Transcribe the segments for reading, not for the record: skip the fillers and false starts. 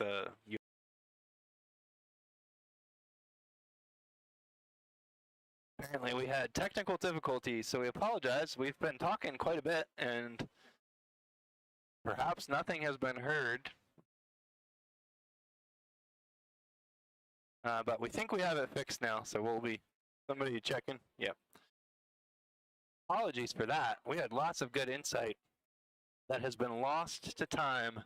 the. Apparently, we had technical difficulties, so we apologize. We've been talking quite a bit, and perhaps nothing has been heard. But we think we have it fixed now, so we'll be somebody checking. Yep. Apologies for that. We had lots of good insight that has been lost to time.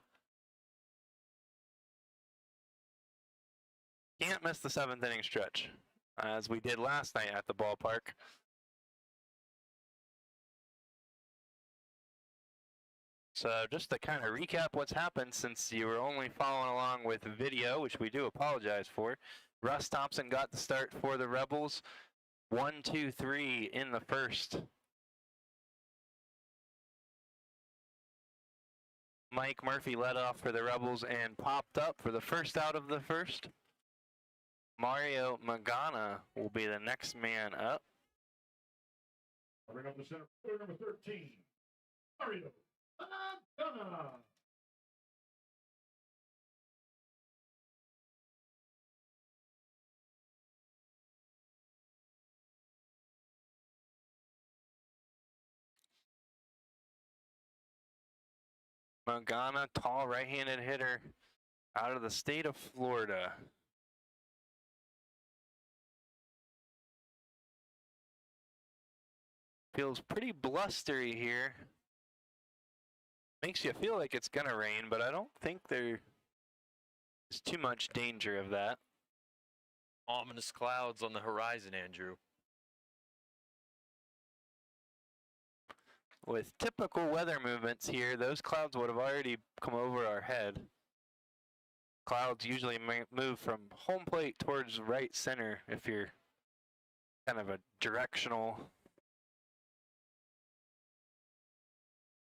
Can't miss the 7th inning stretch, as we did last night at the ballpark. So just to kind of recap what's happened, since you were only following along with video, which we do apologize for, Russ Thompson got the start for the Rebels. 1-2-3 in the first. Mike Murphy led off for the Rebels and popped up for the first out of the first. Mario Magana will be the next man up. Bring up the center, player number 13, Mario Magana. Magana, tall right-handed hitter out of the state of Florida. Feels pretty blustery here. Makes you feel like it's gonna rain, but I don't think there is too much danger of that. Ominous clouds on the horizon, Andrew. With typical weather movements here, those clouds would have already come over our head. Clouds usually move from home plate towards right center if you're kind of a directional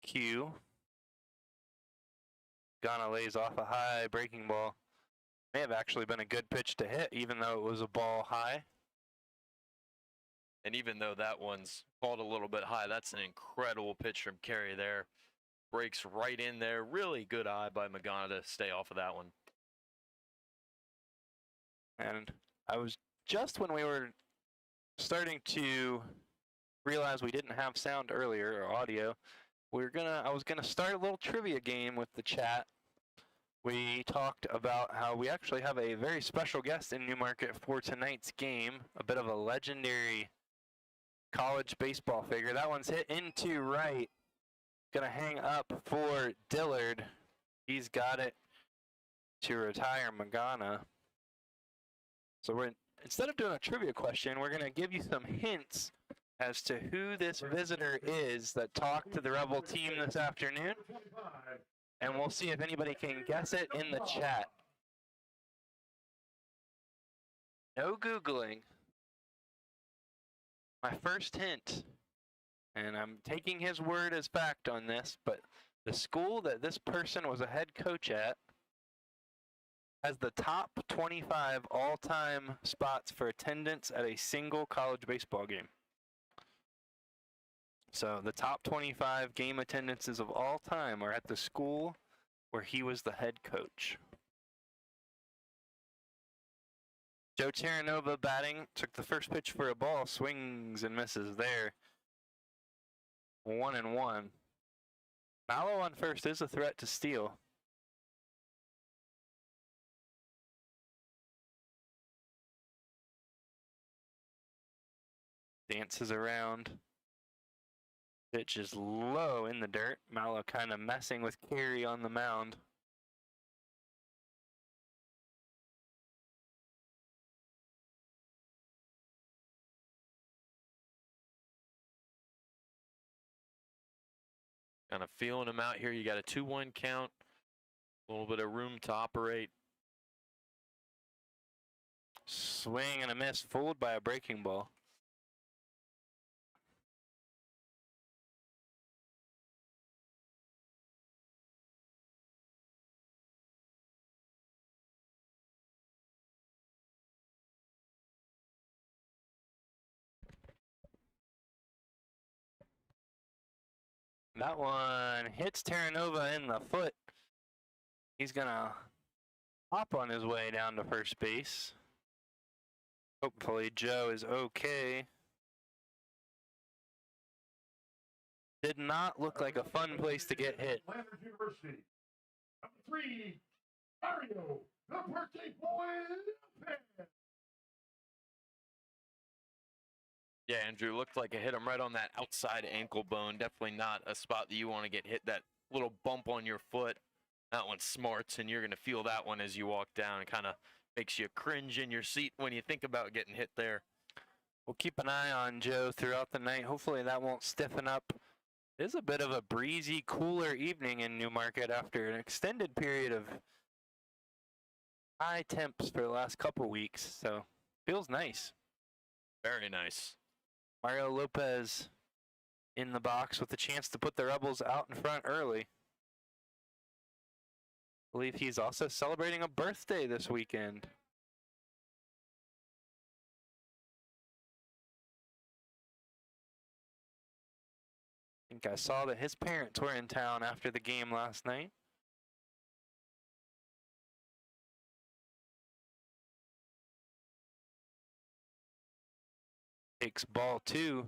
cue. Ghana lays off a high breaking ball. May have actually been a good pitch to hit, even though it was a ball high. And even though that one's called a little bit high, that's an incredible pitch from Carey there. Breaks right in there. Really good eye by Magana to stay off of that one. And I was just when we were starting to realize we didn't have sound earlier, or audio, I was gonna start a little trivia game with the chat. We talked about how we actually have a very special guest in Newmarket for tonight's game, a bit of a legendary college baseball figure. That one's hit into right. Gonna hang up for Dillard. He's got it to retire Magana. So instead of doing a trivia question, we're gonna give you some hints as to who this visitor is that talked to the Rebel team this afternoon. And we'll see if anybody can guess it in the chat. No Googling. My first hint, and I'm taking his word as fact on this, but the school that this person was a head coach at has the top 25 all-time spots for attendance at a single college baseball game. So the top 25 game attendances of all time are at the school where he was the head coach. Joe Terranova batting, took the first pitch for a ball, swings and misses there. 1-1. Mallow on first is a threat to steal. Dances around. Pitch is low in the dirt. Mallow kind of messing with Carey on the mound. Kind of feeling him out here. You got a 2-1 count. A little bit of room to operate. Swing and a miss, fooled by a breaking ball. That one hits Terranova in the foot. He's gonna hop on his way down to first base. Hopefully Joe is okay. Did not look like a fun place to get hit. Landers University. Number 3, Mario, the birthday boy. Lopez. Yeah, Andrew, looked like it hit him right on that outside ankle bone. Definitely not a spot that you want to get hit. That little bump on your foot, that one smarts, and you're going to feel that one as you walk down. It kind of makes you cringe in your seat when you think about getting hit there. We'll keep an eye on Joe throughout the night. Hopefully that won't stiffen up. It is a bit of a breezy, cooler evening in Newmarket after an extended period of high temps for the last couple weeks, so feels nice. Very nice. Mario Lopez in the box with a chance to put the Rebels out in front early. I believe he's also celebrating a birthday this weekend. I think I saw that his parents were in town after the game last night. Takes ball 2.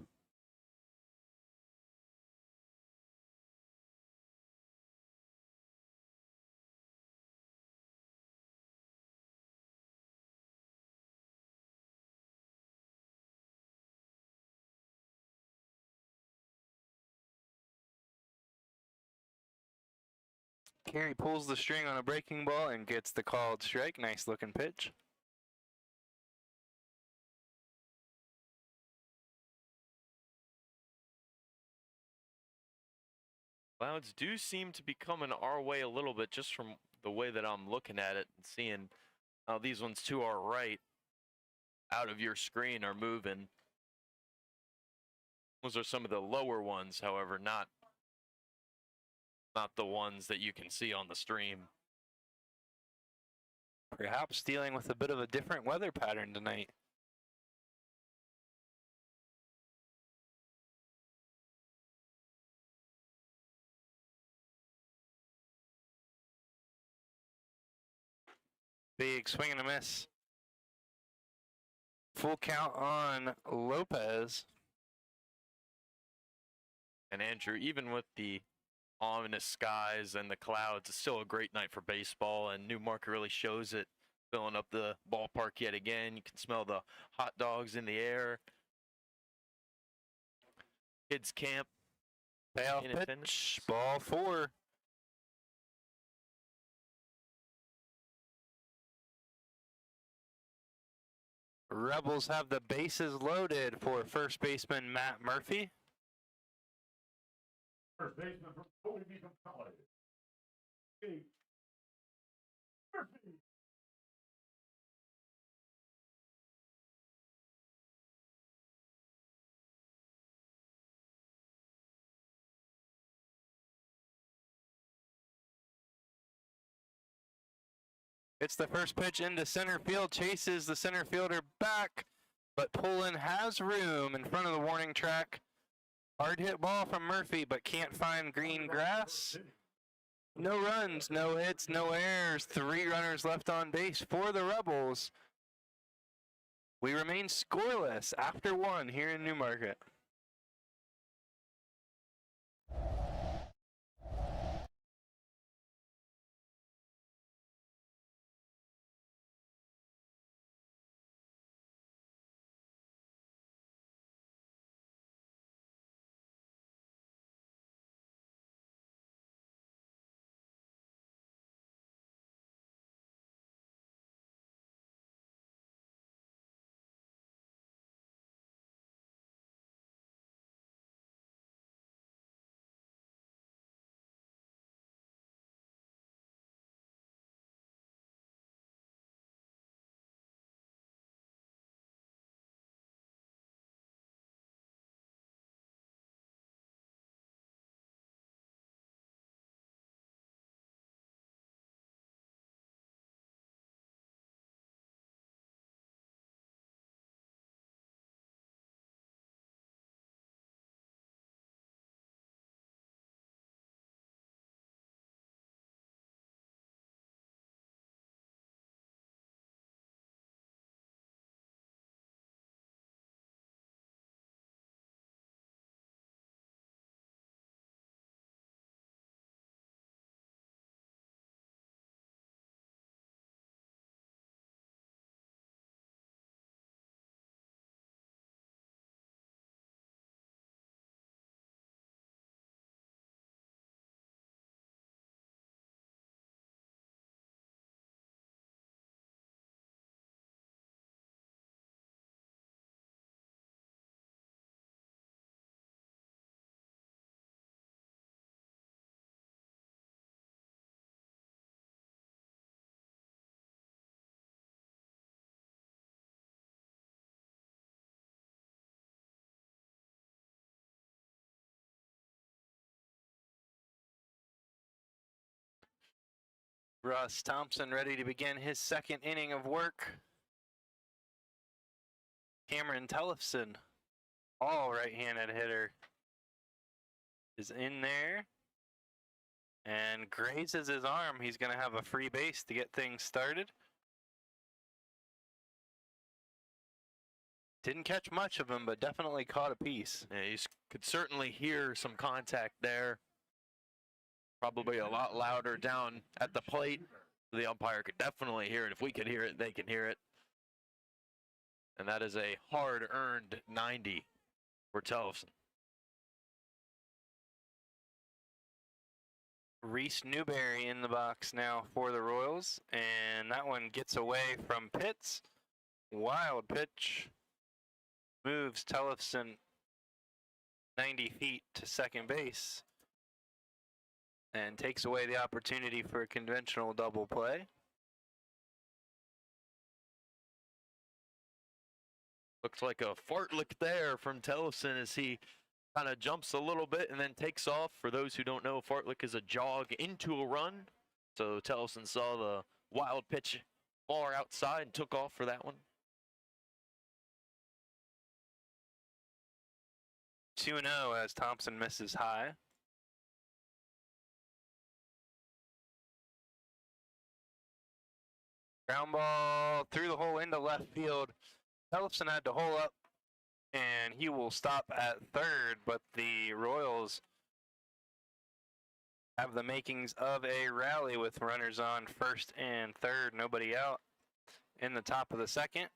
Carey pulls the string on a breaking ball and gets the called strike. Nice looking pitch. Clouds do seem to be coming our way a little bit just from the way that I'm looking at it and seeing how these ones to our right out of your screen are moving. Those are some of the lower ones, however, not the ones that you can see on the stream. Perhaps dealing with a bit of a different weather pattern tonight. Big swing and a miss. Full count on Lopez. And Andrew, even with the ominous skies and the clouds, it's still a great night for baseball, and Newmarket really shows it, filling up the ballpark yet again. You can smell the hot dogs in the air. Kids camp. Payoff in pitch, attendance. ball 4. Rebels have the bases loaded for first baseman Matt Murphy. First baseman from Cody Beacon College. Hey, Murphy. It's the first pitch into center field, chases the center fielder back, but Pullen has room in front of the warning track. Hard hit ball from Murphy, but can't find green grass. No runs, no hits, no errors. 3 runners left on base for the Rebels. We remain scoreless after 1 here in Newmarket. Russ Thompson ready to begin his second inning of work. Cameron Tellefson, all right-handed hitter, is in there and grazes his arm. He's going to have a free base to get things started. Didn't catch much of him, but definitely caught a piece. Yeah, you could certainly hear some contact there. Probably a lot louder down at the plate. The umpire could definitely hear it. If we could hear it, they can hear it. And that is a hard-earned 90 for Tellefson. Reese Newberry in the box now for the Royals, and that one gets away from Pitts. Wild pitch. Moves Tellefson 90 feet to second base and takes away the opportunity for a conventional double play. Looks like a fartlek there from Tellefson as he kind of jumps a little bit and then takes off. For those who don't know, fartlek is a jog into a run. So Tellefson saw the wild pitch far outside and took off for that one. 2-0 as Thompson misses high. Ground ball through the hole into left field. Tellefson had to hole up, and he will stop at third, but the Royals have the makings of a rally with runners on first and third, nobody out in the top of the second.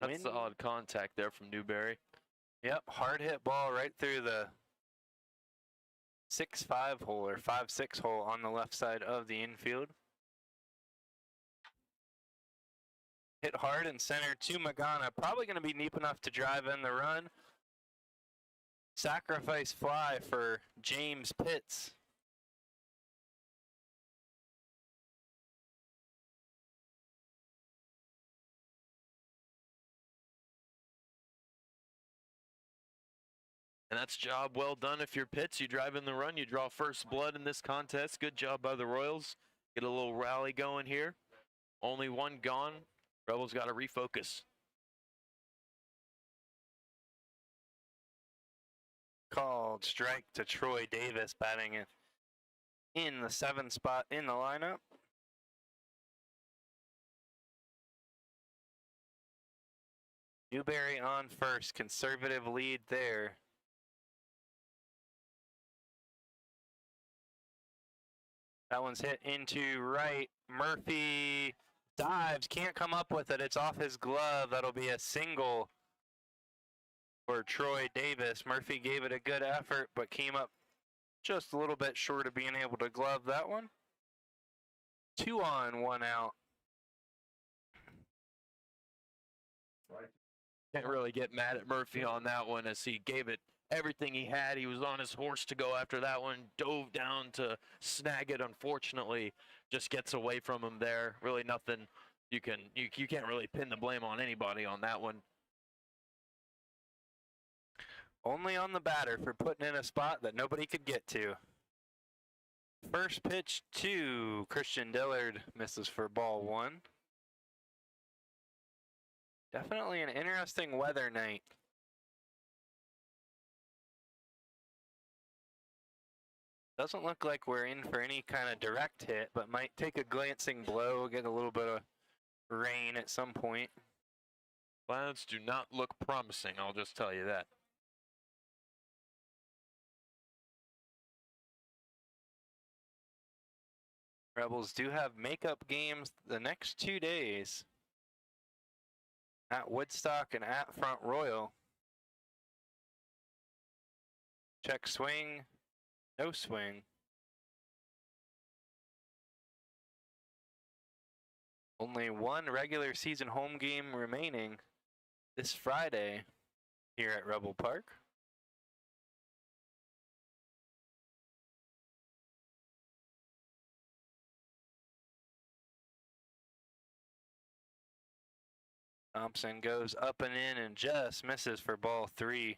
That's the odd contact there from Newberry. Yep, hard hit ball right through the 6-5 hole or 5-6 hole on the left side of the infield. Hit hard and center to Magana. Probably going to be deep enough to drive in the run. Sacrifice fly for James Pitts. And that's job well done if you're Pitts. You drive in the run, you draw first blood in this contest. Good job by the Royals. Get a little rally going here. Only one gone. Rebels got to refocus. Called strike to Troy Davis, batting it in the 7th spot in the lineup. Newberry on first, conservative lead there. That one's hit into right. Murphy dives, can't come up with it. It's off his glove. That'll be a single for Troy Davis. Murphy gave it a good effort, but came up just a little bit short of being able to glove that one. 2 on, 1 out. Can't really get mad at Murphy on that one as he gave it everything he had. He was on his horse to go after that one, dove down to snag it. Unfortunately, just gets away from him there. Really nothing you can't really pin the blame on anybody on that one. Only on the batter for putting in a spot that nobody could get to. First pitch to Christian Dillard, misses for ball 1. Definitely an interesting weather night. Doesn't look like we're in for any kind of direct hit, but might take a glancing blow, get a little bit of rain at some point. Clouds do not look promising, I'll just tell you that. Rebels do have makeup games the next 2 days at Woodstock and at Front Royal. Check swing, no swing. Only one regular season home game remaining this Friday here at Rebel Park. Thompson goes up and in and just misses for ball 3.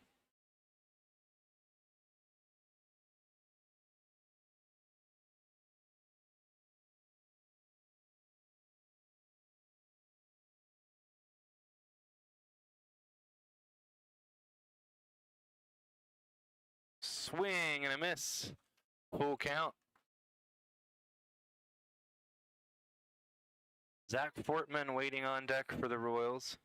Swing and a miss. Full count. Zach Fortman waiting on deck for the Royals.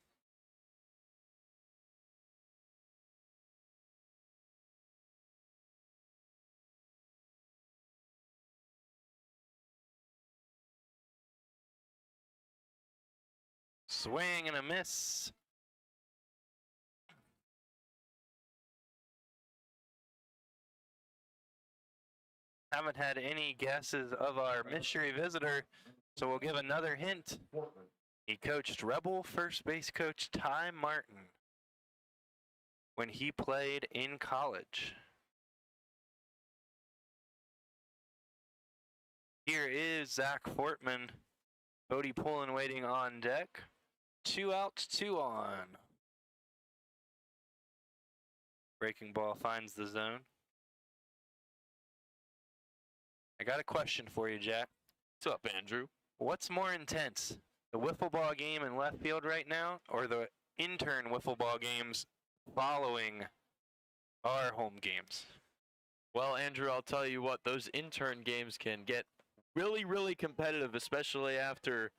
Swing and a miss. Haven't had any guesses of our mystery visitor, so we'll give another hint. He coached Rebel first base coach Ty Martin when he played in college. Here is Zach Fortman. Bodie Pullen waiting on deck. 2 outs, 2 on. Breaking ball finds the zone. I got a question for you, Jack. What's up, Andrew? What's more intense, the wiffle ball game in left field right now, or the intern wiffle ball games following our home games? Well, Andrew, I'll tell you what, those intern games can get really, really competitive, especially after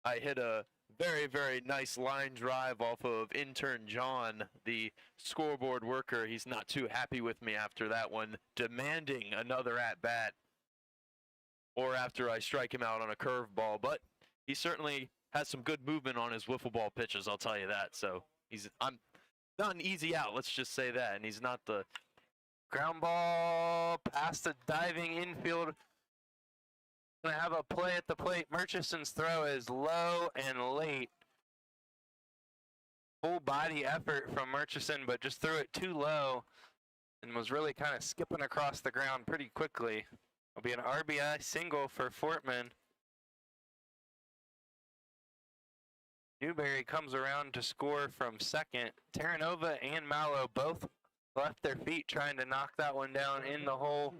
I hit a very, very nice line drive off of intern John, the scoreboard worker. He's not too happy with me after that one, demanding another at-bat, or after I strike him out on a curveball. But he certainly has some good movement on his wiffle ball pitches, I'll tell you that. So I'm not an easy out, let's just say that. And he's not the ground ball past the diving infield. Gonna have a play at the plate. Murchison's throw is low and late. Full body effort from Murchison, but just threw it too low and was really kind of skipping across the ground pretty quickly. It'll be an RBI single for Fortman. Newberry comes around to score from second. Terranova and Mallow both left their feet trying to knock that one down in the hole.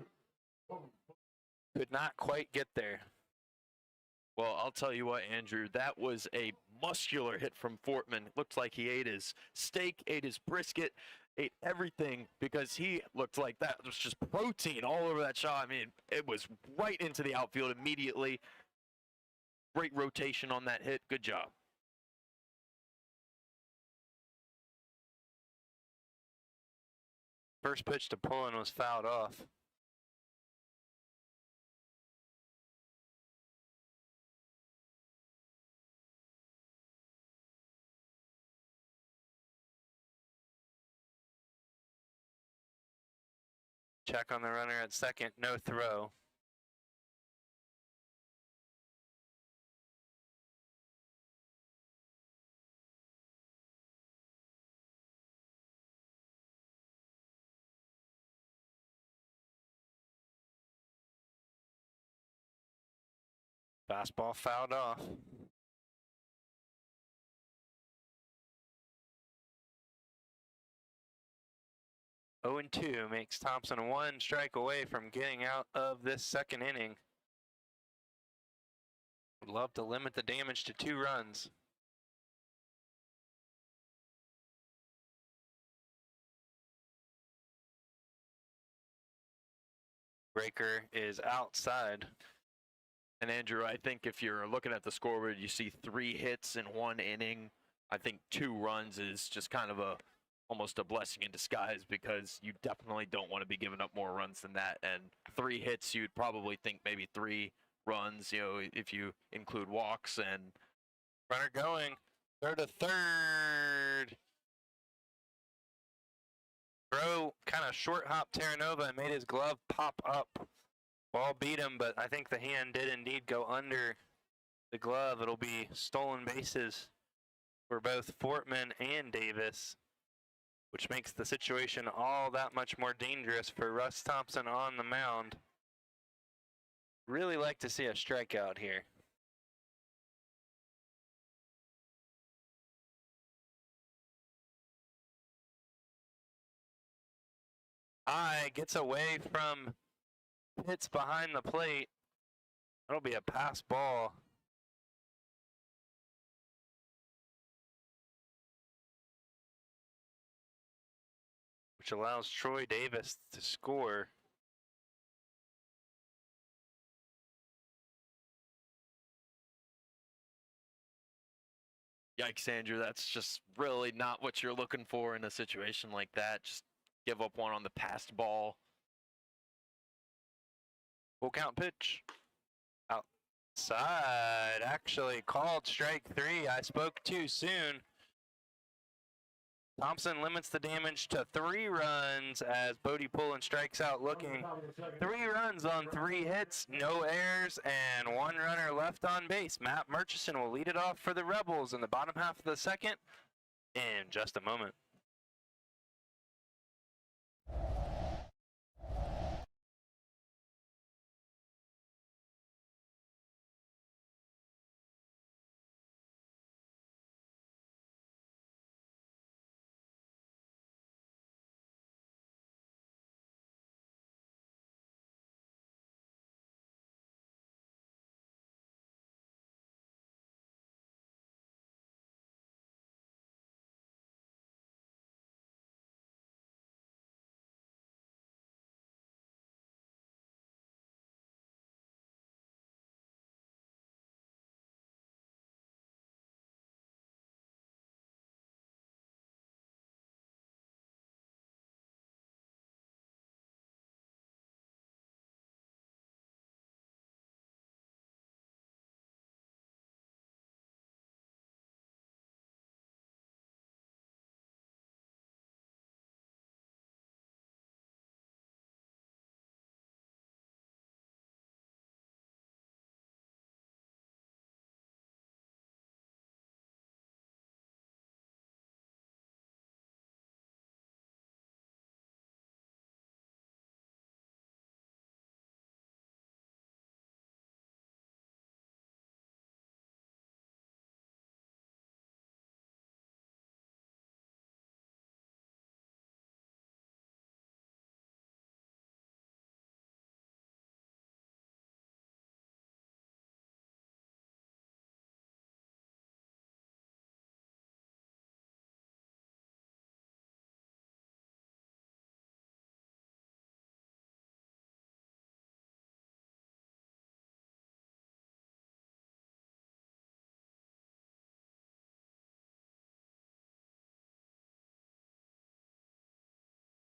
Could not quite get there. Well, I'll tell you what, Andrew, that was a muscular hit from Fortman. Looked like he ate his steak, ate his brisket, ate everything, because he looked like that was just protein all over that shot. I mean, it was right into the outfield immediately. Great rotation on that hit. Good job. First pitch to Pullen was fouled off. Check on the runner at second, no throw. Fastball fouled off. Oh and 2 makes Thompson 1 strike away from getting out of this second inning. Would love to limit the damage to 2 runs. Breaker is outside. And Andrew, I think if you're looking at the scoreboard, you see 3 hits in 1 inning. I think 2 runs is just kind of almost a blessing in disguise, because you definitely don't want to be giving up more runs than that. And 3 hits, you'd probably think maybe 3 runs, you know, if you include walks. And runner going, throw to third. Throw kind of short hop Terranova and made his glove pop up. Ball beat him, but I think the hand did indeed go under the glove. It'll be stolen bases for both Fortman and Davis, which makes the situation all that much more dangerous for Russ Thompson on the mound. Really like to see a strikeout here. high, gets away from Pitts behind the plate. That'll be a pass ball. Which allows Troy Davis to score. Yikes, Andrew. That's just really not what you're looking for in a situation like that. Just give up one on the passed ball. Full count pitch. Outside. Actually called strike 3. I spoke too soon. Thompson limits the damage to 3 runs as Bodie Pullen strikes out looking. 3 runs on 3 hits, no errors, and 1 runner left on base. Matt Murchison will lead it off for the Rebels in the bottom half of the second in just a moment.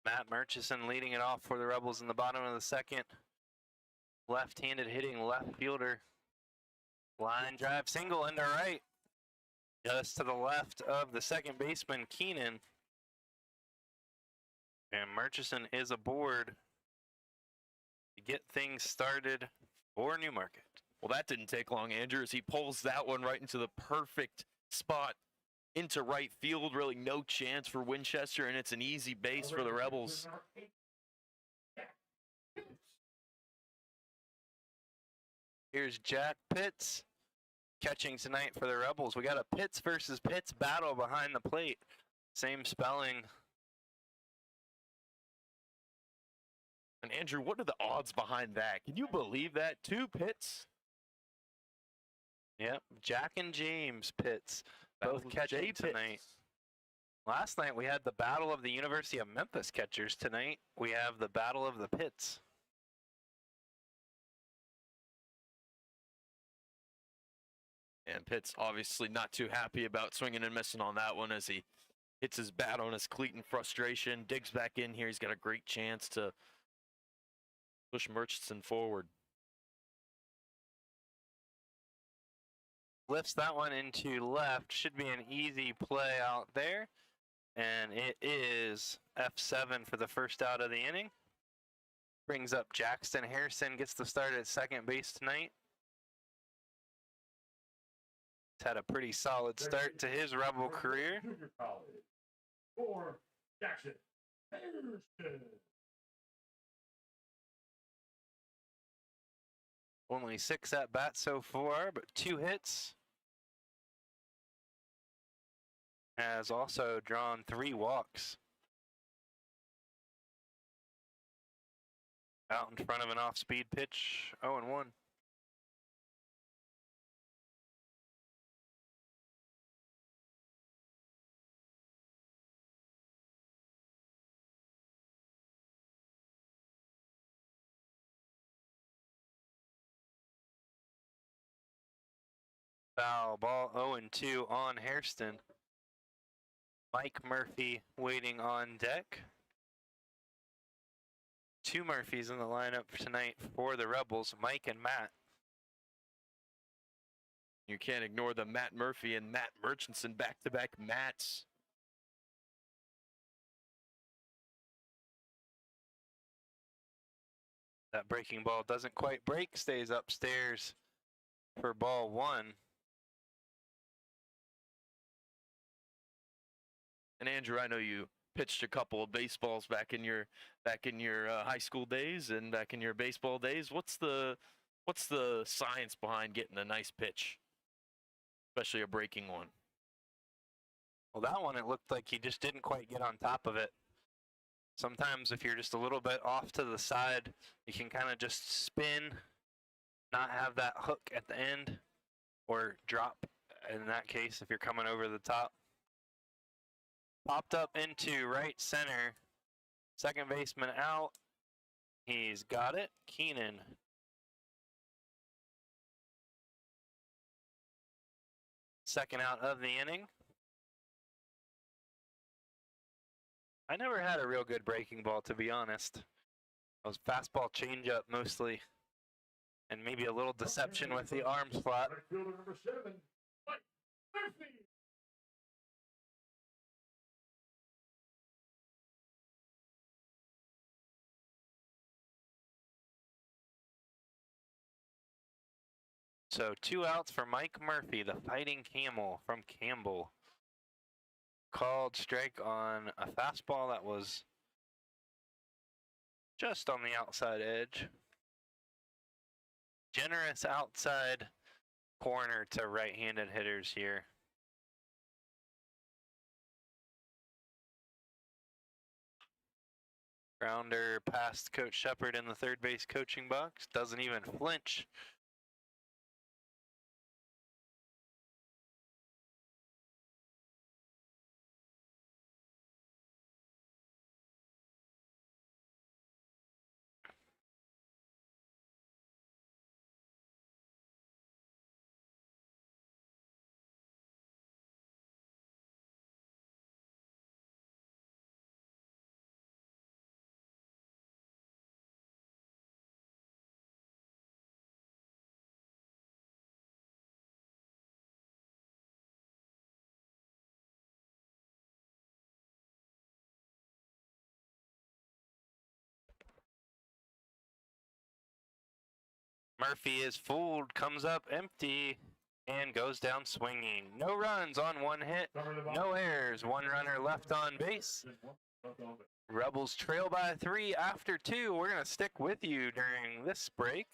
Matt Murchison leading it off for the Rebels in the bottom of the second. Left-handed hitting left fielder. Line drive single into right. Just to the left of the second baseman, Keenan. And Murchison is aboard to get things started for Newmarket. Well, that didn't take long, Andrew, as he pulls that one right into the perfect spot into right field. Really no chance for Winchester, and it's an easy base for the Rebels. Here's Jack Pitts catching tonight for the Rebels. We got a Pitts versus Pitts battle behind the plate. Same spelling. And Andrew, what are the odds behind that? Can you believe that? 2 Pitts? Yep, Jack and James Pitts both catching tonight. Last night we had the battle of the University of Memphis catchers. Tonight we have the battle of the Pitts. And Pitts obviously not too happy about swinging and missing on that one as he hits his bat on his cleat in frustration, digs back in here. He's got a great chance to push Murchison forward. Lifts that one into left. Should be an easy play out there. And it is F7 for the first out of the inning. Brings up Jackson Harrison, gets the start at second base tonight. He's had a pretty solid start to his Rebel career. For Jackson Harrison. Only 6 at-bats so far, but 2 hits. Has also drawn 3 walks. Out in front of an off-speed pitch, 0-1. Foul ball, 0-2 on Hairston. Mike Murphy waiting on deck. Two Murphys in the lineup tonight for the Rebels, Mike and Matt. You can't ignore the Matt Murphy and Matt Murchison back-to-back Matts. That breaking ball doesn't quite break, stays upstairs for ball one. And Andrew, I know you pitched a couple of baseballs back in your high school days and back in your baseball days. What's the science behind getting a nice pitch, especially a breaking one? Well, that one, it looked like he just didn't quite get on top of it. Sometimes if you're just a little bit off to the side, you can kind of just spin, not have that hook at the end, or drop in that case if you're coming over the top. Popped up into right center. Second baseman out. He's got it. Keenan. Second out of the inning. I never had a real good breaking ball, to be honest. I was fastball changeup mostly. And maybe a little deception with the arm slot. Right fielder number 7, Mike Murphy. So 2 outs for Mike Murphy, the fighting camel from Campbell. Called strike on a fastball that was just on the outside edge. Generous outside corner to right-handed hitters here. Grounder past Coach Shepard in the third base coaching box. Doesn't even flinch. Murphy is fooled, comes up empty, and goes down swinging. No runs on one hit, no errors, one runner left on base. Rebels trail by 3 after 2. We're going to stick with you during this break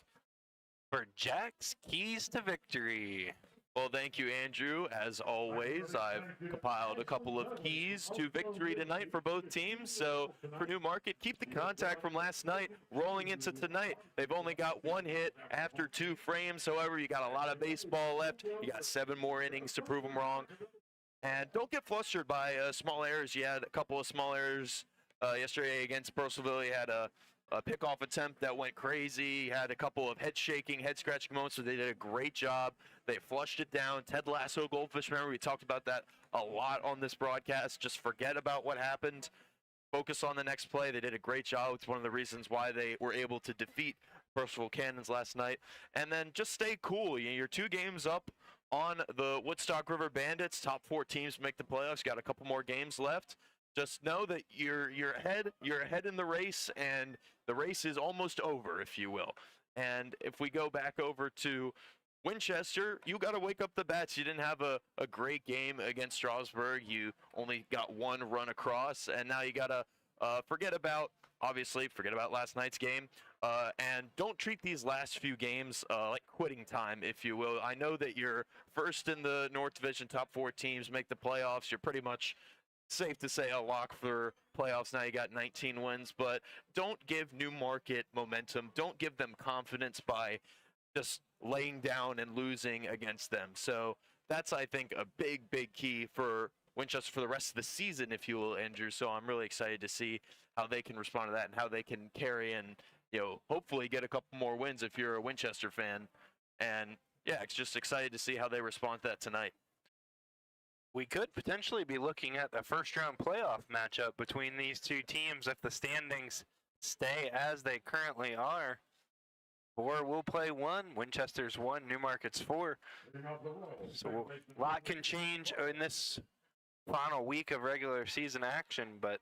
for Jack's Keys to Victory. Well, thank you, Andrew. As always, I've compiled a couple of keys to victory tonight for both teams. So for Newmarket, keep the contact from last night rolling into tonight. They've only got 1 hit after 2 frames. However, you got a lot of baseball left. You got 7 more innings to prove them wrong. And don't get flustered by small errors. You had a couple of small errors yesterday against Purcellville. You had a pickoff attempt that went crazy. Had a couple of head-shaking, head-scratching moments, so they did a great job. They flushed it down. Ted Lasso Goldfish, remember, we talked about that a lot on this broadcast. Just forget about what happened. Focus on the next play. They did a great job. It's one of the reasons why they were able to defeat Purcellville Cannons last night. And then just stay cool. You're 2 games up on the Woodstock River Bandits. Top 4 teams make the playoffs. Got a couple more games left. Just know that you're ahead in the race, and the race is almost over, if you will. And if we go back over to Winchester, you got to wake up the bats. You didn't have a great game against Strasburg. You only got 1 run across, and now you got to forget about last night's game. And don't treat these last few games like quitting time, if you will. I know that you're first in the North Division, top 4 teams make the playoffs. You're pretty much safe to say a lock for playoffs. Now you got 19 wins, but don't give Newmarket momentum. Don't give them confidence by just laying down and losing against them. So that's, I think, a big, big key for Winchester for the rest of the season, if you will, Andrew. So I'm really excited to see how they can respond to that and how they can carry and, hopefully get a couple more wins if you're a Winchester fan. And yeah, it's just excited to see how they respond to that tonight. We could potentially be looking at a first-round playoff matchup between these two teams if the standings stay as they currently are. Or we'll play one. Winchester's 1, Newmarket's 4. So a lot can change in this final week of regular season action, but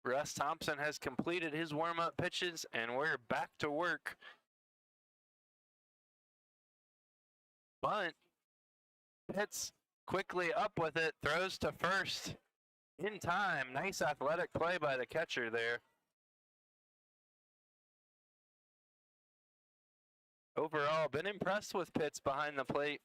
Russ Thompson has completed his warm-up pitches, and we're back to work. Bunt hits quickly up with it, throws to first in time. Nice athletic play by the catcher there. Overall, been impressed with Pitts behind the plate.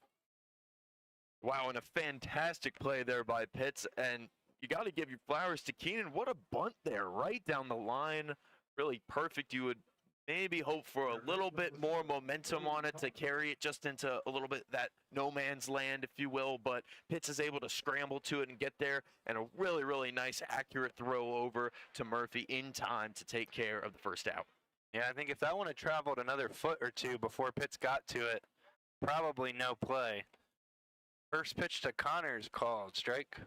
Wow, and a fantastic play there by Pitts, and you got to give your flowers to Keenan. What a bunt there, right down the line. Really perfect. You would maybe hope for a little bit more momentum on it to carry it just into a little bit that no man's land, if you will, but Pitts is able to scramble to it and get there, and a really, really nice, accurate throw over to Murphy in time to take care of the first out. Yeah, I think if that one had traveled another foot or two before Pitts got to it, probably no play. First pitch to Connors called, strike.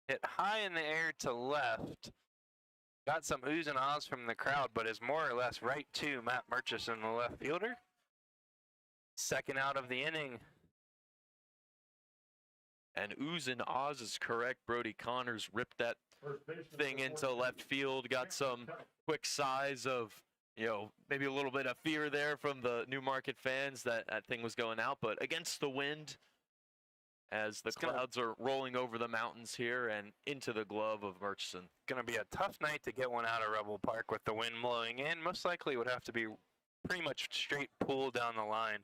Hit high in the air to left. Got some oohs and ahs from the crowd, but is more or less right to Matt Murchison, the left fielder. Second out of the inning. And oohs and ahs is correct. Brody Connors ripped that thing into left field. Got some quick sighs of, maybe a little bit of fear there from the Newmarket fans that thing was going out. But against the wind, as the clouds are rolling over the mountains here and into the glove of Murchison. Going to be a tough night to get one out of Rebel Park with the wind blowing in. Most likely would have to be pretty much straight pull down the line.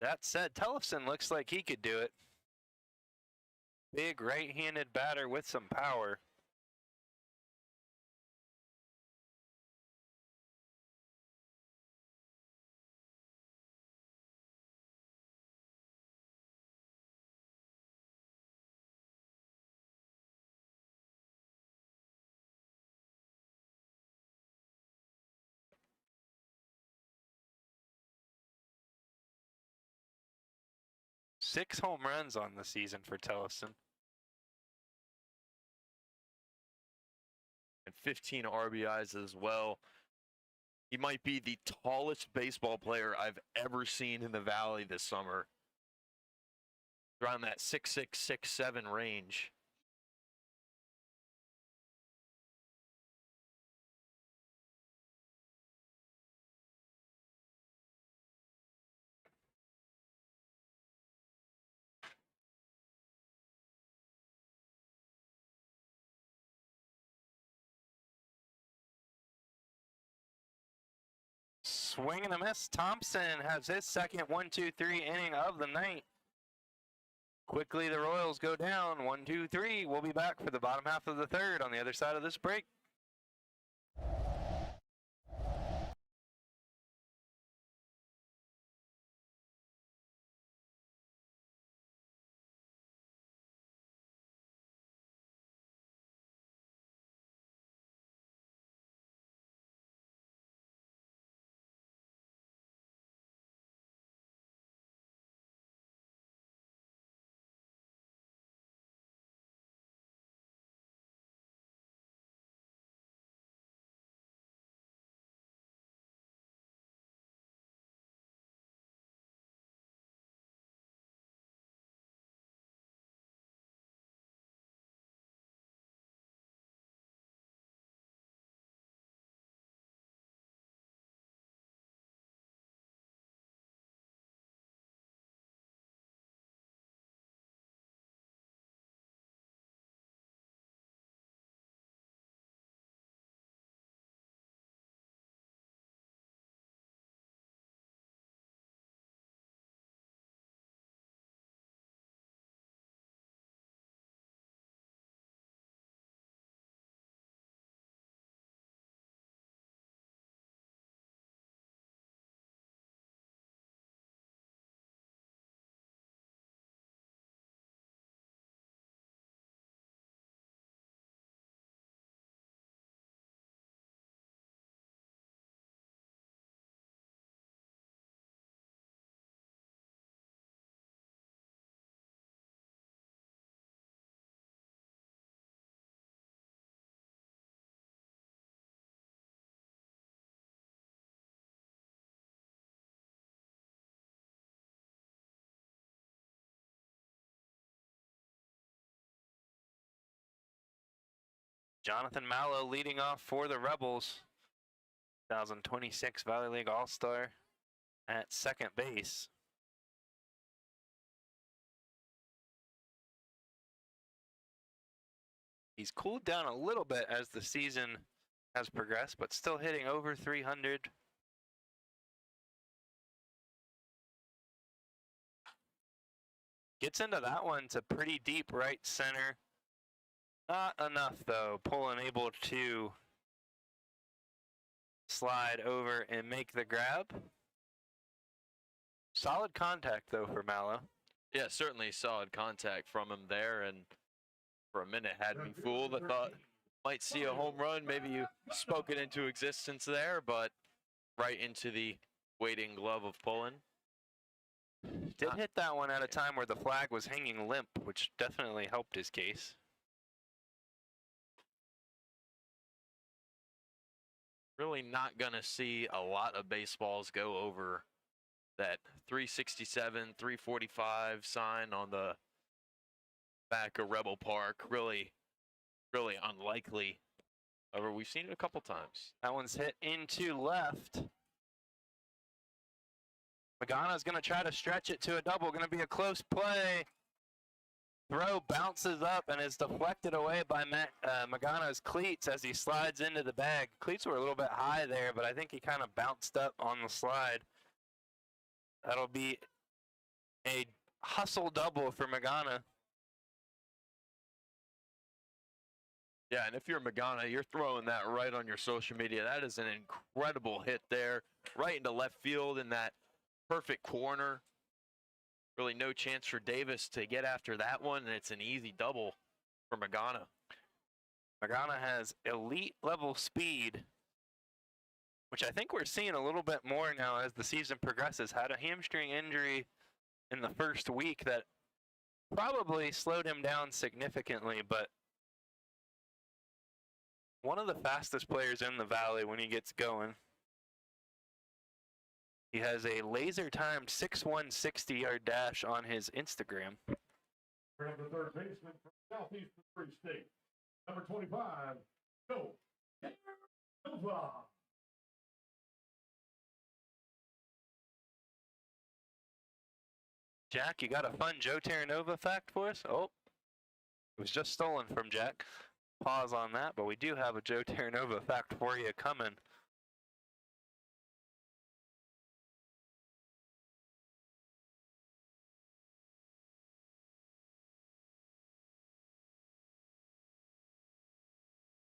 That said, Tellefson looks like he could do it. Big right-handed batter with some power. Six home runs on the season for Tellefson. And 15 RBIs as well. He might be the tallest baseball player I've ever seen in the Valley this summer. Around that 6'6", 6'7" range. Swing and a miss. Thompson has his second 1-2-3 inning of the night. Quickly, the Royals go down 1-2-3. We'll be back for the bottom half of the third on the other side of this break. Jonathan Mallow leading off for the Rebels. 2026 Valley League All-Star at second base. He's cooled down a little bit as the season has progressed, but still hitting over 300. Gets into that one to pretty deep right center. Not enough though. Pullen able to slide over and make the grab. Solid contact though for Mallow. Yeah, certainly solid contact from him there, and for a minute had me fooled. I thought might see a home run. Maybe you spoke it into existence there, but right into the waiting glove of Pullen. Did hit that one at a time where the flag was hanging limp, which definitely helped his case. Really not going to see a lot of baseballs go over that 367, 345 sign on the back of Rebel Park. Really unlikely. However, we've seen it a couple times. That one's hit into left. Magana's going to try to stretch it to a double. Going to be a close play. Throw bounces up and is deflected away by Magana's cleats as he slides into the bag. Cleats were a little bit high there, but I think he kind of bounced up on the slide. That'll be a hustle double for Magana. Yeah, and if you're Magana, you're throwing that right on your social media. That is an incredible hit there, right into left field in that perfect corner. Really no chance for Davis to get after that one, and it's an easy double for Magana. Magana has elite level speed, which I think we're seeing a little bit more now as the season progresses. Had a hamstring injury in the first week that probably slowed him down significantly, but one of the fastest players in the Valley when he gets going. He has a laser-timed 6'1", 60-yard dash on his Instagram. From the third baseman from Southeast Missouri State, number 25, Joe Nova. Jack, you got a fun Joe Terranova fact for us? Oh, it was just stolen from Jack. Pause on that, but we do have a Joe Terranova fact for you coming.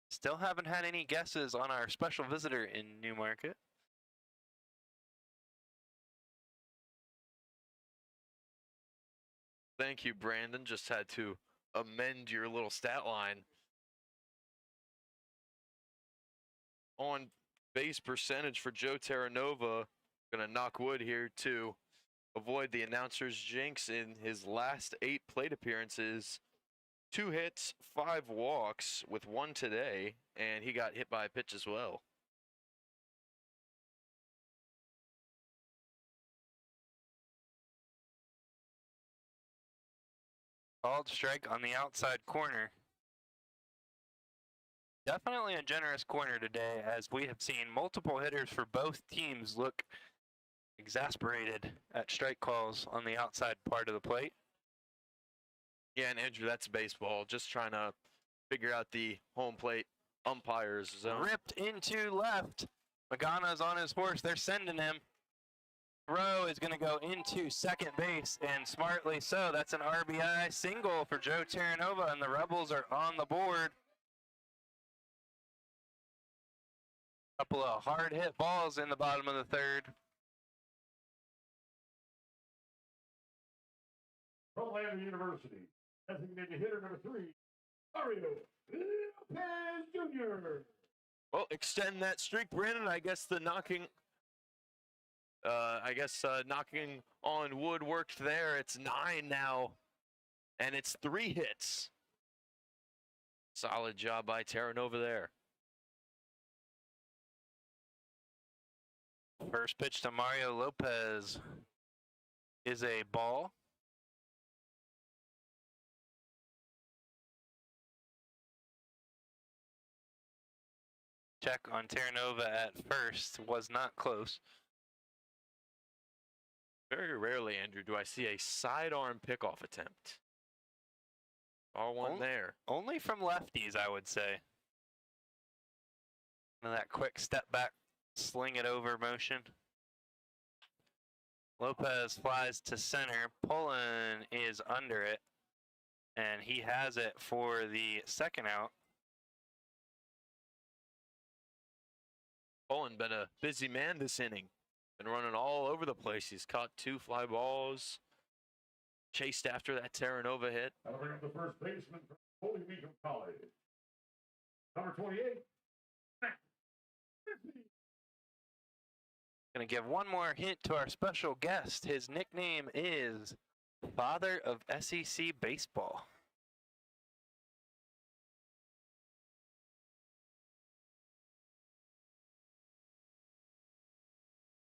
Still haven't had any guesses on our special visitor in Newmarket. Thank you, Brandon. Just had to amend your little stat line. On base percentage for Joe Terranova, gonna knock wood here to avoid the announcer's jinx. In his last 8 plate appearances, 2 hits, 5 walks, with 1 today, and he got hit by a pitch as well. Called strike on the outside corner. Definitely a generous corner today, as we have seen multiple hitters for both teams look exasperated at strike calls on the outside part of the plate. Yeah, and Andrew, that's baseball. Just trying to figure out the home plate umpire's zone. Ripped into left. Magana's on his horse. They're sending him. Throw is going to go into second base, and smartly so. That's an RBI single for Joe Terranova, and the Rebels are on the board. Couple of hard hit balls in the bottom of the third. From Lander University, designated hitter number 3, Mario Lopez Jr. Well, extend that streak, Brandon. I guess the knocking on wood worked there. It's 9 now, and it's 3 hits. Solid job by Terranova there. First pitch to Mario Lopez is a ball. check on Terranova at first. Was not close. Very rarely, Andrew, do I see a sidearm pickoff attempt. R1 there. Only from lefties, I would say. And that quick step back, sling it over motion. Lopez flies to center. Pullen is under it. And he has it for the second out. Pullen been a busy man this inning. Been running all over the place. He's caught 2 fly balls. Chased after that Terranova hit. That'll bring up the first baseman from Holy Meakum College. Number 28. Gonna give one more hint to our special guest. His nickname is Father of SEC Baseball.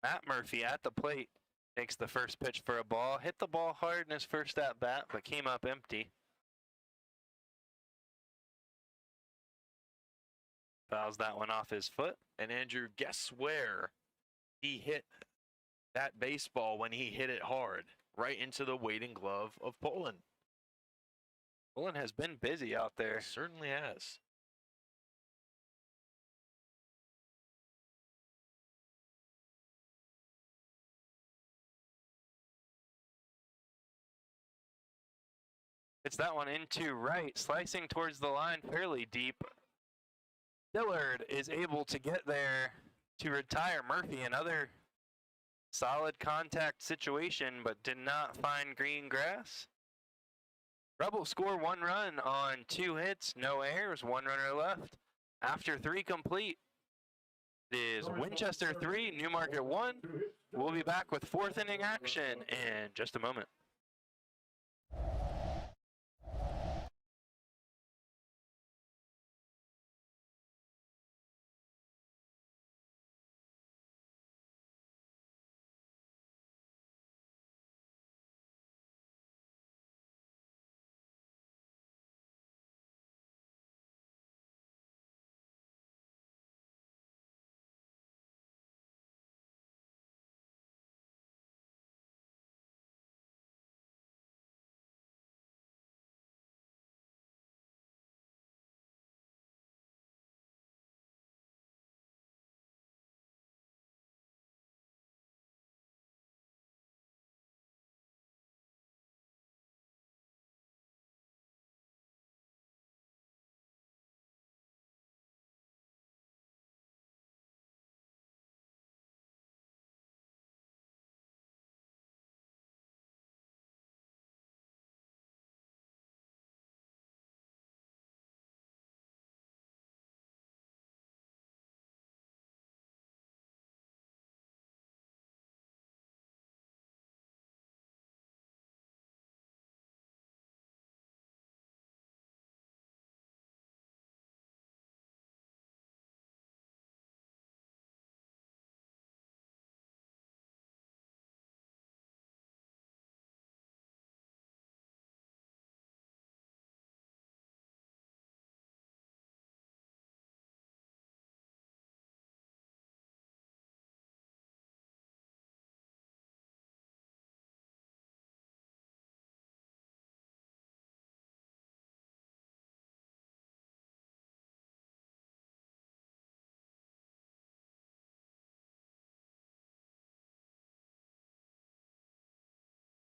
Matt Murphy at the plate takes the first pitch for a ball. Hit the ball hard in his first at bat, but came up empty. Fouls that one off his foot. And Andrew, guess where he hit that baseball when he hit it hard? Right into the waiting glove of Pullen. Pullen has been busy out there. Certainly has. It's that one into right, slicing towards the line fairly deep. Dillard is able to get there to retire Murphy. Another solid contact situation, but did not find green grass. Rebels score 1 run on 2 hits, no errors, 1 runner left. After 3 complete, it is Winchester 3, Newmarket 1. We'll be back with 4th inning action in just a moment.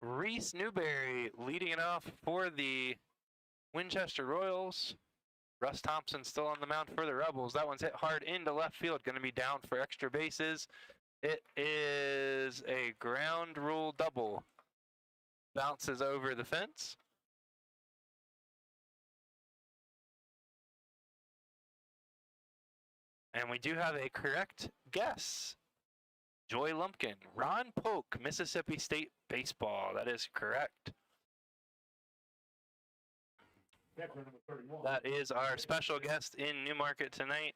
Reese Newberry leading it off for the Winchester Royals. Russ Thompson still on the mound for the Rebels. That one's hit hard into left field, going to be down for extra bases. It is a ground rule double. Bounces over the fence. And we do have a correct guess. Joy Lumpkin, Ron Polk, Mississippi State Baseball. That is correct. That is our special guest in Newmarket tonight.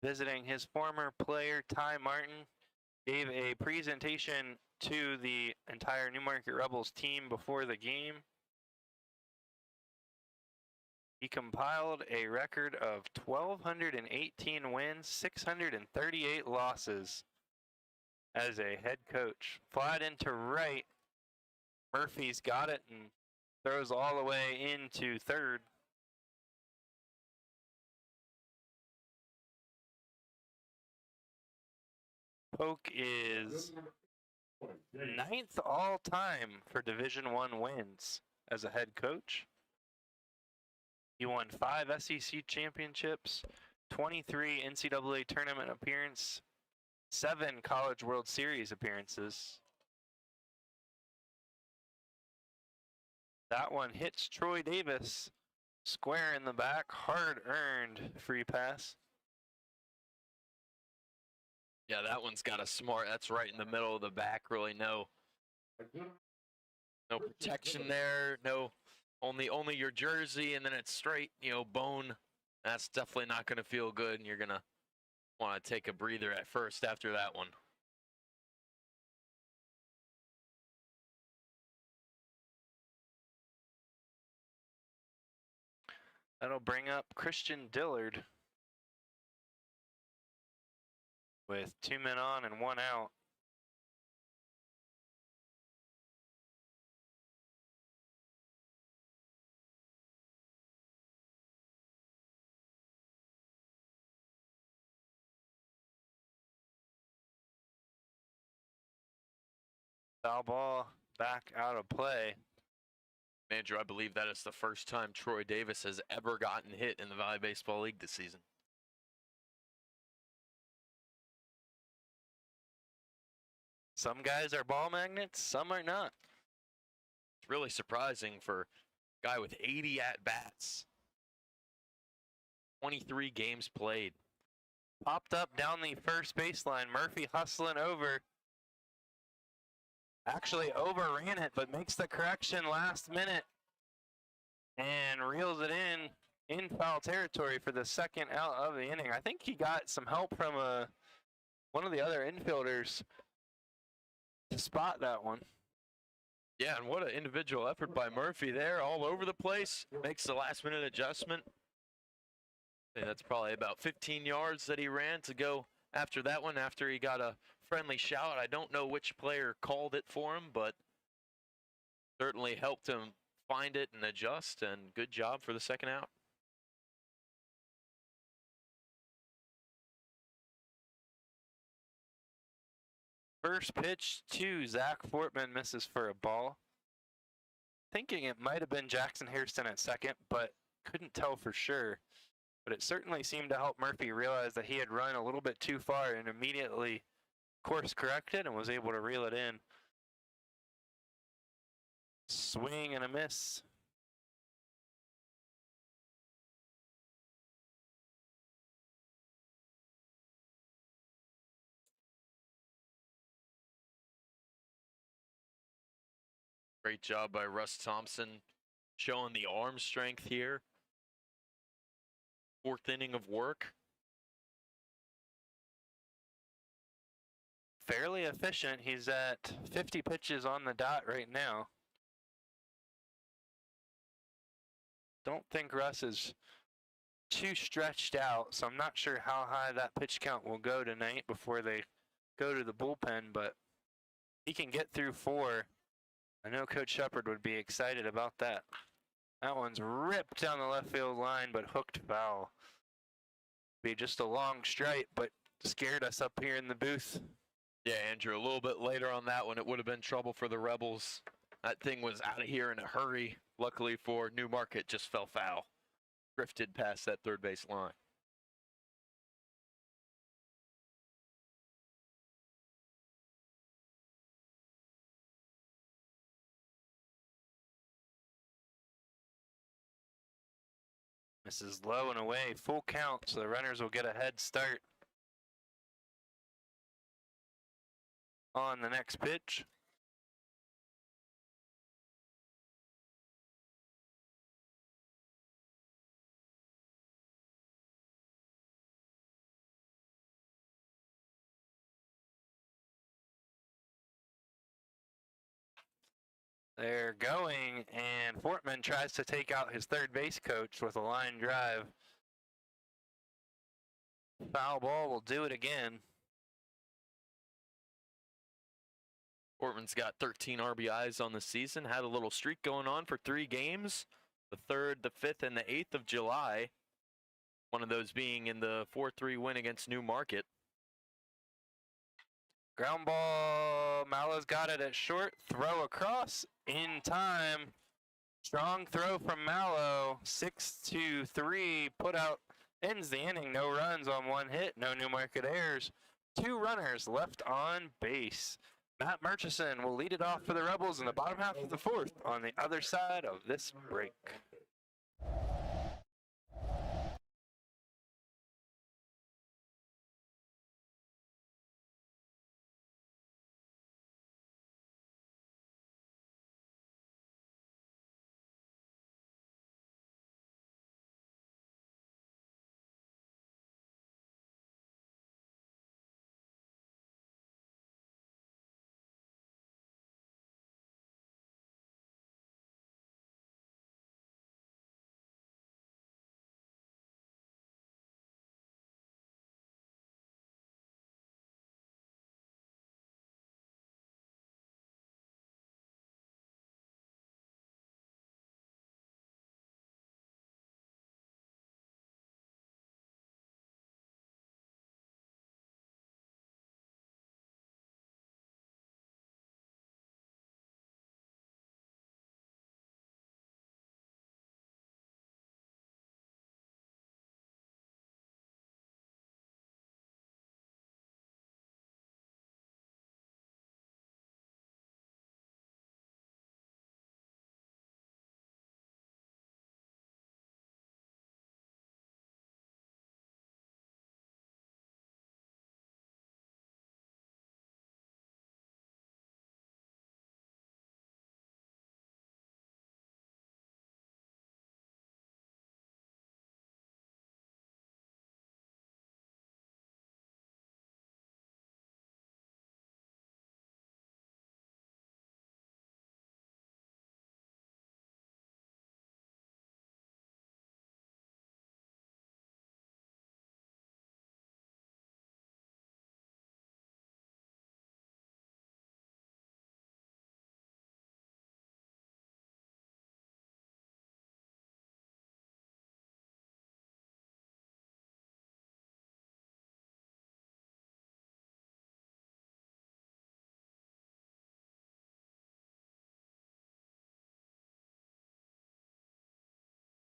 Visiting his former player, Ty Martin. Gave a presentation to the entire Newmarket Rebels team before the game. He compiled a record of 1,218 wins, 638 losses as a head coach. Flat into right. Murphy's got it and throws all the way into third. Polk is ninth all time for Division I wins as a head coach. He won 5 SEC championships, 23 NCAA tournament appearances, 7 College World Series appearances. That one hits Troy Davis square in the back, hard-earned free pass. Yeah, that one's got a smart. That's right in the middle of the back. Really no protection there. No, only your jersey, and then it's straight. Bone. That's definitely not going to feel good, and you're gonna want to take a breather at first after that one. That'll bring up Christian Dillard with 2 men on and 1 out. Foul ball back out of play. Andrew, I believe that is the first time Troy Davis has ever gotten hit in the Valley Baseball League this season. Some guys are ball magnets, some are not. It's really surprising for a guy with 80 at-bats. 23 games played. Popped up down the first baseline. Murphy hustling over. Actually overran it, but makes the correction last minute. And reels it in foul territory for the second out of the inning. I think he got some help from one of the other infielders to spot that one. Yeah, and what an individual effort by Murphy there, all over the place. Makes the last-minute adjustment. And that's probably about 15 yards that he ran to go after that one, after he got a friendly shout. I don't know which player called it for him, but certainly helped him find it and adjust, and good job for the second out. First pitch to Zach Fortman, misses for a ball. Thinking it might have been Jackson Hairston at second, but couldn't tell for sure. But it certainly seemed to help Murphy realize that he had run a little bit too far and immediately course corrected and was able to reel it in. Swing and a miss. Great job by Russ Thompson, showing the arm strength here. 4th inning of work. Fairly efficient. He's at 50 pitches on the dot right now. Don't think Russ is too stretched out, so I'm not sure how high that pitch count will go tonight before they go to the bullpen, but he can get through 4. I know Coach Shepard would be excited about that. That one's ripped down the left field line, but hooked foul. Be just a long strike, but scared us up here in the booth. Yeah, Andrew, a little bit later on that one, it would have been trouble for the Rebels. That thing was out of here in a hurry. Luckily for Newmarket, just fell foul. Drifted past that third base line. Misses low and away, full count, so the runners will get a head start on the next pitch. They're going, and Fortman tries to take out his third base coach with a line drive. Foul ball will do it again. Portman's got 13 RBIs on the season, had a little streak going on for 3 games, the 3rd, the 5th, and the 8th of July. One of those being in the 4-3 win against Newmarket. Ground ball, Mallow's got it at short, throw across in time. Strong throw from Mallow, 6-3, put out, ends the inning, no runs on 1 hit, no Newmarket errors. 2 runners left on base. Matt Murchison will lead it off for the Rebels in the bottom half of the 4th on the other side of this break.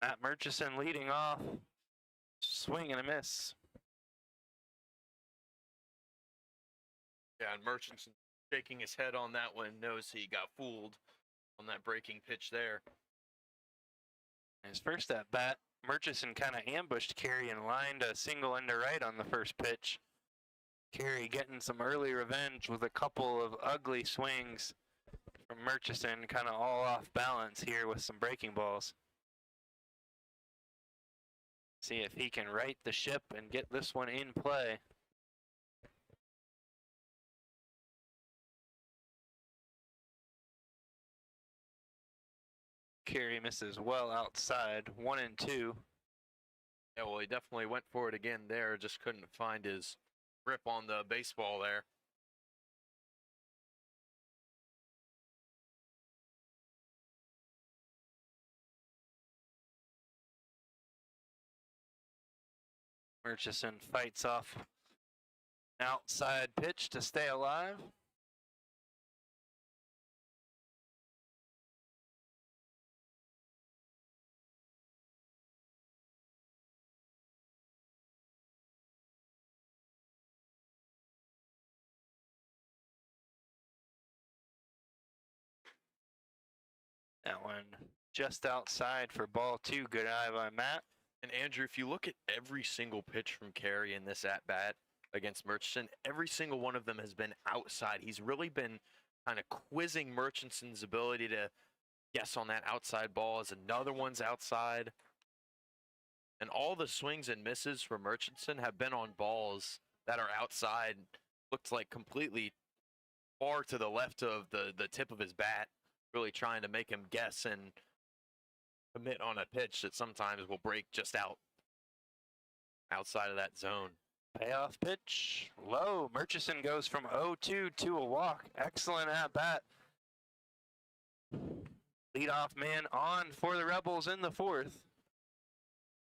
Matt Murchison leading off, swing and a miss. Yeah, and Murchison shaking his head on that one, knows he got fooled on that breaking pitch there. His first at bat, Murchison kind of ambushed Carey and lined a single into right on the first pitch. Carey getting some early revenge with a couple of ugly swings from Murchison, kind of all off balance here with some breaking balls. See if he can right the ship and get this one in play. Carey misses well outside, 1-2. Yeah, well, he definitely went for it again there, just couldn't find his grip on the baseball there. Murchison fights off an outside pitch to stay alive. That one just outside for ball 2. Good eye by Matt. And Andrew, if you look at every single pitch from Carey in this at-bat against Murchison, every single one of them has been outside. He's really been kind of quizzing Murchison's ability to guess on that outside ball as another one's outside. And all the swings and misses for Murchison have been on balls that are outside. Looks like completely far to the left of the tip of his bat. really trying to make him guess and commit on a pitch that sometimes will break just outside of that zone. Payoff pitch, low. Murchison goes from 0-2 to a walk. Excellent at bat. Leadoff man on for the Rebels in the fourth.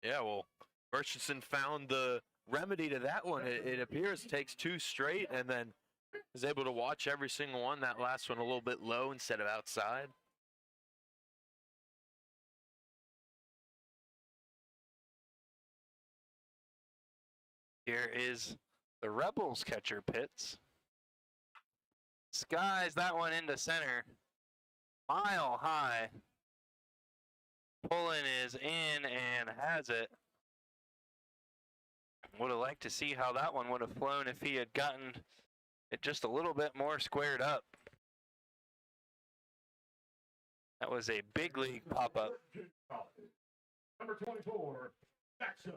Yeah, well, Murchison found the remedy to that one. It appears takes 2 straight and then is able to watch every single one. That last one a little bit low instead of outside. Here is the Rebels catcher Pitts. Skies that one into center. Mile high. Pulling is in and has it. Would have liked to see how that one would have flown if he had gotten it just a little bit more squared up. That was a big league pop-up. Number 24, Jackson.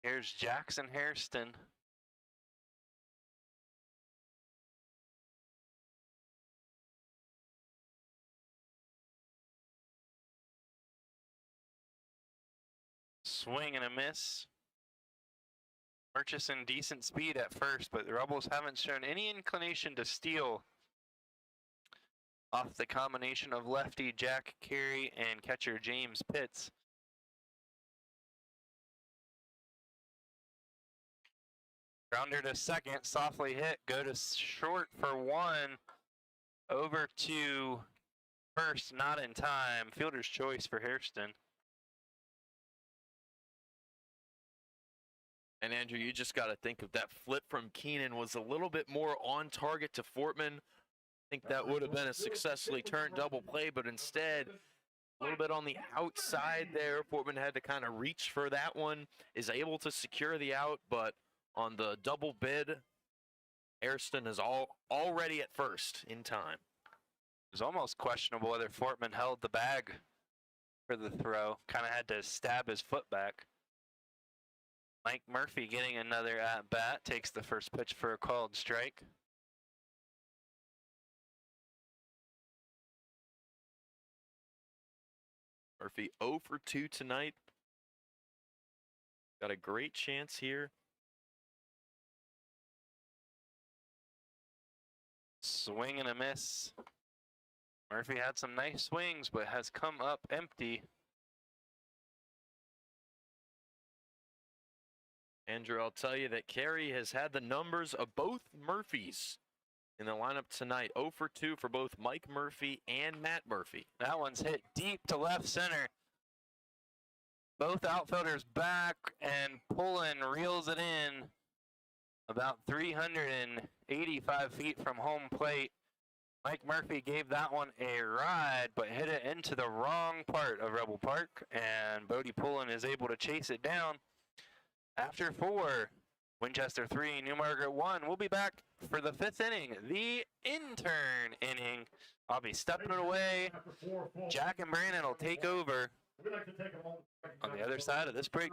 Here's Jackson Hairston. Swing and a miss. Murchison decent speed at first, but the Rebels haven't shown any inclination to steal off the combination of lefty Jack Carey and catcher James Pitts. Grounder to second, softly hit, go to short for 1. Over to first, not in time. Fielder's choice for Hairston. And Andrew, you just got to think if that flip from Keenan was a little bit more on target to Fortman, I think that would have been a successfully turned double play, but instead, a little bit on the outside there. Fortman had to kind of reach for that one, is able to secure the out, but on the double bid, Hairston is already at first in time. It was almost questionable whether Fortman held the bag for the throw. Kind of had to stab his foot back. Mike Murphy getting another at-bat, takes the first pitch for a called strike. Murphy 0 for 2 tonight. Got a great chance here. Swing and a miss. Murphy had some nice swings, but has come up empty. Andrew, I'll tell you that Carey has had the numbers of both Murphys in the lineup tonight. 0 for 2 for both Mike Murphy and Matt Murphy. That one's hit deep to left center. Both outfielders back, and Pullen reels it in about 385 feet from home plate. Mike Murphy gave that one a ride, but hit it into the wrong part of Rebel Park, and Bodie Pullen is able to chase it down. After 4, Winchester 3, New Margaret 1. We'll be back for the 5th inning, the intern inning. I'll be stepping it away. Jack and Brandon will take over on the other side of this break.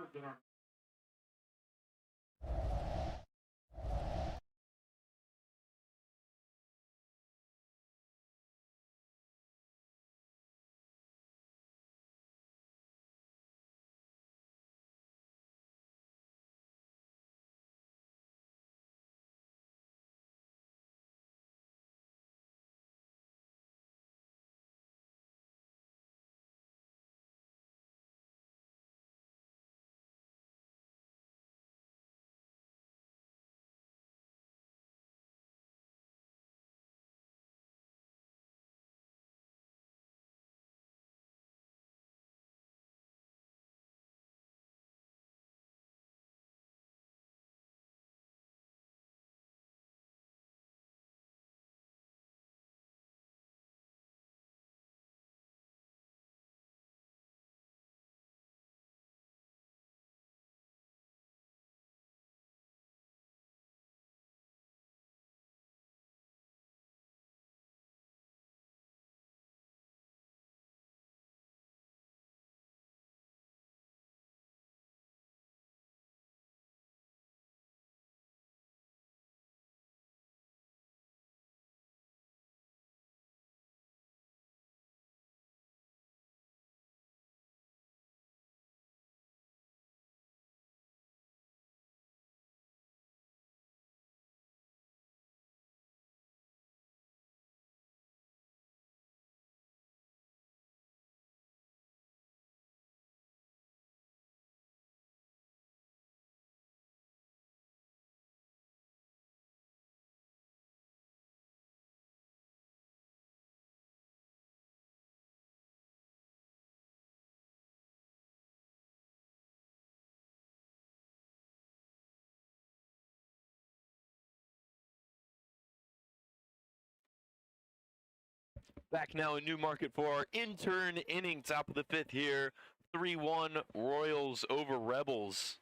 Back now in Newmarket for our intern inning, top of the 5th here. 3-1 Royals over Rebels.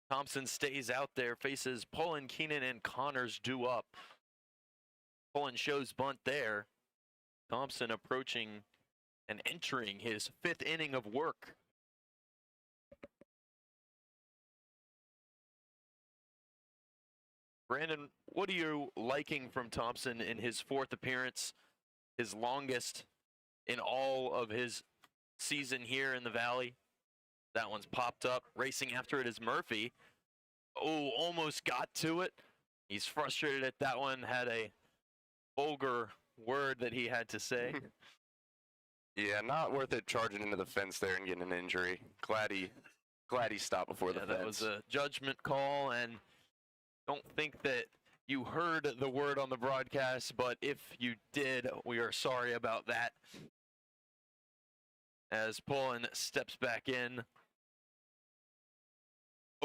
Thompson stays out there, faces Pullen, Keenan, and Connors due up. Pullen shows bunt there. Thompson approaching and entering his 5th inning of work. Brandon, what are you liking from Thompson in his 4th appearance, his longest in all of his season here in the Valley? That one's popped up. Racing after it is Murphy. Oh, almost got to it. He's frustrated at that one, had a vulgar word that he had to say. Yeah, not worth it charging into the fence there and getting an injury. Glad he stopped before the fence. That was a judgment call, and don't think that you heard the word on the broadcast, but if you did, we are sorry about that. As Pullen steps back in.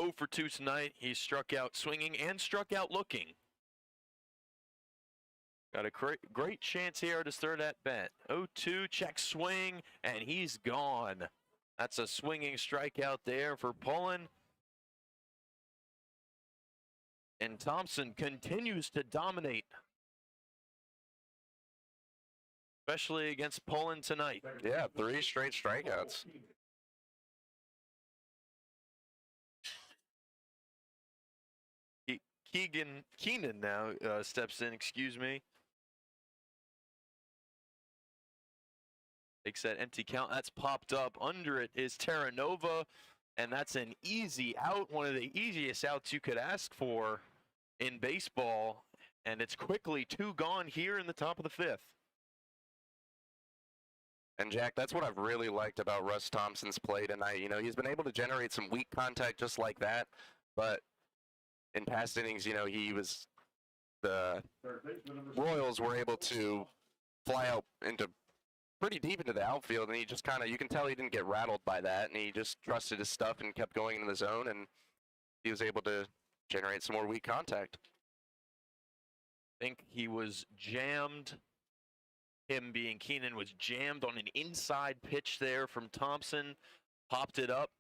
0 for 2 tonight. He struck out swinging and struck out looking. Got a great chance here at his 3rd at bat. 0-2, check swing, and he's gone. That's a swinging strikeout there for Pullen. And Thompson continues to dominate, especially against Pullen tonight. Yeah, 3 straight strikeouts. Keenan now steps in, excuse me. Takes that empty count. That's popped up. Under it is Terra Nova, and that's an easy out, one of the easiest outs you could ask for in baseball. And it's quickly 2 gone here in the top of the 5th. And Jack, that's what I've really liked about Russ Thompson's play tonight. You know, he's been able to generate some weak contact just like that, but in past innings, you know, the Royals were able to fly out into pretty deep into the outfield, and he just kind of, you can tell he didn't get rattled by that, and he just trusted his stuff and kept going into the zone, and he was able to generate some more weak contact. I think he was jammed. Him being Keenan was jammed on an inside pitch there from Thompson, popped it up,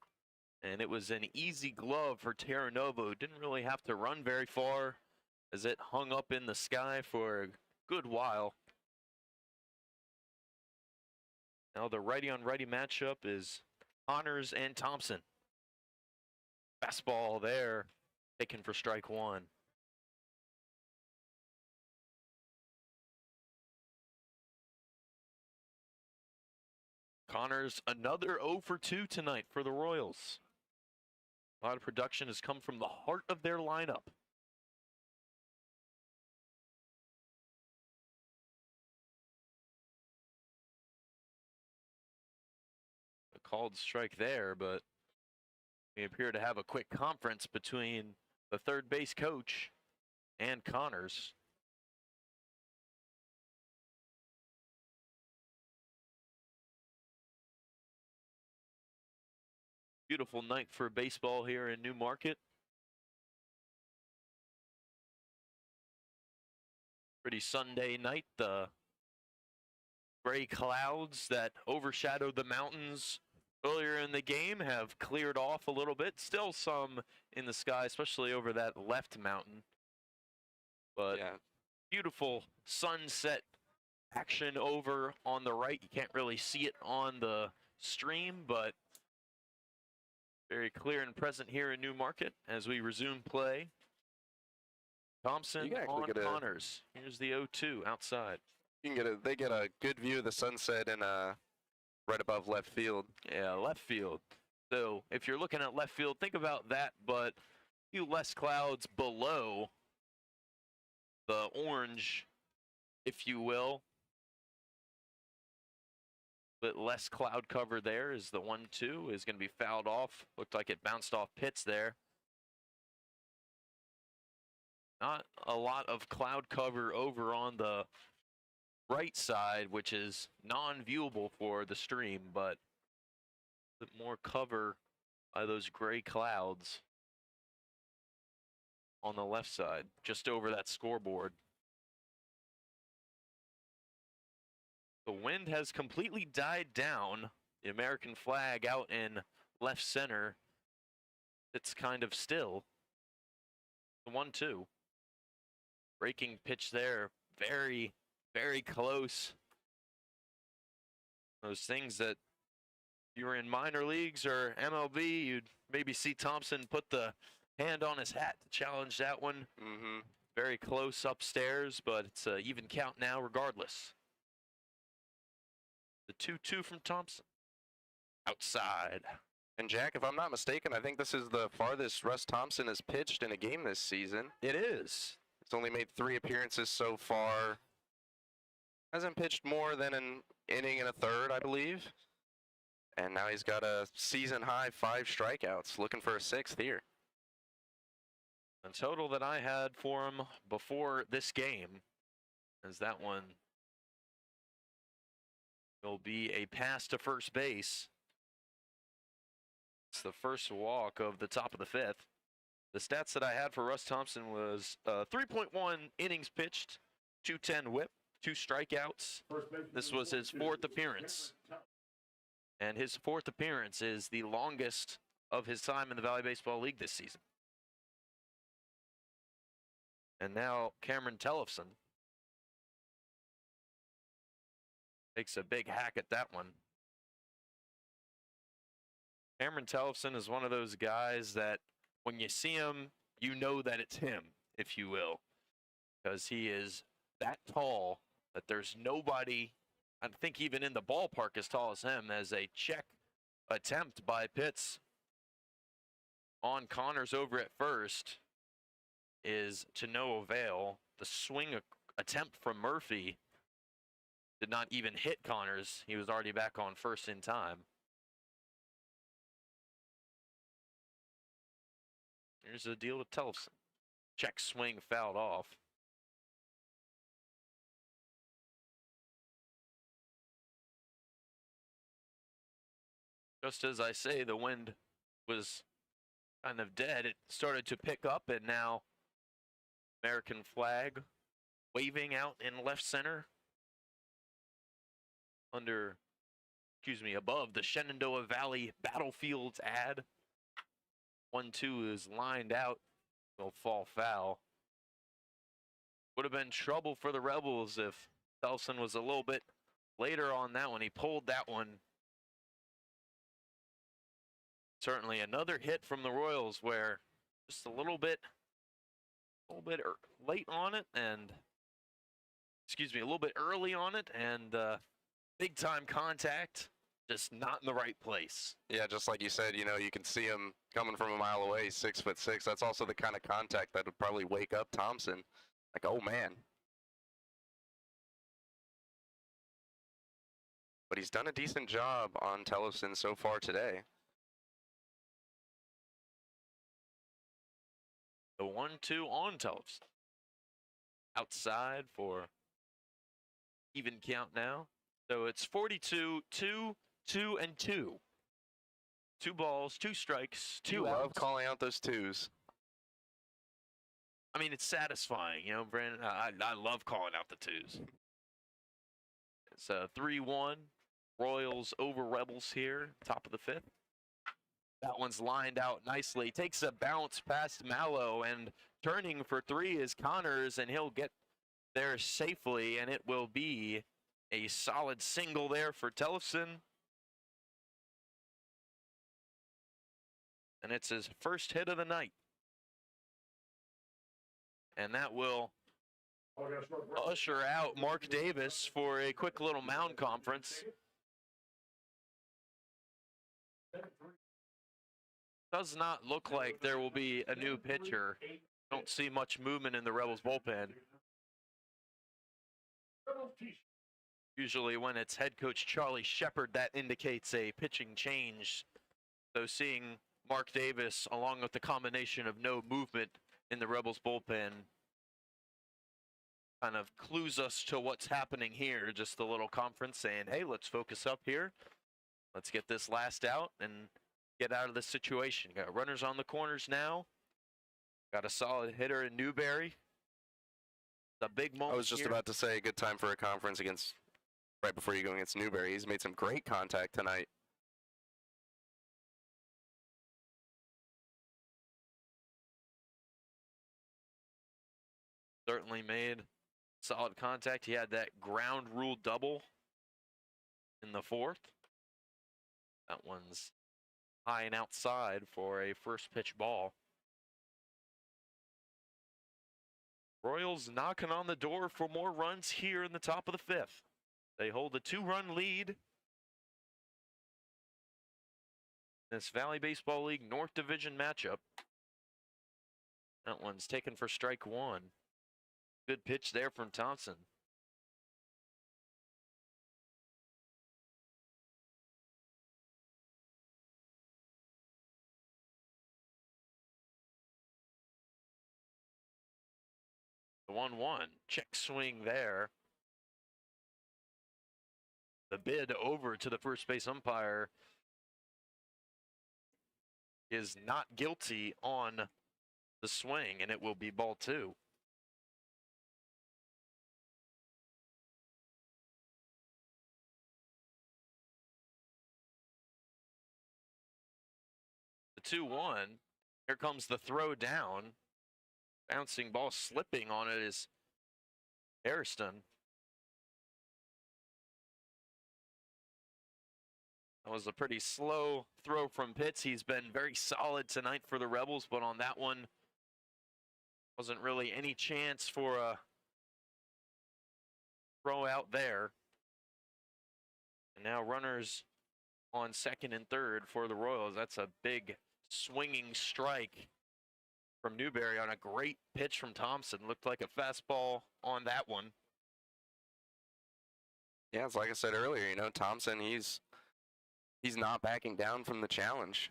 and it was an easy glove for Terra Nova, who didn't really have to run very far as it hung up in the sky for a good while. Now the righty-on-righty matchup is Connors and Thompson. Fastball there, taken for strike 1. Connors, another 0 for 2 tonight for the Royals. A lot of production has come from the heart of their lineup. A called strike there, but we appear to have a quick conference between the 3rd base coach and Connors. Beautiful night for baseball here in Newmarket. Pretty Sunday night. The gray clouds that overshadowed the mountains earlier in the game have cleared off a little bit. Still some in the sky, especially over that left mountain. But Yeah. Beautiful sunset action over on the right. You can't really see it on the stream, but very clear and present here in Newmarket as we resume play. Thompson can actually on get a- Connors. Here's the 0-2 outside. They get a good view of the sunset and right above left field. Yeah, left field. So if you're looking at left field, think about that, but a few less clouds below the orange, if you will. Bit less cloud cover there as the 1-2 is going to be fouled off. Looked like it bounced off Pitts there. Not a lot of cloud cover over on the right side, which is non-viewable for the stream, but a bit more cover by those gray clouds on the left side, just over that scoreboard. The wind has completely died down. The American flag out in left center. It's kind of still. The 1-2. Breaking pitch there. Very, very close. Those things that you were in minor leagues or MLB, you'd maybe see Thompson put the hand on his hat to challenge that one. Mm-hmm. Very close upstairs, but it's an even count now regardless. The 2-2 from Thompson. Outside. And Jack, if I'm not mistaken, I think this is the farthest Russ Thompson has pitched in a game this season. It is. He's only made 3 appearances so far. Hasn't pitched more than an inning and a third, I believe. And now he's got a season-high 5 strikeouts, looking for a 6th here. The total that I had for him before this game is that one will be a pass to first base. It's the first walk of the top of the 5th. The stats that I had for Russ Thompson was 3.1 innings pitched, 210 whip, 2 strikeouts. This was his 4th appearance. And his 4th appearance is the longest of his time in the Valley Baseball League this season. And now Cameron Tellefson takes a big hack at that one. Cameron Tellefson is one of those guys that when you see him, you know that it's him, if you will. Because he is that tall that there's nobody, I think even in the ballpark, as tall as him. As a check attempt by Pitts on Connors over at first is to no avail. The swing attempt from Murphy did not even hit Connors. He was already back on first in time. Here's the deal with Tellefson. Check swing fouled off. Just as I say, the wind was kind of dead. It started to pick up, and now American flag waving out in left center above the Shenandoah Valley Battlefields ad. 1-2 is lined out. Will fall foul. Would have been trouble for the Rebels if Tellefson was a little bit later on that one. He pulled that one. Certainly another hit from the Royals where just a little bit late on it, and a little bit early on it, and big time contact, just not in the right place. Yeah, just like you said, you know, you can see him coming from a mile away, 6'6". That's also the kind of contact that would probably wake up Thompson. Like, oh man. But he's done a decent job on Tellefson so far today. The 1-2 on Tellefson. Outside for even count now. So it's 42, 2, 2, and 2. 2 balls, 2 strikes, 2 You outs. love calling out those 2s. I mean, it's satisfying, you know, Brandon. I love calling out the 2s. It's 3-1. Royals over Rebels here, top of the 5th. That one's lined out nicely. Takes a bounce past Mallow, and turning for 3 is Connors, and he'll get there safely, and it will be a solid single there for Tellefson. And it's his first hit of the night. And that will usher out Mark Davis for a quick little mound conference. Does not look like there will be a new pitcher. Don't see much movement in the Rebels bullpen. Usually when it's head coach Charlie Shepard, that indicates a pitching change. So seeing Mark Davis along with the combination of no movement in the Rebels bullpen kind of clues us to what's happening here. Just a little conference saying, hey, let's focus up here. Let's get this last out and get out of this situation. Got runners on the corners now. Got a solid hitter in Newberry. It's a big moment. I was just here. about to say, a good time for a conference against right before you go against Newberry. He's made some great contact tonight. Certainly made solid contact. He had that ground rule double in the fourth. That one's high and outside for a first pitch ball. Royals knocking on the door for more runs here in the top of the fifth. They hold a 2-run lead. This Valley Baseball League North Division matchup. That one's taken for strike one. Good pitch there from Thompson. The 1-1, check swing there. The bid over to the first base umpire is not guilty on the swing, and it will be ball 2. The 2-1, here comes the throw down. Bouncing ball slipping on it is Hairston. That was a pretty slow throw from Pitts. He's been very solid tonight for the Rebels, but on that one, wasn't really any chance for a throw out there. And now runners on second and third for the Royals. That's a big swinging strike from Newberry on a great pitch from Thompson. Looked like a fastball on that one. Yeah, it's like I said earlier, you know, Thompson, he's not backing down from the challenge.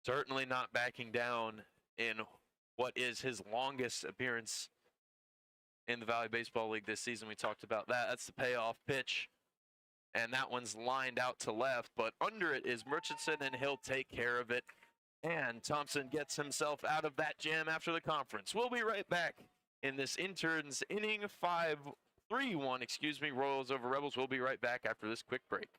Certainly not backing down in what is his longest appearance in the Valley Baseball League this season. We talked about that. That's the payoff pitch. And that one's lined out to left, but under it is Murchison, and he'll take care of it. And Thompson gets himself out of that jam after the conference. We'll be right back in this interns inning 3-1, Royals over Rebels. We'll be right back after this quick break.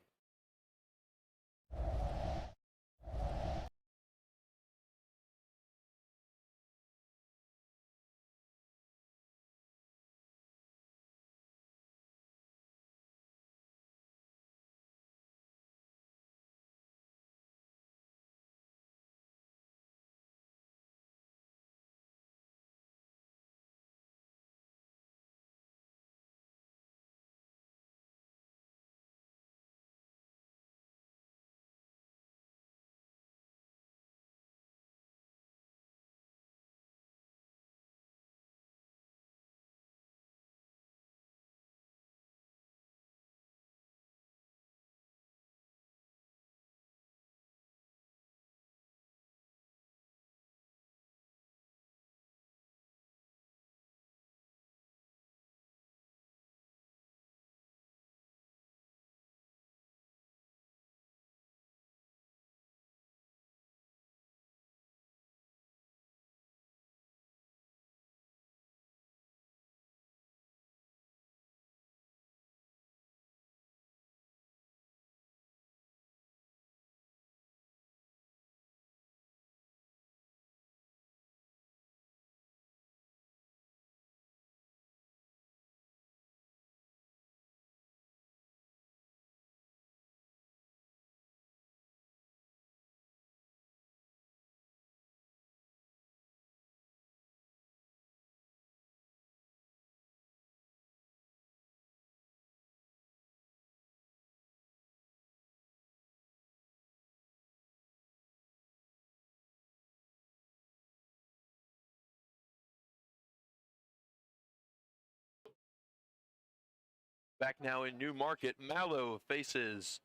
Back now in New Market, Mallow faces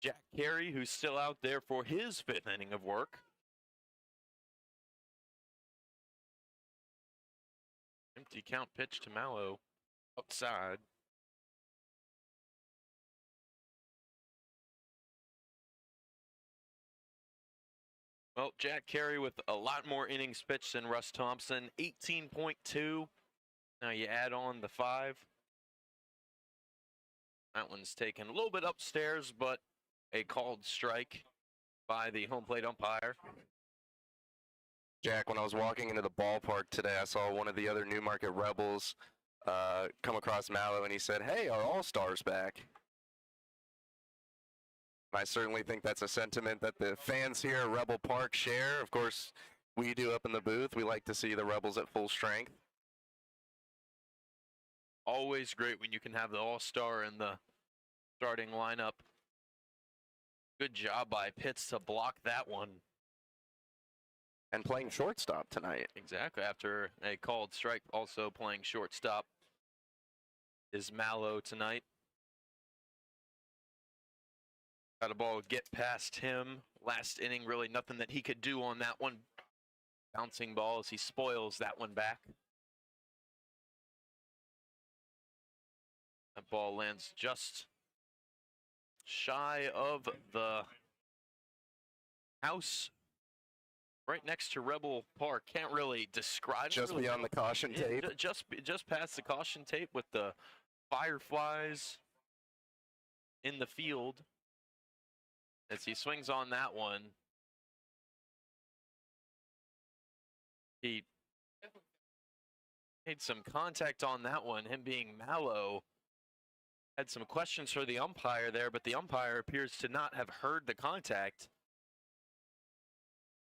Jack Carey, who's still out there for his 5th inning of work. Empty count pitch to Mallow outside. Well, Jack Carey with a lot more innings pitched than Russ Thompson, 18.2. Now you add on the 5. That one's taken a little bit upstairs, but a called strike by the home plate umpire. Jack, when I was walking into the ballpark today, I saw one of the other Newmarket Rebels come across Mallow, and he said, "Hey, our All-Stars back." I certainly think that's a sentiment that the fans here at Rebel Park share. Of course, we do up in the booth. We like to see the Rebels at full strength. Always great when you can have the all-star in the starting lineup. Good job by Pitts to block that one. And playing shortstop tonight. Exactly. After a called strike, also playing shortstop is Mallow tonight. Got a ball get past him. Last inning, really nothing that he could do on that one. Bouncing ball as he spoils that one back. That ball lands just shy of the house right next to Rebel Park. Can't really describe it. Just really. beyond the caution Yeah, tape. just past the caution tape with the fireflies in the field. As he swings on that one, he made some contact on that one, him being Mallow. Had some questions for the umpire there, but the umpire appears to not have heard the contact.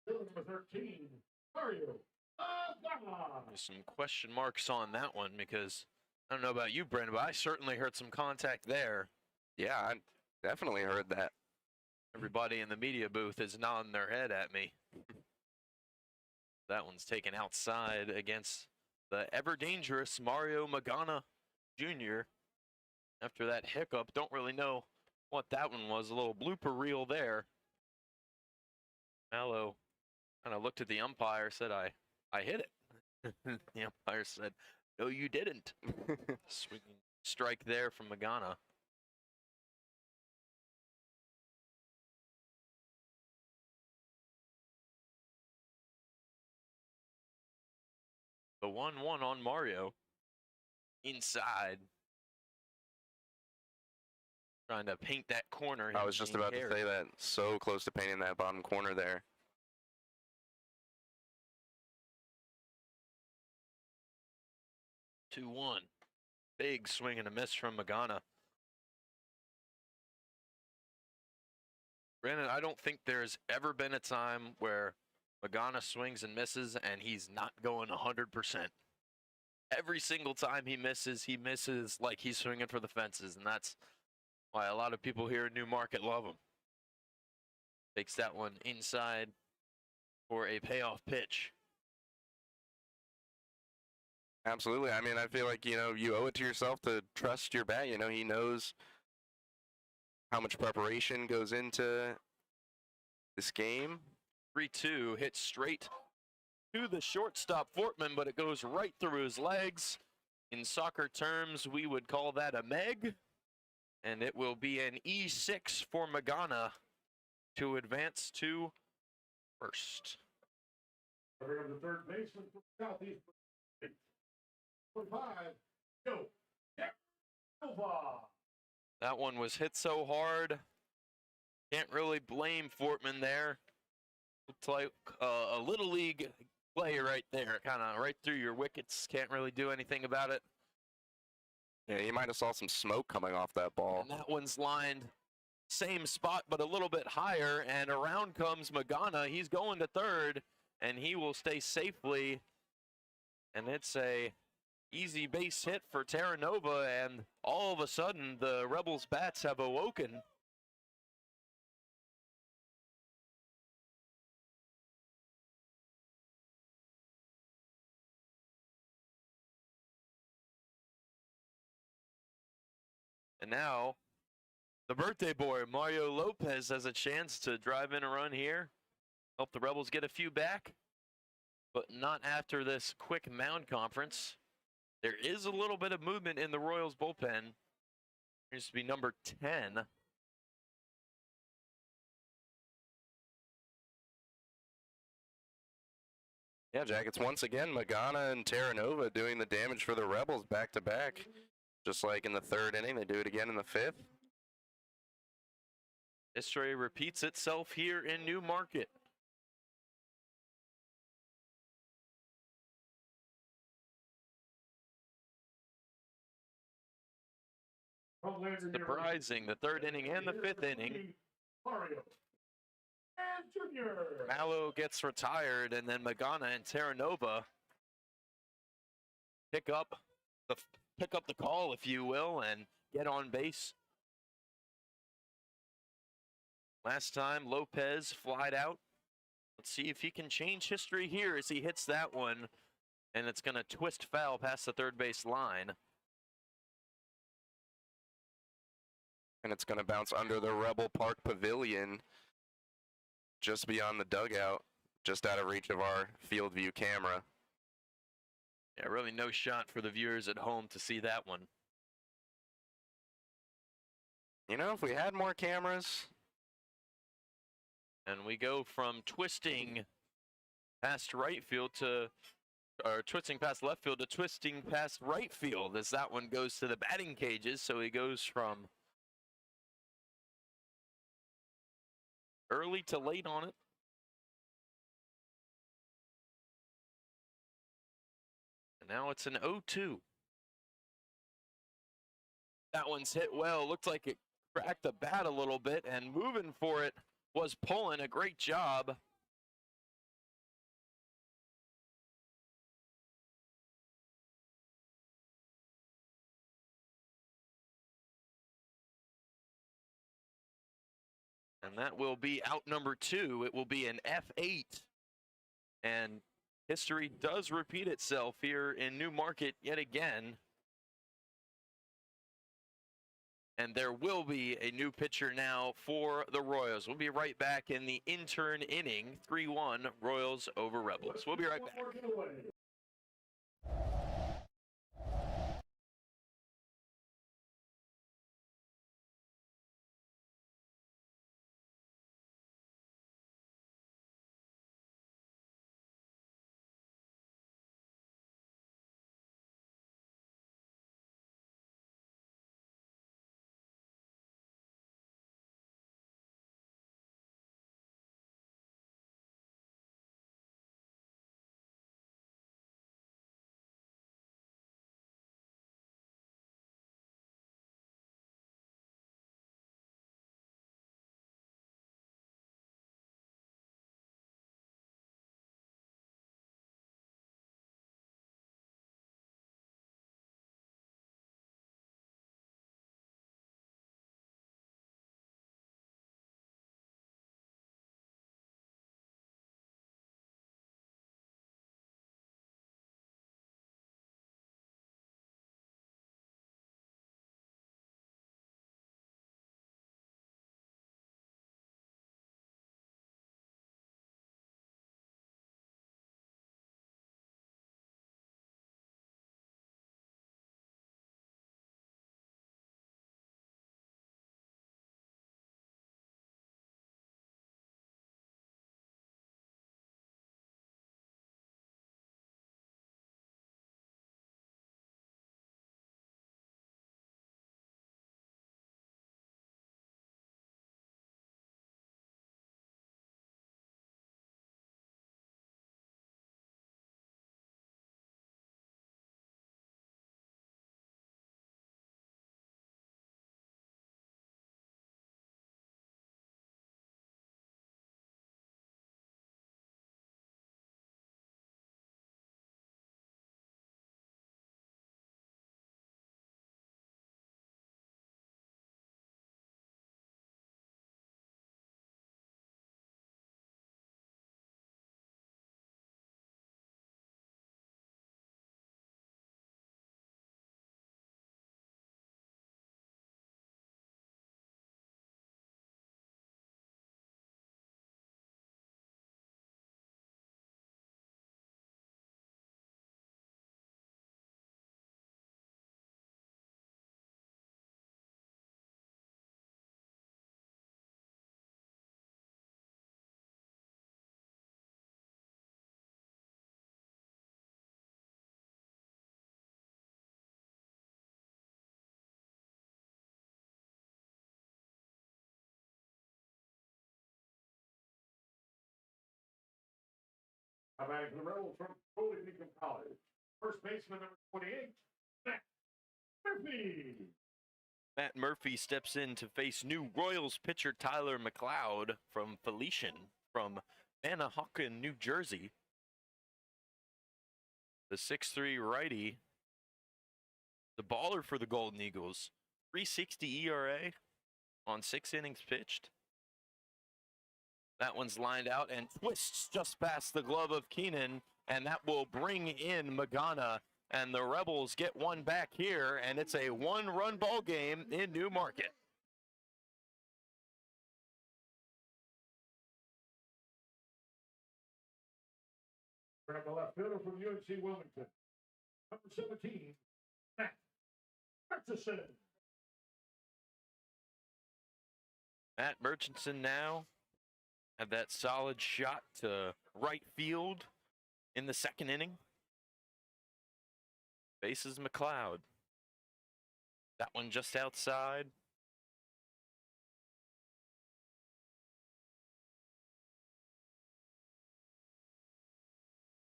Number 13, Mario. There's some question marks on that one because I don't know about you, Brandon, but I certainly heard some contact there. Yeah, I definitely heard that. Everybody in the media booth is nodding their head at me. That one's taken outside against the ever-dangerous Mario Magana Jr. After that hiccup, don't really know what that one was. A little blooper reel there. Mallow kind of looked at the umpire, said, I hit it. The umpire said, no, you didn't. Swinging strike there from Magana. The 1-1 on Mario. Inside. Trying to paint that corner. I was just about to say that. So close to painting that bottom corner there. Two 2-1. Big swing and a miss from Magana. Brandon, I don't think there's ever been a time where Magana swings and misses and he's not going 100%. Every single time he misses like he's swinging for the fences, and that's why a lot of people here in Newmarket love him. Takes that one inside for a payoff pitch. Absolutely. I mean, I feel like, you owe it to yourself to trust your bat. He knows how much preparation goes into this game. 3-2 hits straight to the shortstop Fortman, but it goes right through his legs. In soccer terms, we would call that a meg. And it will be an E6 for Magana to advance to first. Over the third baseman from Southeast. 25, go. Nova. That one was hit so hard. Can't really blame Fortman there. Looked like a Little League play right there, kind of right through your wickets. Can't really do anything about it. Yeah, you might have saw some smoke coming off that ball. And that one's lined same spot, but a little bit higher. And around comes Magana. He's going to third, and he will stay safely. And it's a easy base hit for Terra Nova, and all of a sudden, the Rebels' bats have awoken. And now, the birthday boy, Mario Lopez, has a chance to drive in a run here. Help the Rebels get a few back, but not after this quick mound conference. There is a little bit of movement in the Royals bullpen. Seems to be number 10. Yeah, Jack, it's once again Magana and Terra Nova doing the damage for the Rebels back-to-back. Just like in the third inning, they do it again in the fifth. History repeats itself here in Newmarket. Surprising, the third inning and the fifth inning. Mario and Junior. Mallow gets retired, and then Magana and Terranova pick up the call, if you will, and get on base. Last time Lopez flied out. Let's see if he can change history here as he hits that one, and it's going to twist foul past the third base line. And it's going to bounce under the Rebel Park Pavilion, just beyond the dugout, just out of reach of our field view camera. Yeah, really no shot for the viewers at home to see that one. You know, if we had more cameras. And we go from twisting past right field to, or twisting past left field to twisting past right field as that one goes to the batting cages. So he goes from early to late on it. And now it's an 0-2. That one's hit well. Looked like it cracked the bat a little bit, and moving for it was Pullen. A great job. And that will be out number 2. It will be an F8. And history does repeat itself here in Newmarket yet again. And there will be a new pitcher now for the Royals. We'll be right back in the intern inning. 3-1 Royals over Rebels. We'll be right back. Batting for the Rebels from Holy Beacon College. First baseman number 28, Matt Murphy. Matt Murphy steps in to face new Royals pitcher Tyler McLeod from Felician from Manahawkin, New Jersey. The 6'3" righty, the baller for the Golden Eagles, 3.60 ERA on 6 innings pitched. That one's lined out and twists just past the glove of Keenan, and that will bring in Magana. And the Rebels get one back here, and it's a one-run ball game in Newmarket. Grab the left fielder from UNC Wilmington. Number 17, Matt Murchison. Matt Murchison now had that solid shot to right field in the second inning. Faces McLeod. That one just outside.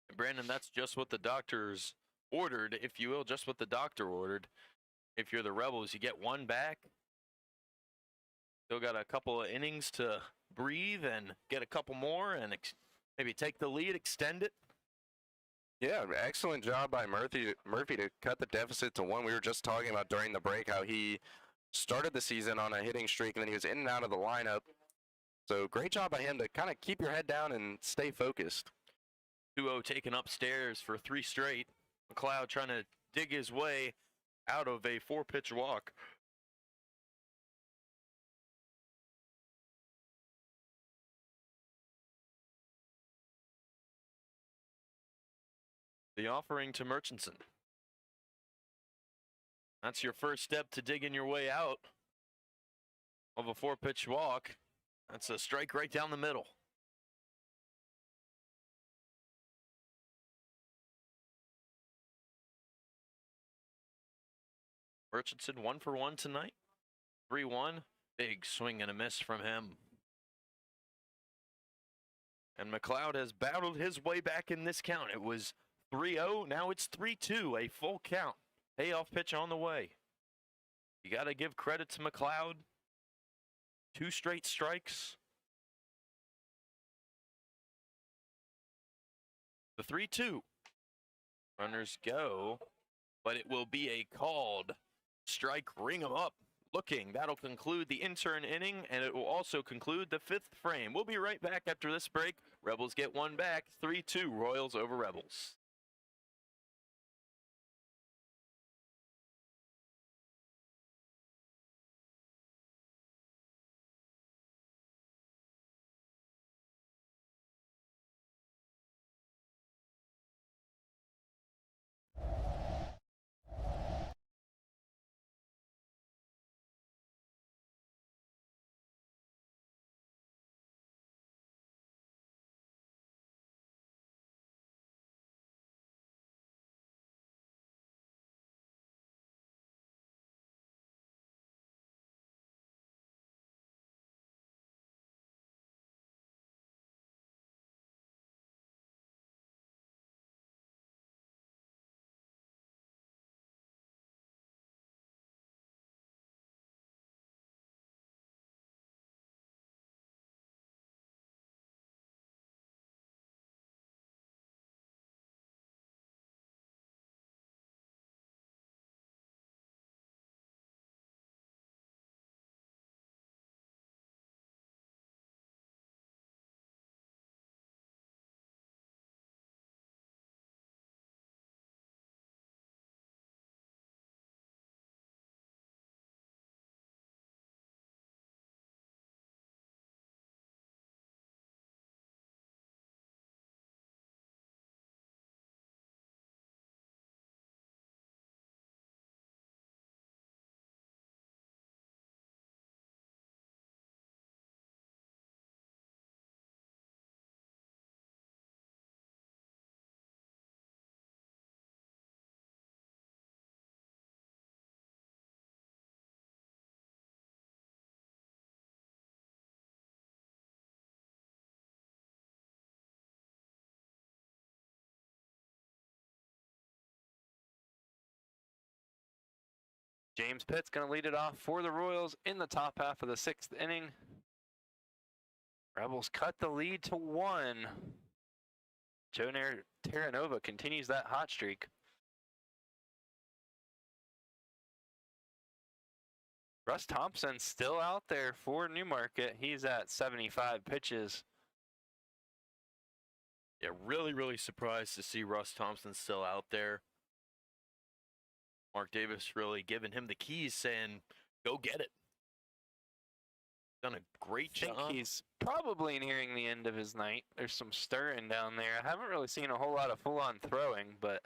And Brandon, that's just what the doctors ordered, if you will, just what the doctor ordered. If you're the Rebels, you get one back. Still got a couple of innings to breathe and get a couple more and maybe take the lead, extend it. Yeah, excellent job by Murphy to cut the deficit to 1. We were just talking about during the break how he started the season on a hitting streak and then he was in and out of the lineup. So great job by him to kind of keep your head down and stay focused. 2-0 taken upstairs for 3 straight. McLeod trying to dig his way out of a 4-pitch walk. The offering to Murchison. That's your first step to digging your way out of a 4-pitch walk. That's a strike right down the middle. Murchison 1 for 1 tonight. 3-1. Big swing and a miss from him. And McLeod has battled his way back in this count. It was 3-0, now it's 3-2, a full count. Payoff pitch on the way. You got to give credit to McLeod. 2 straight strikes. The 3-2. Runners go, but it will be a called strike. Ring them up. Looking. That'll conclude the intern inning, and it will also conclude the 5th frame. We'll be right back after this break. Rebels get one back. 3-2, Royals over Rebels. James Pitt's going to lead it off for the Royals in the top half of the 6th inning. Rebels cut the lead to 1. Joe Terranova continues that hot streak. Russ Thompson still out there for Newmarket. He's at 75 pitches. Yeah, really surprised to see Russ Thompson still out there. Mark Davis really giving him the keys, saying, go get it. Done a great I think job. he's probably nearing the end of his night. There's some stirring down there. I haven't really seen a whole lot of full-on throwing, but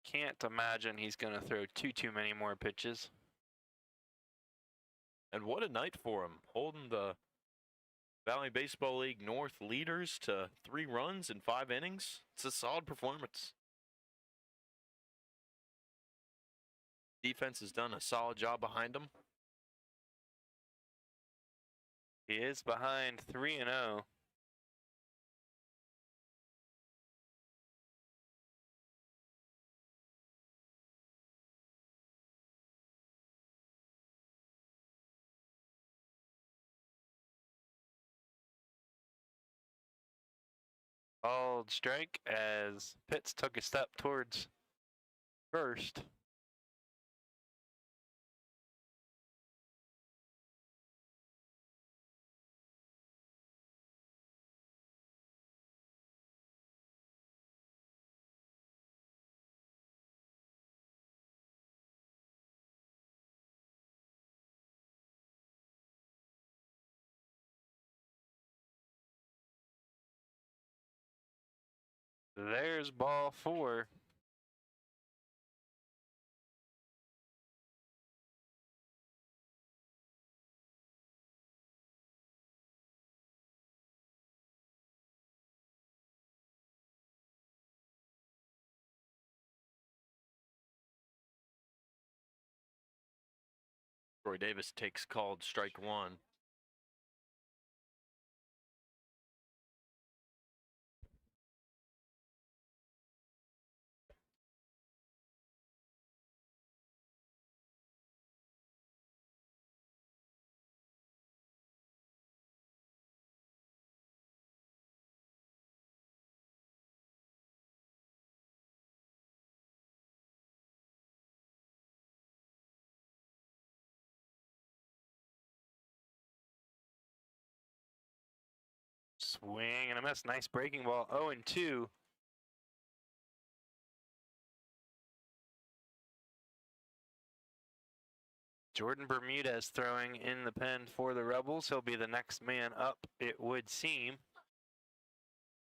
can't imagine he's going to throw too many more pitches. And what a night for him, holding the Valley Baseball League North leaders to 3 runs in 5 innings. It's a solid performance. Defense has done a solid job behind him. He is behind 3-0. Called strike as Pitts took a step towards first. There's ball 4. Troy Davis takes called strike 1. Swing and a miss. Nice breaking ball. 0-2. Jordan Bermudez throwing in the pen for the Rebels. He'll be the next man up, it would seem.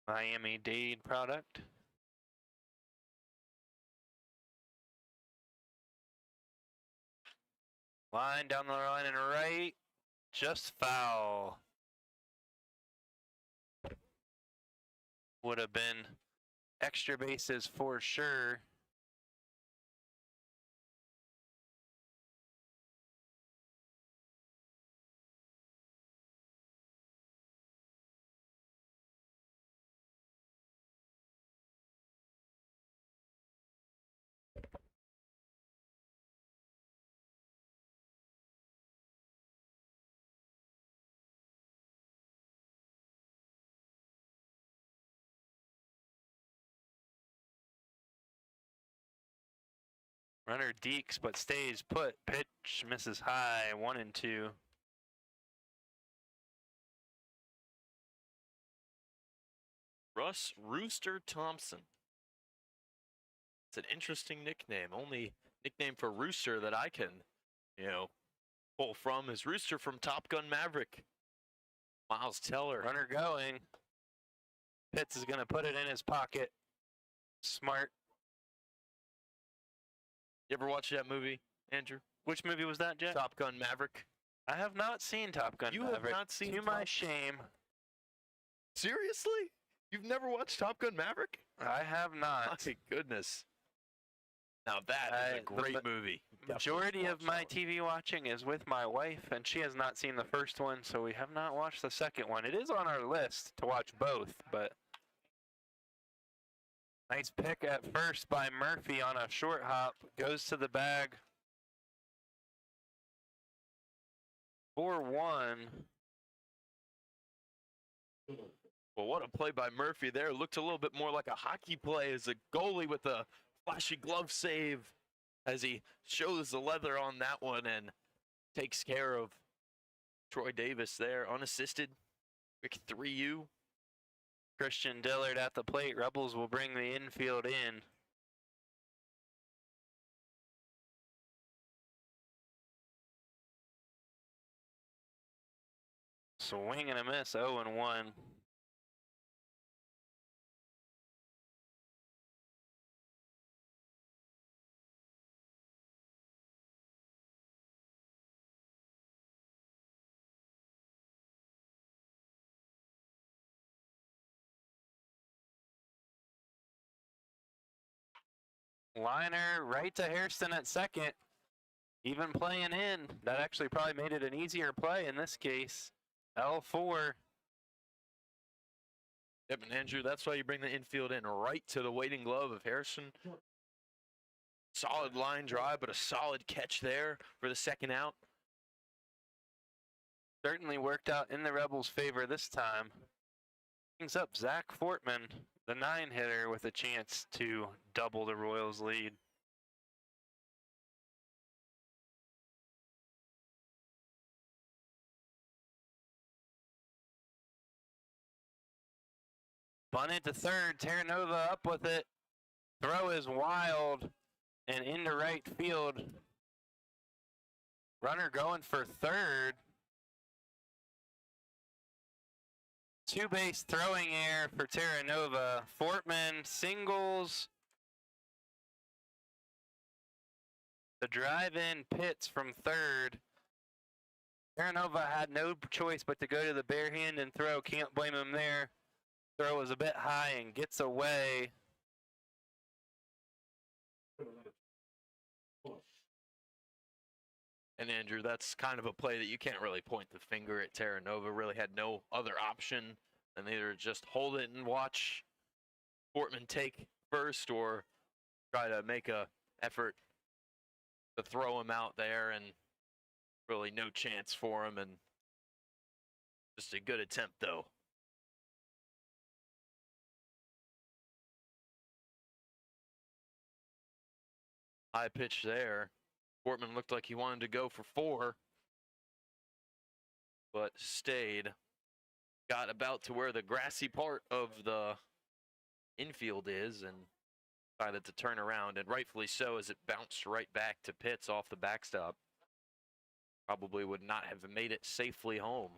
Miami-Dade product. Line down the line and right. Just foul. Would have been extra bases for sure. Runner dekes but stays put. Pitch misses high. 1-2. Russ Rooster Thompson. It's an interesting nickname. Only nickname for Rooster that I can, pull from is Rooster from Top Gun Maverick. Miles Teller. Runner going. Pitts is going to put it in his pocket. Smart. You ever watch that movie, Andrew? Which movie was that, Jeff? Top Gun Maverick. I have not seen Top Gun You Maverick. have not seen To my Top- shame, Seriously? You've never watched Top Gun Maverick? I have not. My goodness. Now that is a the great movie. Majority of Definitely my watch that TV watching is with my wife, and she has not seen the first one, so we have not watched the second one. It is on our list to watch both, but nice pick at first by Murphy on a short hop. Goes to the bag. 4-1. Well, what a play by Murphy there. Looked a little bit more like a hockey play as a goalie with a flashy glove save as he shows the leather on that one and takes care of Troy Davis there, unassisted. Quick 3U. Christian Dillard at the plate. Rebels will bring the infield in. Swing and a miss, 0-1. Liner right to Hairston at second. Even playing in, that actually probably made it an easier play in this case. L4. Yep, and Andrew, that's why you bring the infield in right to the waiting glove of Harrison. Solid line drive, but a solid catch there for the second out. Certainly worked out in the Rebels' favor this time. Brings up Zach Fortman, the 9-hitter, with a chance to double the Royals' lead. Bunted to third, Terranova up with it. Throw is wild and into right field. Runner going for third. Two-base throwing error for Terranova. Fortman singles. The drive-in Pitts from third. Terranova had no choice but to go to the bare hand and throw. Can't blame him there. Throw was a bit high and gets away. And Andrew, that's kind of a play that you can't really point the finger at. Terranova really had no other option than either just hold it and watch Fortman take first or try to make a effort to throw him out there, and really no chance for him, and just a good attempt though. High pitch there. Fortman looked like he wanted to go for 4, but stayed. Got about to where the grassy part of the infield is and decided to turn around, and rightfully so, as it bounced right back to Pitts off the backstop. Probably would not have made it safely home.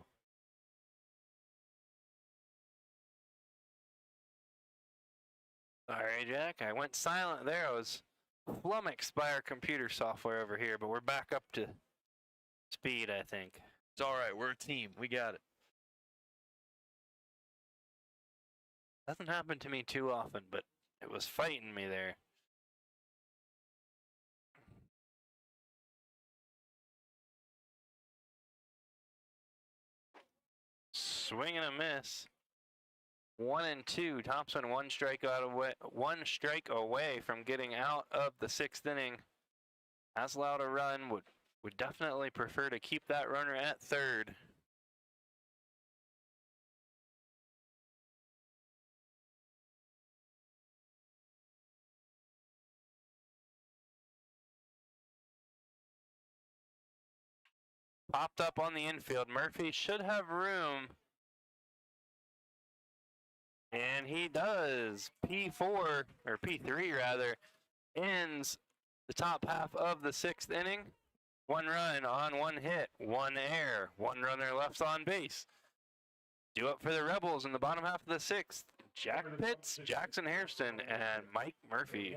All right, Jack, I went silent there. I was flummoxed by our computer software over here, but we're back up to speed, I think. It's all right. We're a team. We got it. Doesn't happen to me too often, but it was fighting me there. Swing and a miss. 1-2. Thompson one strike away from getting out of the 6th inning. Has allowed a run. Would definitely prefer to keep that runner at third. Popped up on the infield. Murphy should have room. And he does. P4, or P3 rather, ends the top half of the 6th inning. 1 run on 1 hit, 1 error, 1 runner left on base. Do it for the Rebels in the bottom half of the 6th. Jack Pitts, Jackson Hairston, and Mike Murphy.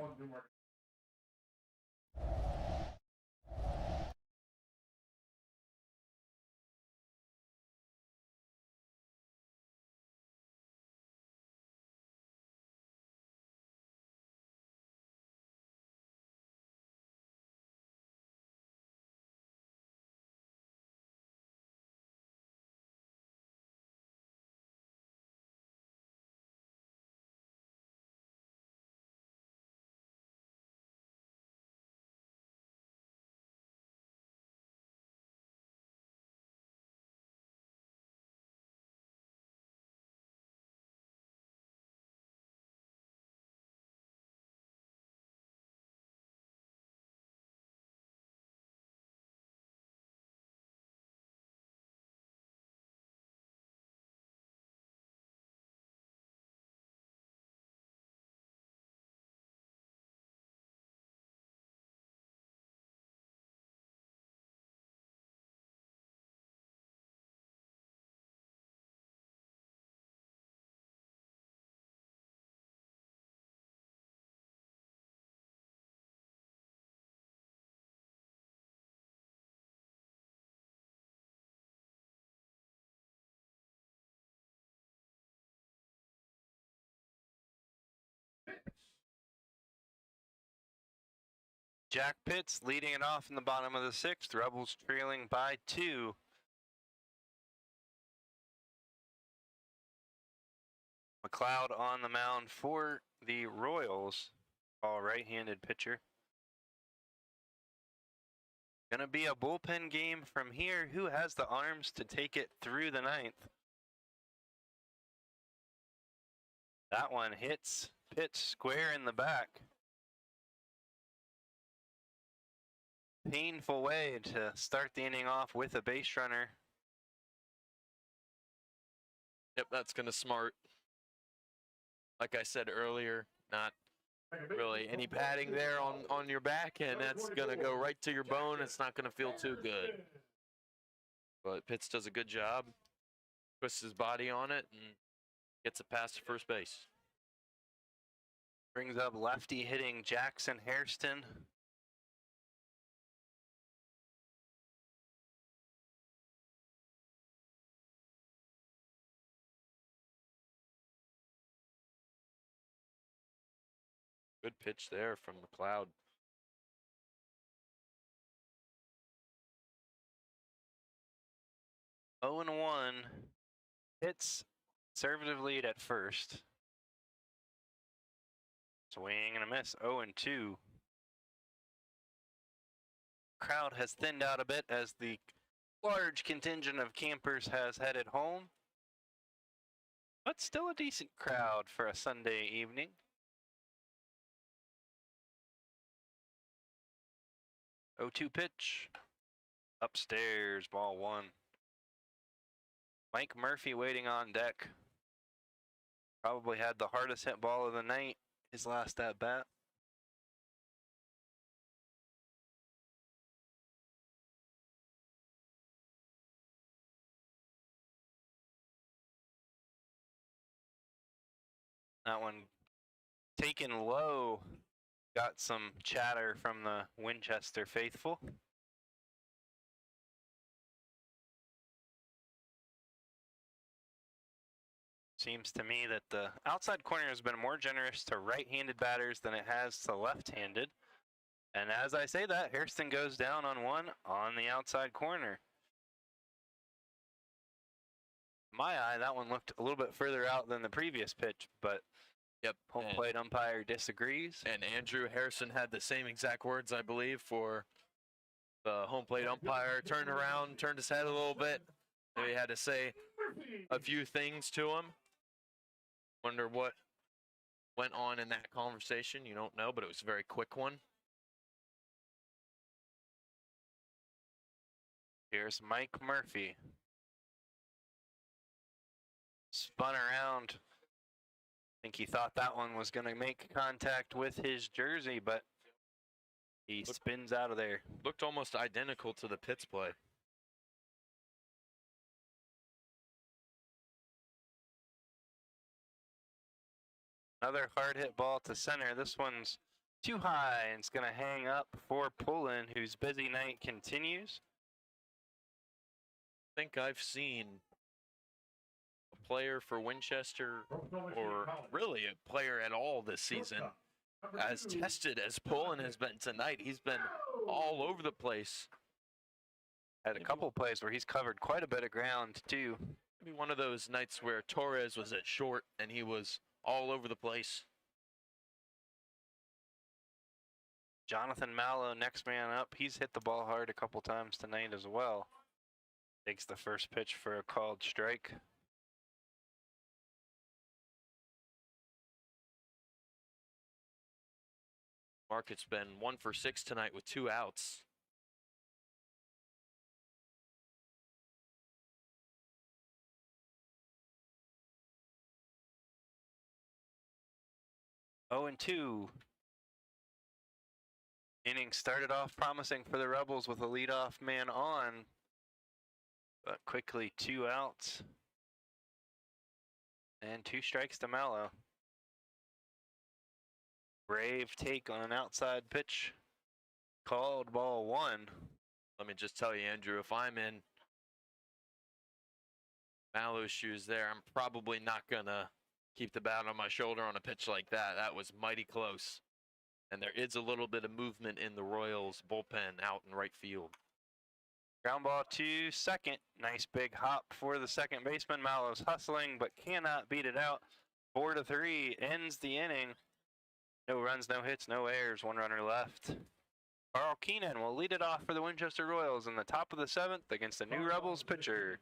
Jack Pitts leading it off in the bottom of the 6th. Rebels trailing by 2. McLeod on the mound for the Royals. All right-handed pitcher. Gonna be a bullpen game from here. Who has the arms to take it through the 9th? That one hits Pitts square in the back. Painful way to start the inning off with a base runner. Yep, that's going to smart. Like I said earlier, not really any padding there on your back, and that's going to go right to your bone. It's not going to feel too good. But Pitts does a good job. Twists his body on it and gets it past the first base. Brings up lefty hitting Jackson Hairston. Good pitch there from McLeod. Oh and 1. Hits conservative lead at first. Swing and a miss. 0 and 2. Crowd has thinned out a bit as the large contingent of campers has headed home. But still a decent crowd for a Sunday evening. Oh, 2 pitch. Upstairs, ball 1. Mike Murphy waiting on deck. Probably had the hardest hit ball of the night, his last at bat. That one taken low. Got some chatter from the Winchester faithful. Seems to me that the outside corner has been more generous to right-handed batters than it has to left-handed. And as I say that, Hairston goes down on 1 on the outside corner. In my eye, that one looked a little bit further out than the previous pitch, but Yep. home plate umpire disagrees. And Andrew Harrison had the same exact words, I believe, for the home plate umpire. Turned around, turned his head a little bit. Maybe had to say a few things to him. Wonder what went on in that conversation. You don't know, but it was a very quick one. Here's Mike Murphy. Spun around. I think he thought that one was going to make contact with his jersey, but he spins out of there. Looked almost identical to the Pitts play. Another hard hit ball to center. This one's too high and it's going to hang up for Pullen, whose busy night continues. I think I've seen a player for Winchester, or really a player at all this season, as tested as Pullen has been tonight. He's been all over the place. Had a couple plays where he's covered quite a bit of ground, too. Maybe one of those nights where Torres was at short and he was all over the place. Jonathan Mallow, next man up. He's hit the ball hard a couple times tonight as well. Takes the first pitch for a called strike. Market's been 1 for 6 tonight with 2 outs. Oh and 2. Inning started off promising for the Rebels with a leadoff man on, but quickly 2 outs and 2 strikes to Mallow. Brave take on an outside pitch. Called ball 1. Let me just tell you, Andrew, if I'm in Mallow's shoes there, I'm probably not going to keep the bat on my shoulder on a pitch like that. That was mighty close. And there is a little bit of movement in the Royals bullpen out in right field. Ground ball to second. Nice big hop for the second baseman. Mallow's hustling, but cannot beat it out. 4-3 ends the inning. No runs, no hits, no errors. One runner left. Carl Keenan will lead it off for the Winchester Royals in the top of the 7th against the New Rebels pitcher.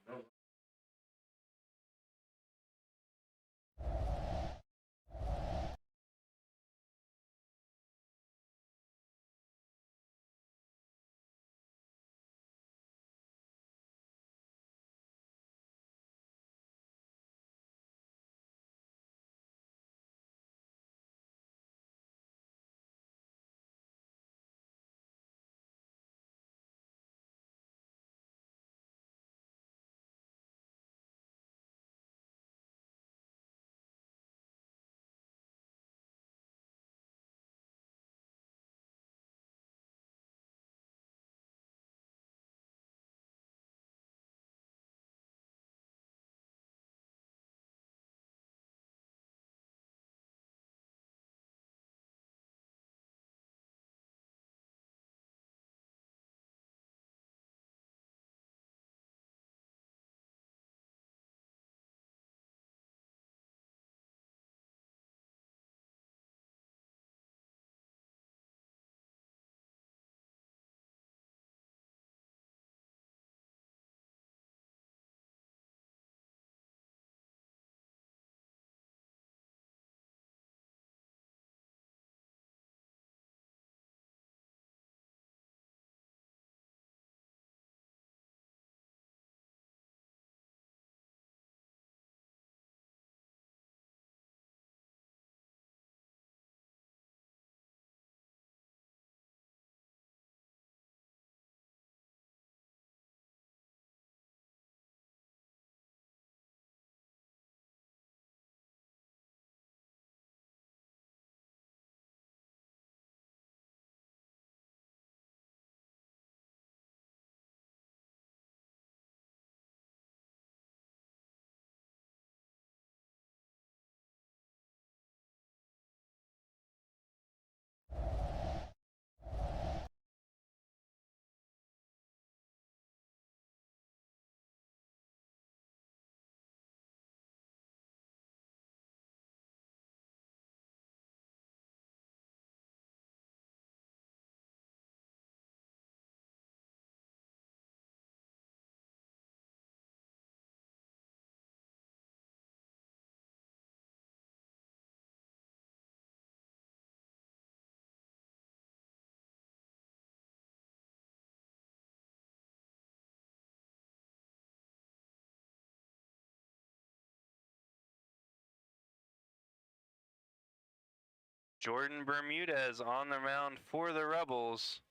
Jordan Bermudez on the mound for the Rebels,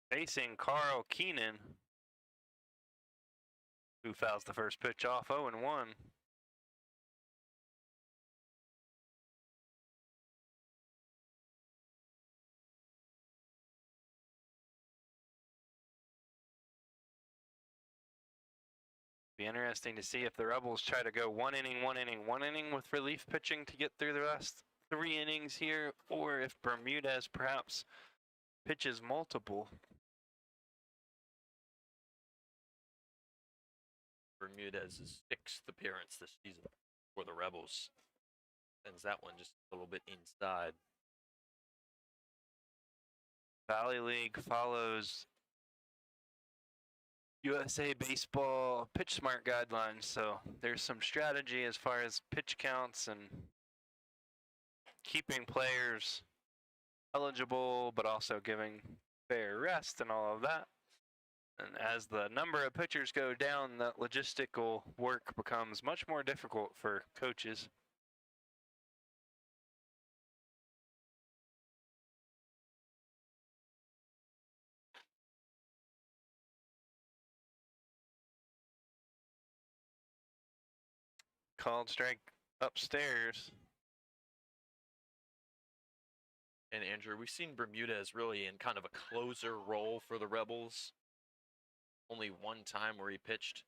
facing Carl Keenan, who fouls the first pitch off 0-1. Be interesting to see if the Rebels try to go one inning with relief pitching to get through the last 3 innings here, or if Bermudez perhaps pitches multiple. Bermudez's 6th appearance this season for the Rebels. Sends that one just a little bit inside. Valley League follows USA Baseball pitch smart guidelines, so there's some strategy as far as pitch counts and keeping players eligible, but also giving fair rest and all of that. And as the number of pitchers go down, that logistical work becomes much more difficult for coaches. Called strike upstairs. And Andrew, we've seen Bermudez really in kind of a closer role for the Rebels. Only one time where he pitched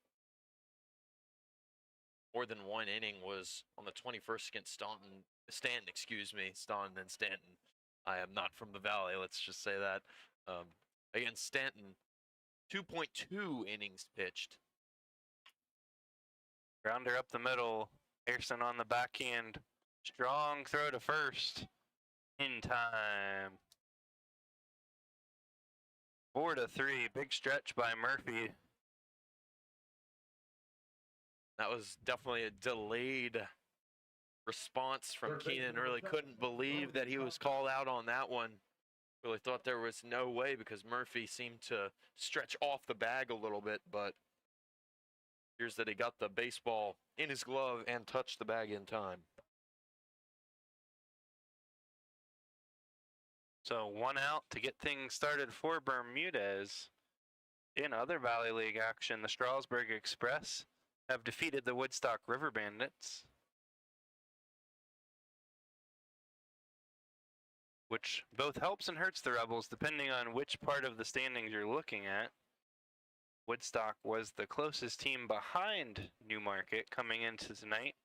more than one inning was on the 21st against Stanton, excuse me, Staunton and Stanton. I am not from the Valley, let's just say that. Against Stanton, 2.2 innings pitched. Grounder up the middle. Harrison on the backhand. Strong throw to first. In time. 4-3. Big stretch by Murphy. That was definitely a delayed response from Keenan. Really couldn't believe that he was called out on that one. Really thought there was no way because Murphy seemed to stretch off the bag a little bit, but appears that he got the baseball in his glove and touched the bag in time. So 1 out to get things started for Bermudez. In other Valley League action, the Strasburg Express have defeated the Woodstock River Bandits, which both helps and hurts the Rebels depending on which part of the standings you're looking at. Woodstock was the closest team behind Newmarket coming into tonight.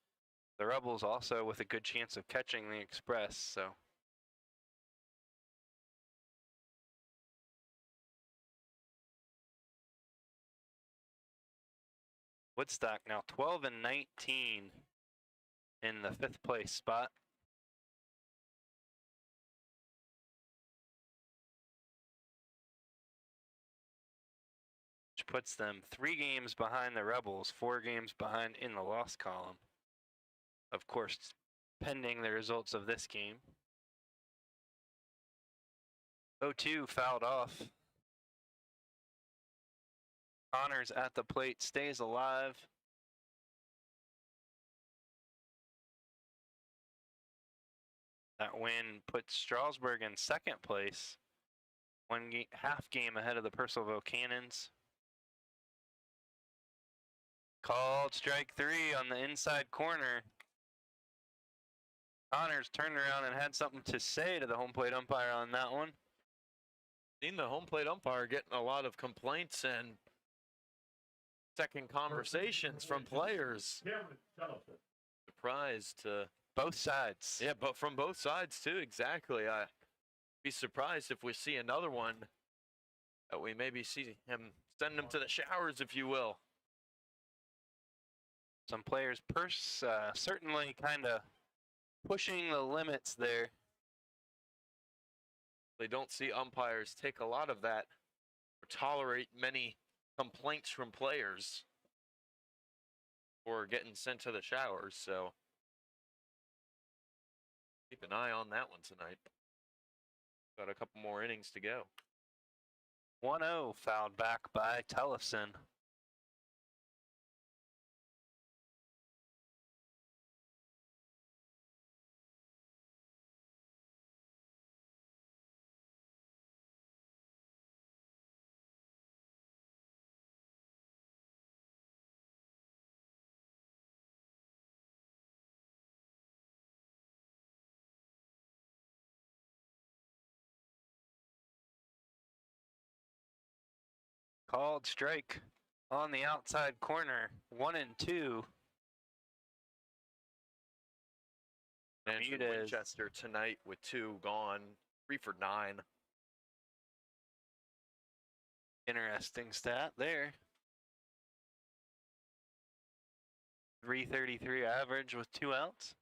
The Rebels also with a good chance of catching the Express, so. Woodstock now 12-19 in the 5th place spot. Which puts them 3 games behind the Rebels, 4 games behind in the loss column. Of course, pending the results of this game. 0-2 fouled off. Connors at the plate, stays alive. That win puts Strasburg in 2nd place, 1 half game ahead of the Purcellville Cannons. Called strike 3 on the inside corner. Connors turned around and had something to say to the home plate umpire on that one. Seen the home plate umpire getting a lot of complaints and second conversations from players. Surprised to both sides. Yeah, but from both sides too, exactly. I'd be surprised if we see another one that we maybe see him send him to the showers, if you will. Some players certainly kind of pushing the limits there. They don't see umpires take a lot of that or tolerate many complaints from players or getting sent to the showers, so keep an eye on that one tonight. Got a couple more innings to go. 1-0 fouled back by Tellefson. Called strike on the outside corner, 1-2. Andrew Bermudez. Winchester tonight with 2 gone, 3 for 9. Interesting stat there. 333 average with 2 outs.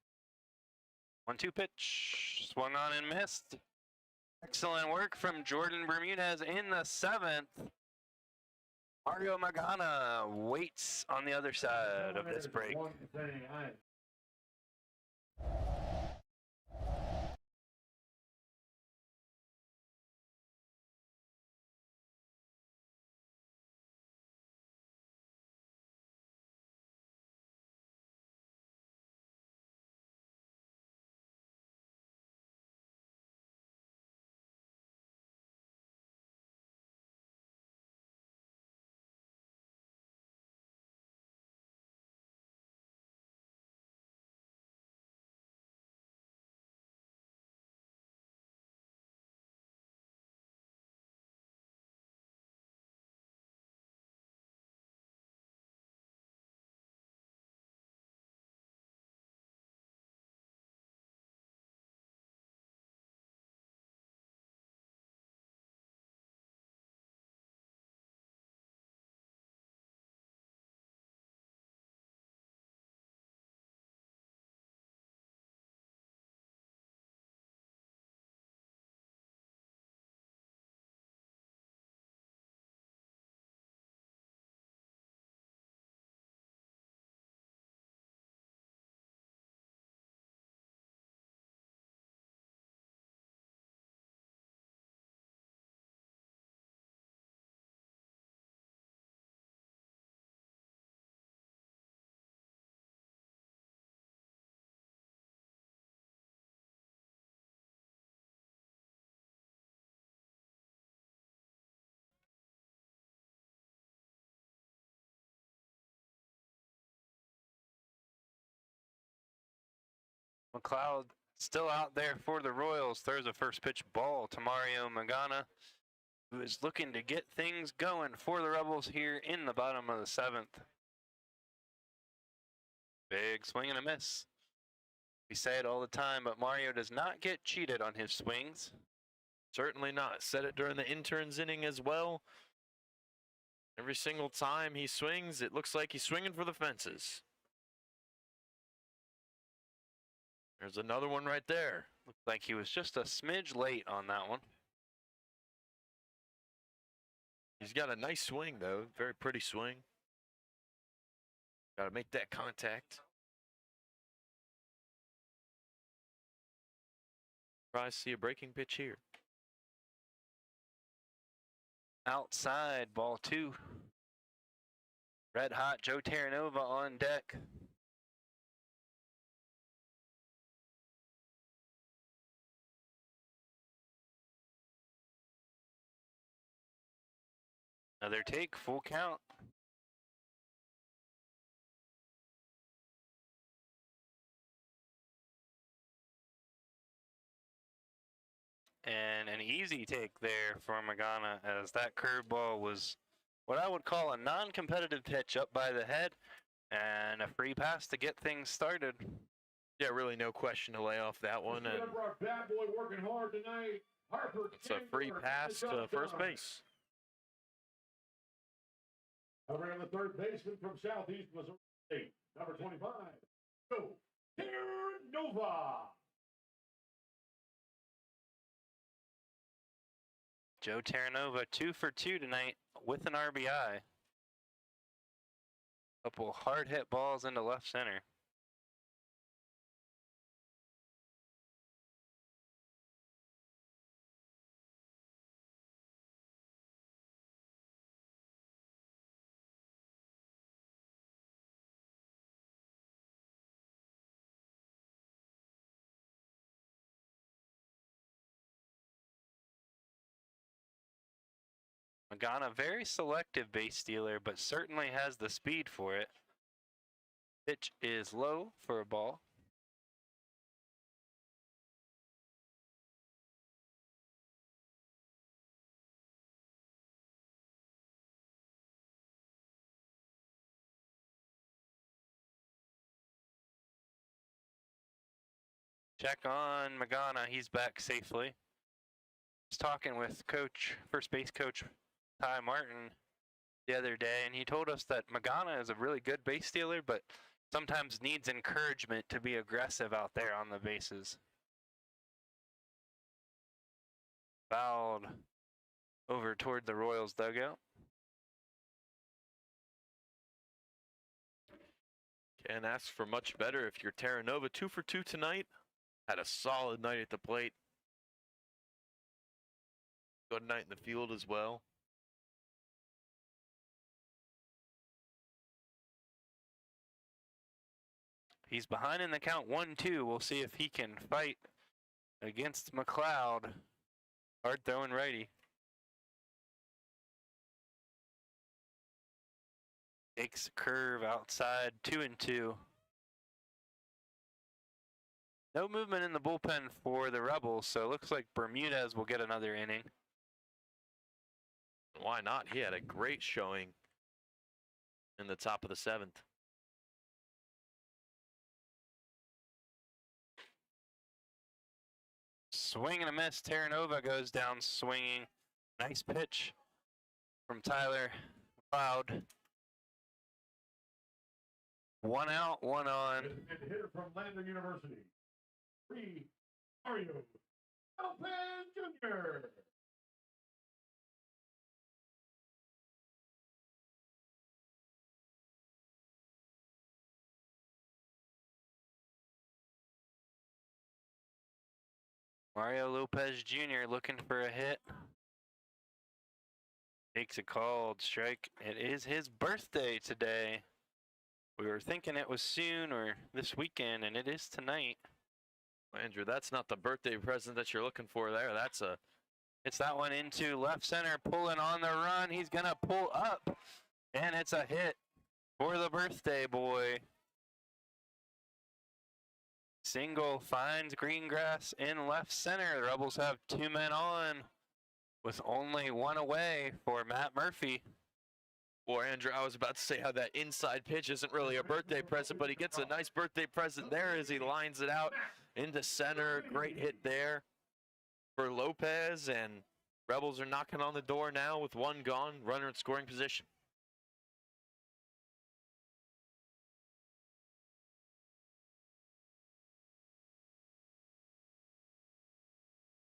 1-2 pitch, swung on and missed. Excellent work from Jordan Bermudez in the 7th. Mario Magana waits on the other side of this break. McLeod still out there for the Royals. Throws a first pitch ball to Mario Magana, who is looking to get things going for the Rebels here in the bottom of the 7th. Big swing and a miss. We say it all the time, but Mario does not get cheated on his swings. Certainly not. Said it during the interns inning as well. Every single time he swings, it looks like he's swinging for the fences. There's another one right there. Looks like he was just a smidge late on that one. He's got a nice swing, though. Very pretty swing. Got to make that contact. Try to see a breaking pitch here. Outside, ball 2. Red hot Joe Terranova on deck. Another take, full count. And an easy take there for Magana, as that curveball was what I would call a non-competitive pitch up by the head, and a free pass to get things started. Yeah, really no question to lay off that one. And Our bad boy working hard tonight. Harper it's a free Kendrick pass is to up first top. base. Covering on the third baseman from Southeast Missouri State, number 25, Joe Terranova. Joe Terranova 2 for 2 tonight with an RBI. Couple hard hit balls into left center. Magana, very selective base stealer, but certainly has the speed for it. Pitch is low for a ball. Check on Magana, he's back safely. I was talking with first base coach Ty Martin the other day, and he told us that Magana is a really good base stealer, but sometimes needs encouragement to be aggressive out there on the bases. Fouled over toward the Royals dugout. Can't ask for much better if you're Terranova. 2 for 2 tonight. Had a solid night at the plate. Good night in the field as well. He's behind in the count 1-2. We'll see if he can fight against McLeod. Hard throwing righty. Takes a curve outside, 2-2. No movement in the bullpen for the Rebels, so it looks like Bermudez will get another inning. Why not? He had a great showing in the top of the 7th. Swing and a miss. Terranova goes down swinging. Nice pitch from Tyler McLeod. 1 out, 1 on. And hitter from Lander University, Mario Lopez Jr. Mario Lopez Jr. looking for a hit. Takes a called strike. It is his birthday today. We were thinking it was soon or this weekend, and it is tonight. Andrew, that's not the birthday present that you're looking for there. It's that one into left center, pulling on the run. He's going to pull up, and it's a hit for the birthday boy. Single finds green grass in left center. The Rebels have 2 men on with only 1 away for Matt Murphy. Or Andrew, I was about to say how that inside pitch isn't really a birthday present, but he gets a nice birthday present there as he lines it out into center. Great hit there for Lopez, and Rebels are knocking on the door now with 1 gone, runner in scoring position.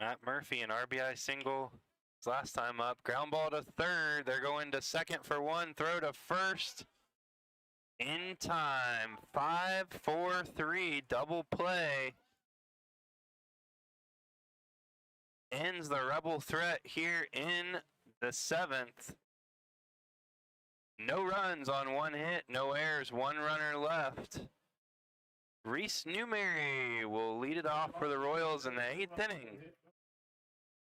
Matt Murphy, an RBI single his last time up. Ground ball to third. They're going to second for 1. Throw to first. In time. 5-4-3. Double play. Ends the Rebel threat here in the 7th. No runs on 1 hit. No errors. 1 runner left. Reese Newberry will lead it off for the Royals in the 8th inning.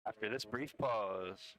After this brief pause.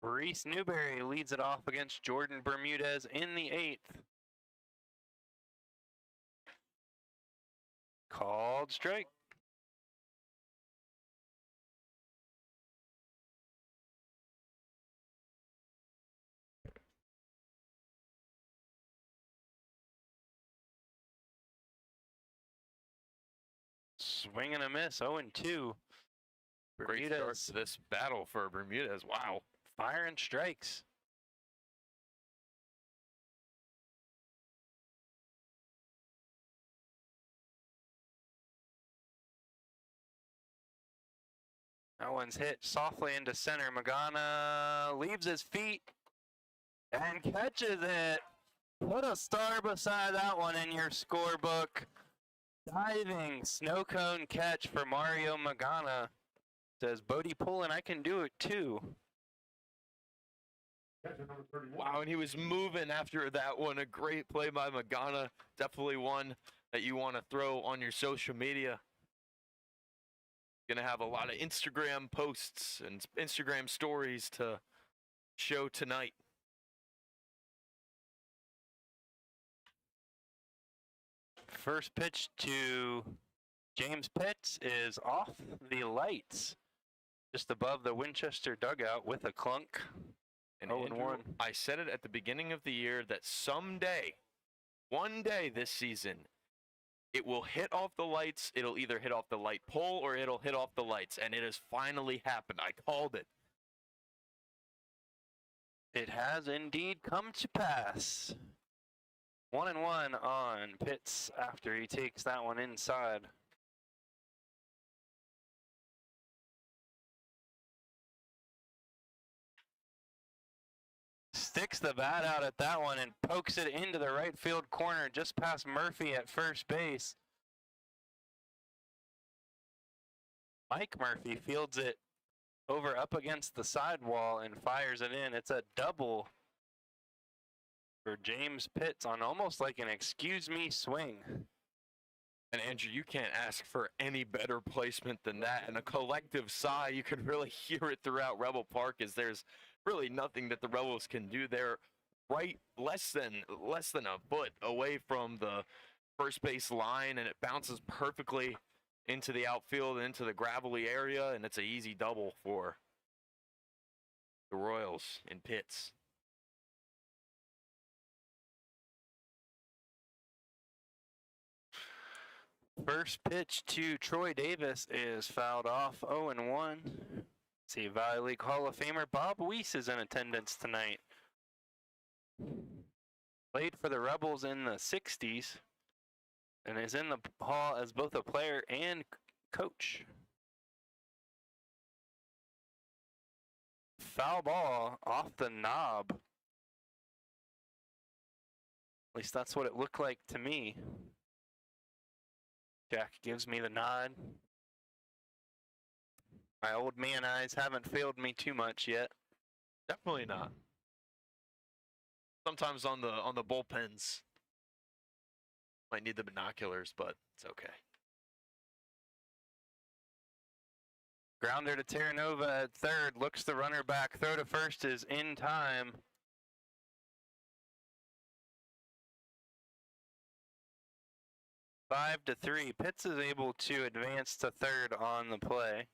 Reese Newberry leads it off against Jordan Bermudez in the 8th. Called strike. Swing and a miss, 0-2. Great start to this battle for Bermudez. Wow. Firing strikes. That one's hit softly into center. Magana leaves his feet and catches it. Put a star beside that one in your scorebook. Diving snow cone catch for Mario Magana. Says Bodie Pullen, I can do it too. Wow, and he was moving after that one. A great play by Magana. Definitely one that you want to throw on your social media. Going to have a lot of Instagram posts and Instagram stories to show tonight. First pitch to James Pitts is off the lights. Just above the Winchester dugout with a clunk. And Andrew, I said it at the beginning of the year that someday, one day this season, it will hit off the lights. It'll either hit off the light pole or it'll hit off the lights. And it has finally happened. I called it. It has indeed come to pass. 1-1 on Pitts after he takes that one inside. Sticks the bat out at that one and pokes it into the right field corner just past Murphy at first base. Mike Murphy fields it over up against the sidewall and fires it in. It's a double for James Pitts on almost like an excuse me swing. And Andrew, you can't ask for any better placement than that. And a collective sigh, you can really hear it throughout Rebel Park, as there's really nothing that the Rebels can do there. Right, less than a foot away from the first base line, and it bounces perfectly into the outfield and into the gravelly area, and it's an easy double for the Royals in Pitts. First pitch to Troy Davis is fouled off, 0-1. See, Valley League Hall of Famer Bob Weiss is in attendance tonight. Played for the Rebels in the 60s and is in the hall as both a player and coach. Foul ball off the knob. At least that's what it looked like to me. Jack gives me the nod. My old man eyes haven't failed me too much yet. Definitely not. Sometimes on the bullpens, might need the binoculars, but it's okay. Grounder to Terranova at third. Looks the runner back. Throw to first is in time. Five to 3. Pitts is able to advance to third on the play.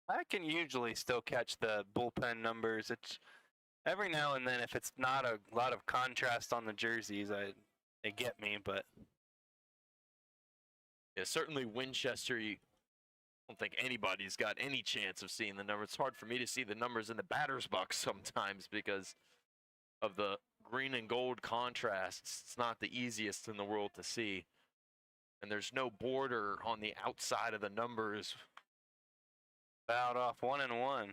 I can usually still catch the bullpen numbers. It's every now and then, if it's not a lot of contrast on the jerseys, they get me, but yeah, certainly Winchester, I don't think anybody's got any chance of seeing the numbers. It's hard for me to see the numbers in the batter's box sometimes because of the green and gold contrasts. It's not the easiest in the world to see. And there's no border on the outside of the numbers. fouled off 1-1.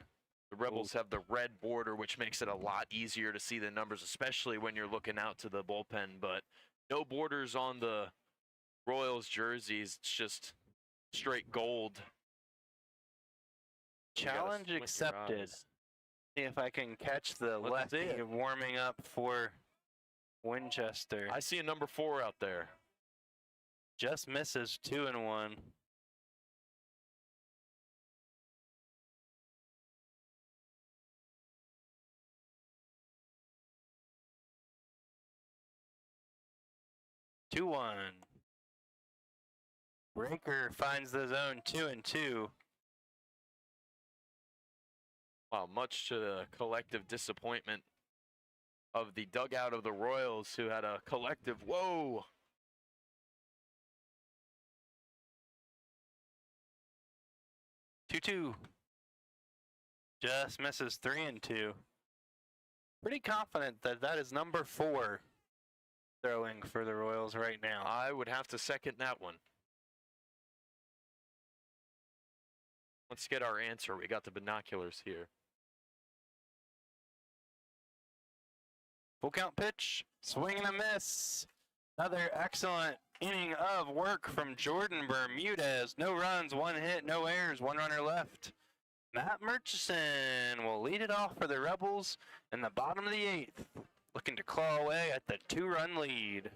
The Rebels have the red border, which makes it a lot easier to see the numbers, especially when you're looking out to the bullpen. But no borders on the Royals jerseys. It's just straight gold. Challenge accepted. See if I can catch the Let's see lefty it. warming up for Winchester. I see a number 4 out there. Just misses 2-1. Two one. Breaker finds the zone 2-2. Wow, much to the collective disappointment of the dugout of the Royals, who had a collective, whoa! Two. Just misses 3-2. Pretty confident that that is number 4 throwing for the Royals right now. I would have to second that one. Let's get our answer. We got the binoculars here. Full count pitch, swing and a miss. Another excellent inning of work from Jordan Bermudez. No runs, 1 hit, no errors, 1 runner left. Matt Murchison will lead it off for the Rebels in the bottom of the 8th, looking to claw away at the 2-run lead.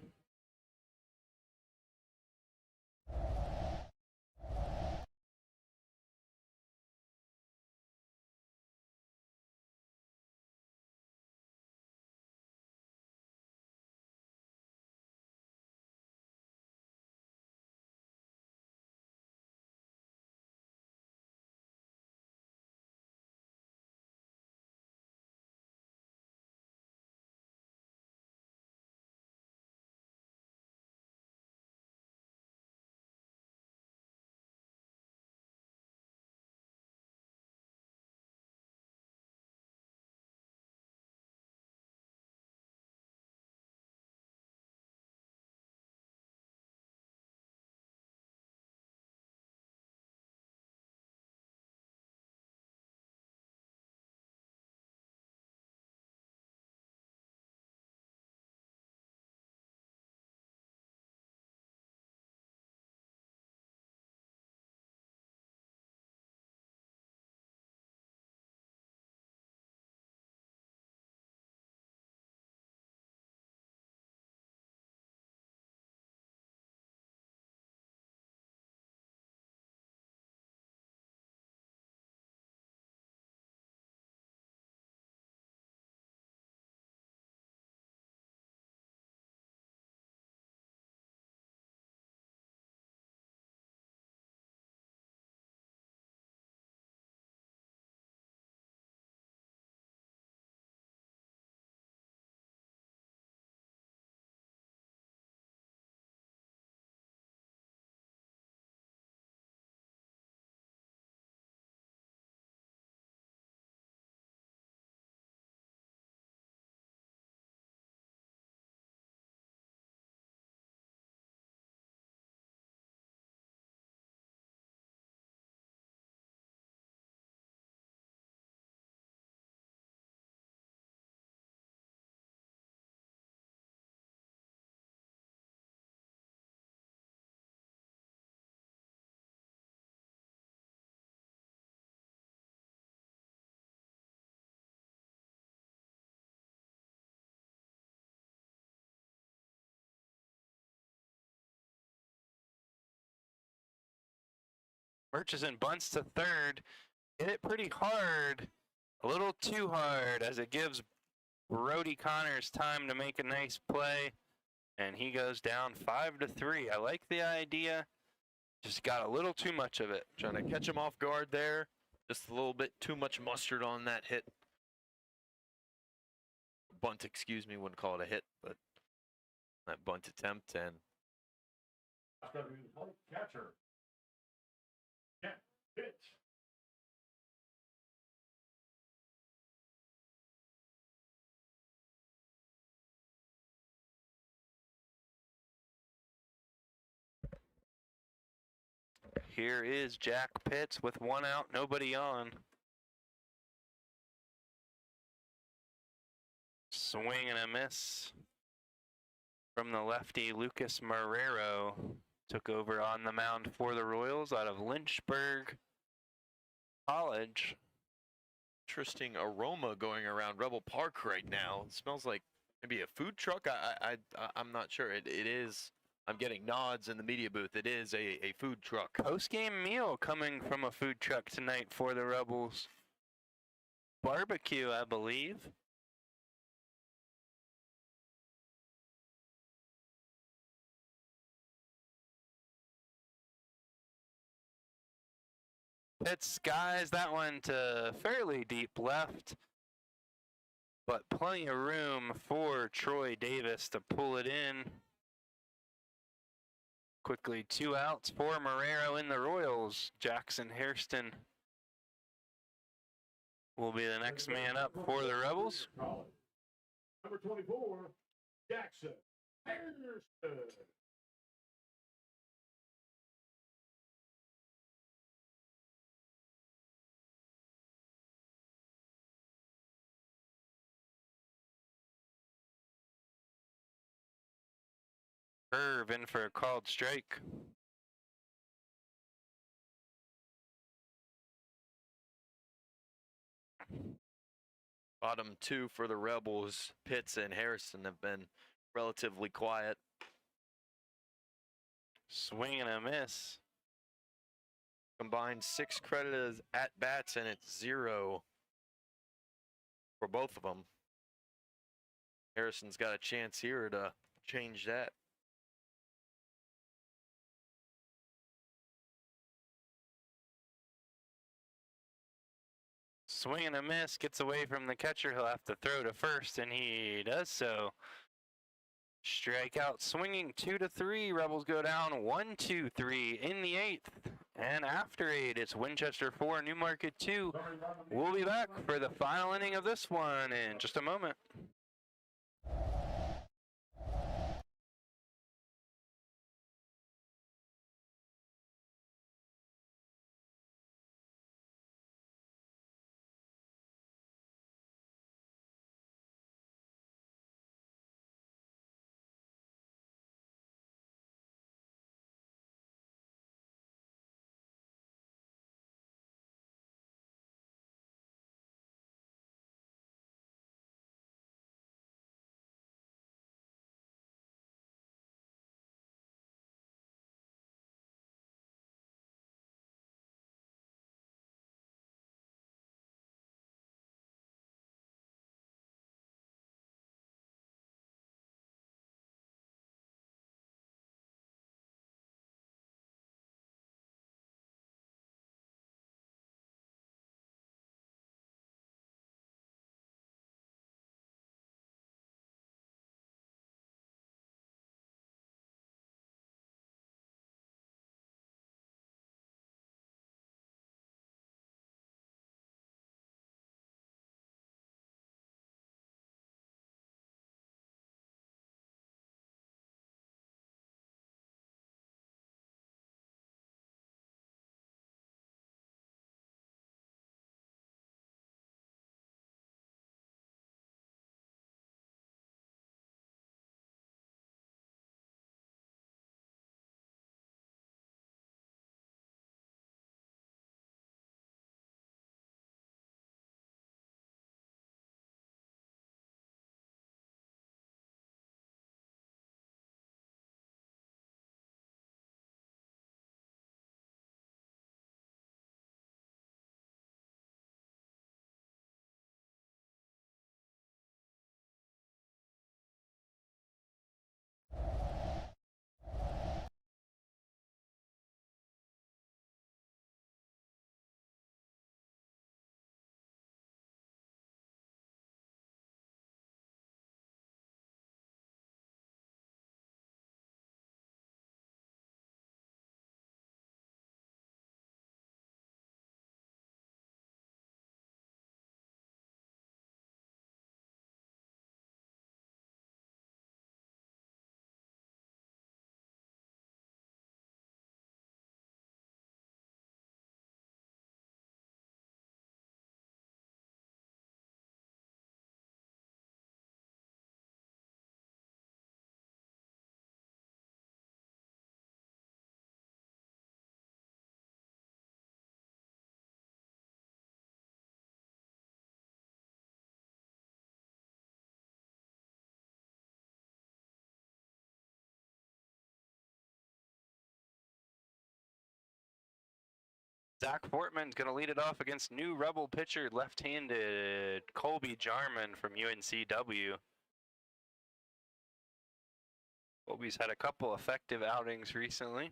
Murchison bunts to third. Hit it pretty hard. A little too hard as it gives Brody Connors time to make a nice play. And he goes down 5-3. I like the idea. Just got a little too much of it. Trying to catch him off guard there. Just a little bit too much mustard on that hit. Bunt, excuse me, wouldn't call it a hit, but that bunt attempt. And That's going to be the plate catcher. Yeah, pitch. Here is Jack Pitts with 1 out, nobody on. Swing and a miss from the lefty Lucas Marrero. Took over on the mound for the Royals out of Lynchburg College. interesting aroma going around Rebel Park right now. It smells like maybe a food truck. I'm not sure. It is. I'm getting nods in the media booth. It is a food truck. Post-game meal coming from a food truck tonight for the Rebels. Barbecue, I believe. Pitts skies that one to fairly deep left, but plenty of room for Troy Davis to pull it in. Quickly 2 outs for Marrero in the Royals. Jackson Hairston will be the next man up for the Rebels. Number 24, Jackson Hairston. Curve in for a called strike. Bottom 2 for the Rebels. Pitts and Harrison have been relatively quiet. Swing and a miss. Combined 6 credited at bats, and it's 0 for both of them. Harrison's got a chance here to change that. Swing and a miss, gets away from the catcher. He'll have to throw to first, and he does so. Strikeout swinging 2-3. Rebels go down 1-2-3 in the 8th. And after 8, it's Winchester 4, Newmarket 2. We'll be back for the final inning of this one in just a moment. Zach Fortman's going to lead it off against new Rebel pitcher, left-handed Colby Jarman from UNCW. Colby's had a couple effective outings recently.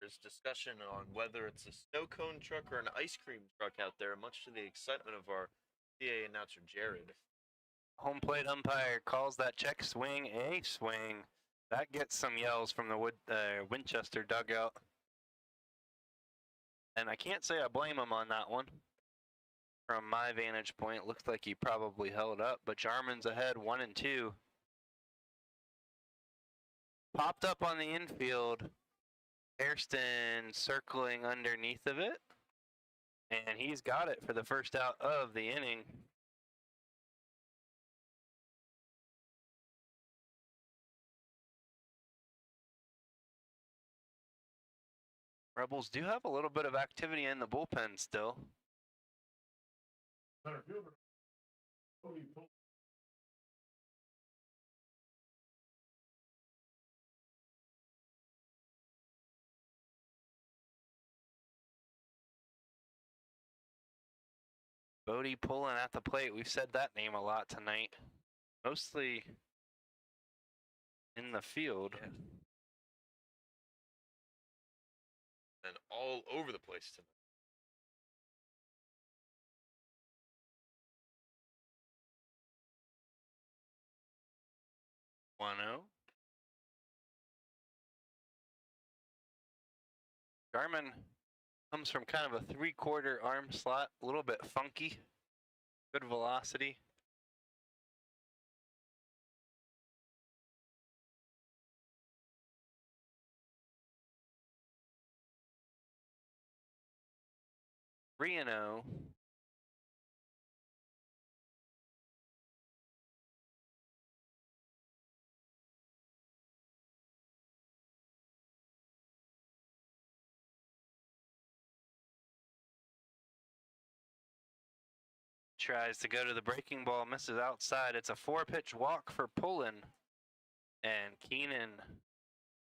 There's discussion on whether it's a snow cone truck or an ice cream truck out there, much to the excitement of our PA announcer, Jared. Home plate umpire calls that check swing a swing. That gets some yells from the Winchester dugout. And I can't say I blame him on that one. From my vantage point, looks like he probably held up, but Jarman's ahead 1-2. Popped up on the infield. Hairston circling underneath of it. And he's got it for the first out of the inning. Rebels do have a little bit of activity in the bullpen still. Center fielder, Bodie Pull. Bodie pulling at the plate. We've said that name a lot tonight. Mostly in the field. Yeah. And all over the place tonight. One zero. Jarman comes from kind of a three-quarter arm slot, a little bit funky. Good velocity. Reno. Tries to go to the breaking ball, misses outside. It's a 4-pitch walk for Pullen. And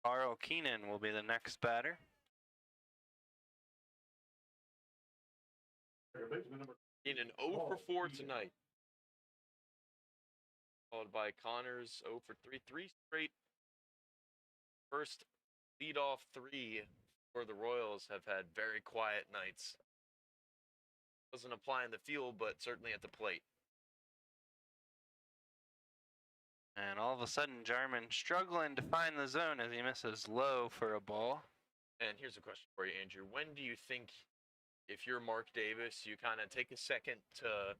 Carl Keenan will be the next batter. Keenan 0 for 4 tonight. Followed by Connors 0 for 3. 3 straight first leadoff 3 for the Royals have had very quiet nights. Doesn't apply in the field, but certainly at the plate. And all of a sudden, Jarman struggling to find the zone as he misses low for a ball. And here's a question for you, Andrew. When do you think, if you're Mark Davis, you kind of take a second to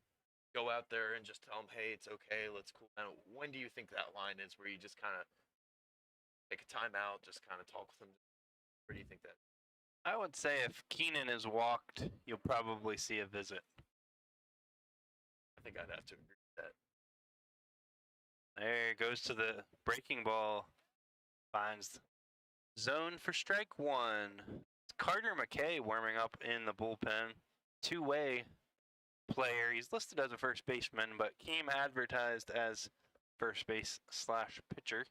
go out there and just tell him, hey, it's okay, let's cool down? When do you think that line is where you just kind of take a timeout, just kind of talk with him? Where do you think that? I would say if Keenan is walked, you'll probably see a visit. I think I'd have to agree with that. There goes to the breaking ball. Finds zone for strike one. Carter McKay warming up in the bullpen. Two-way player. He's listed as a first baseman, but came advertised as first base / pitcher.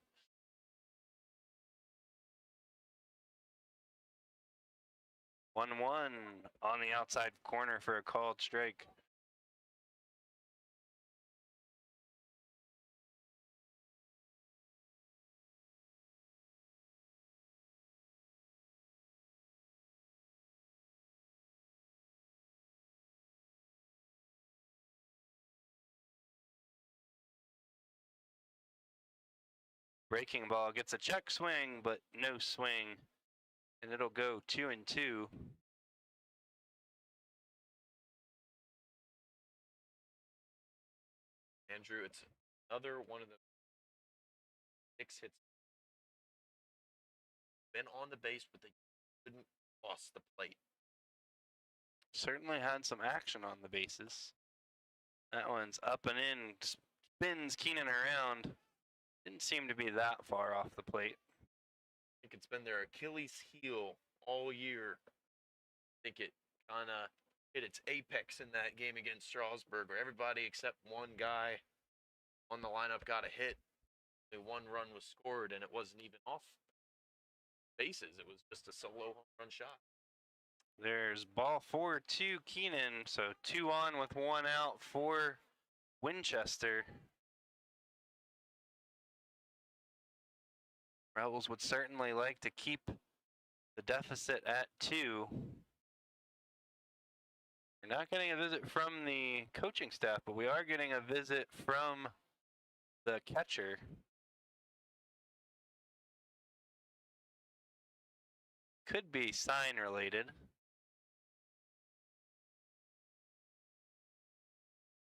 One on the outside corner for a called strike. Breaking ball gets a check swing, but no swing. And it'll go 2-2. Andrew, it's another one of the 6 hits. been on the base, but they couldn't cross the plate. Certainly had some action on the bases. That one's up and in, spins Keenan around. Didn't seem to be that far off the plate. I think it's been their Achilles heel all year. I think it kind of hit its apex in that game against Strasburg, where everybody except one guy on the lineup got a hit. Only one run was scored, and it wasn't even off bases. It was just a solo home run shot. There's ball 4 to Keenan, so 2 on with 1 out for Winchester. Rebels would certainly like to keep the deficit at 2. We're not getting a visit from the coaching staff, but we are getting a visit from the catcher. Could be sign related,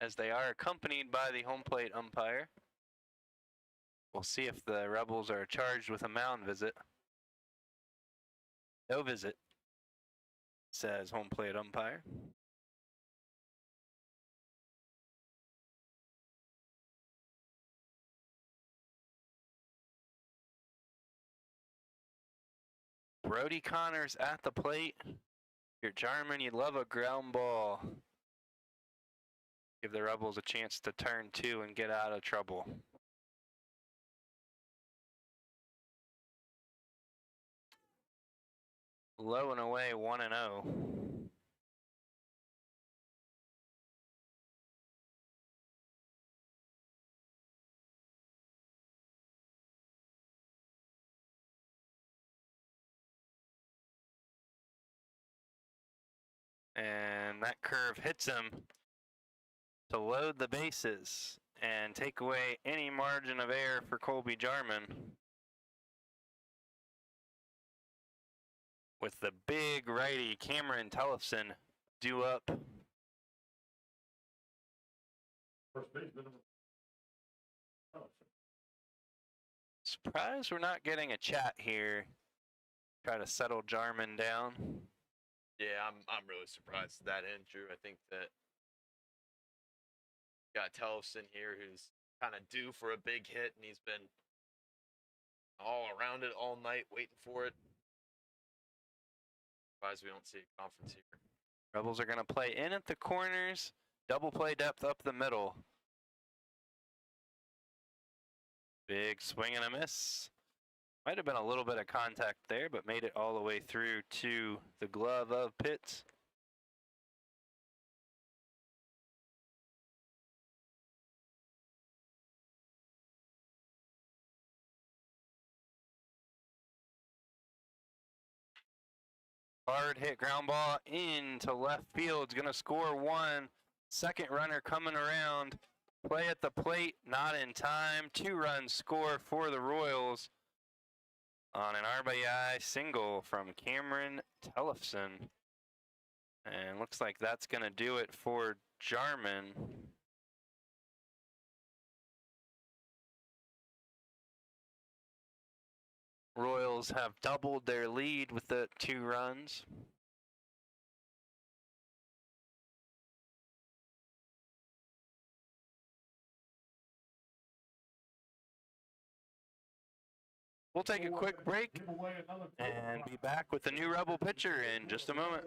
as they are accompanied by the home plate umpire. We'll see if the Rebels are charged with a mound visit. No visit, says home plate umpire. Brody Connors at the plate. If you're Jarman, you'd love a ground ball. Give the Rebels a chance to turn 2 and get out of trouble. Low and away, 1-0. And that curve hits him to load the bases and take away any margin of error for Colby Jarman. With the big righty Cameron Tellefson due up. First baseman. Surprised we're not getting a chat here. Try to settle Jarman down. Yeah, I'm really surprised at that, Andrew. I think that got Tellefson here, who's kind of due for a big hit, and he's been all around it all night waiting for it. Surprised we don't see a conference here. Rebels are going to play in at the corners, double play depth up the middle. Big swing and a miss. Might have been a little bit of contact there, but made it all the way through to the glove of Pitts. Hard hit ground ball into left field. Going to score 1. Second runner coming around. Play at the plate, not in time. 2 runs score for the Royals on an RBI single from Cameron Tellefson. And looks like that's going to do it for Jarman. Royals have doubled their lead with the 2 runs. We'll take a quick break and be back with the new Rebel pitcher in just a moment.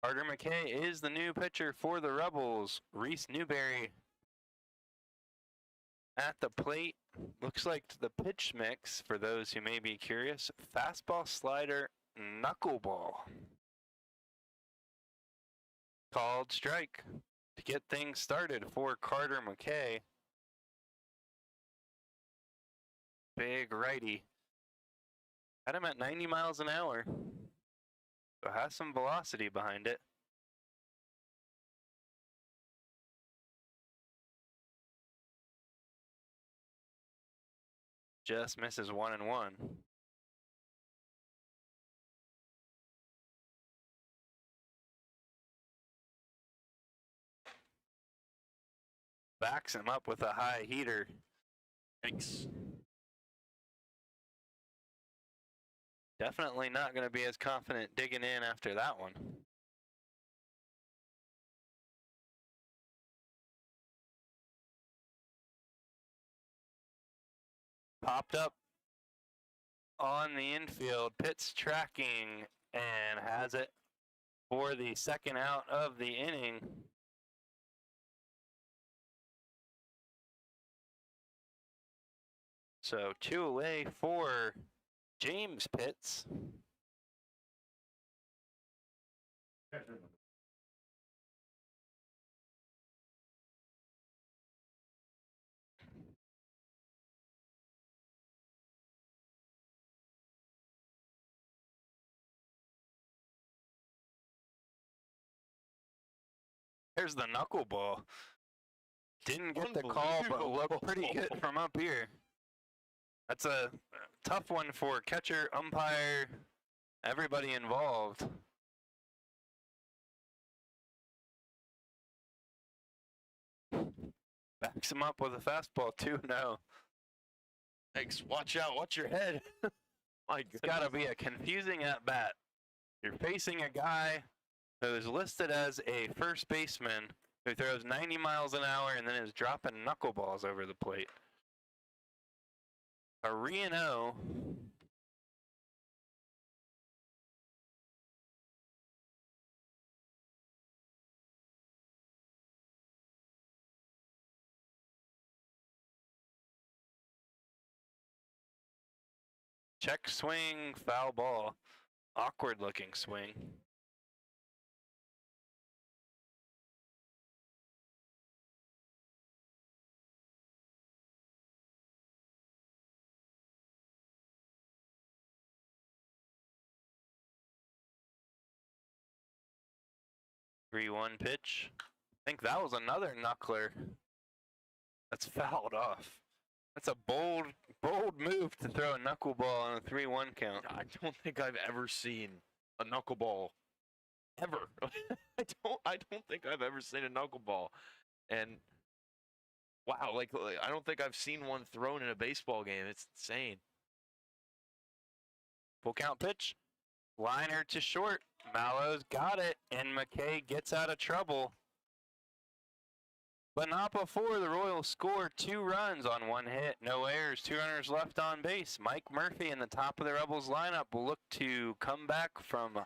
Carter McKay is the new pitcher for the Rebels. Reese Newberry at the plate. Looks like the pitch mix, for those who may be curious, fastball, slider, knuckleball. Called strike to get things started for Carter McKay. Big righty. Had him at 90 miles an hour. So has some velocity behind it. Just misses 1-1. Backs him up with a high heater. Thanks. Definitely not going to be as confident digging in after that one. Popped up on the infield, Pitts tracking, and has it for the second out of the inning. So 2 away for James Pitts. There's the knuckleball. Didn't get the call, but looked pretty good from up here. That's a tough one for catcher, umpire, everybody involved. Backs him up with a fastball, 2-0. Thanks. Watch out. Watch your head. My It's got to be a confusing at bat. You're facing a guy who is listed as a first baseman who throws 90 miles an hour and then is dropping knuckleballs over the plate. A Reno. Check swing, foul ball. Awkward looking swing. Three-one pitch. I think that was another knuckler. That's fouled off. That's a bold move to throw a knuckleball on a 3-1 count. I don't think I've ever seen a knuckleball ever. I don't think I've ever seen a knuckleball. And wow, like I don't think I've seen one thrown in a baseball game. It's insane. Full count pitch. Liner to short. Mallows got it, and McKay gets out of trouble. But not before the Royals score 2 runs on 1 hit. No errors, 2 runners left on base. Mike Murphy in the top of the Rebels lineup will look to come back from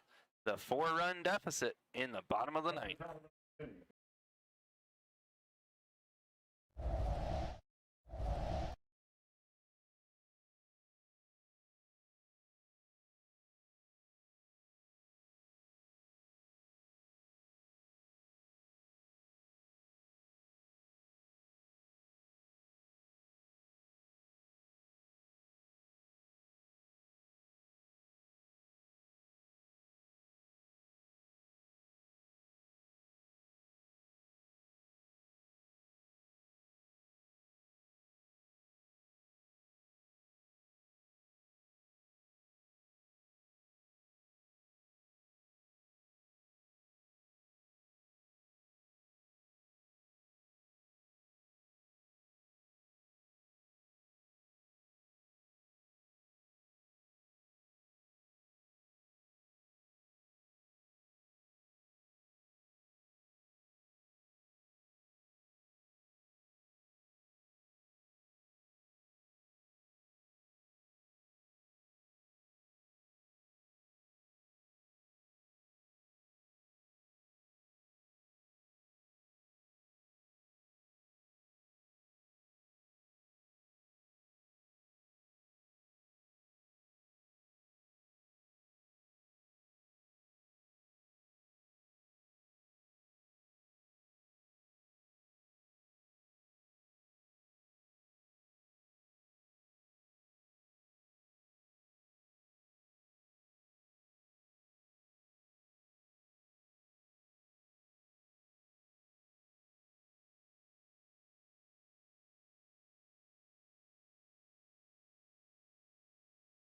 the 4-run deficit in the bottom of the ninth.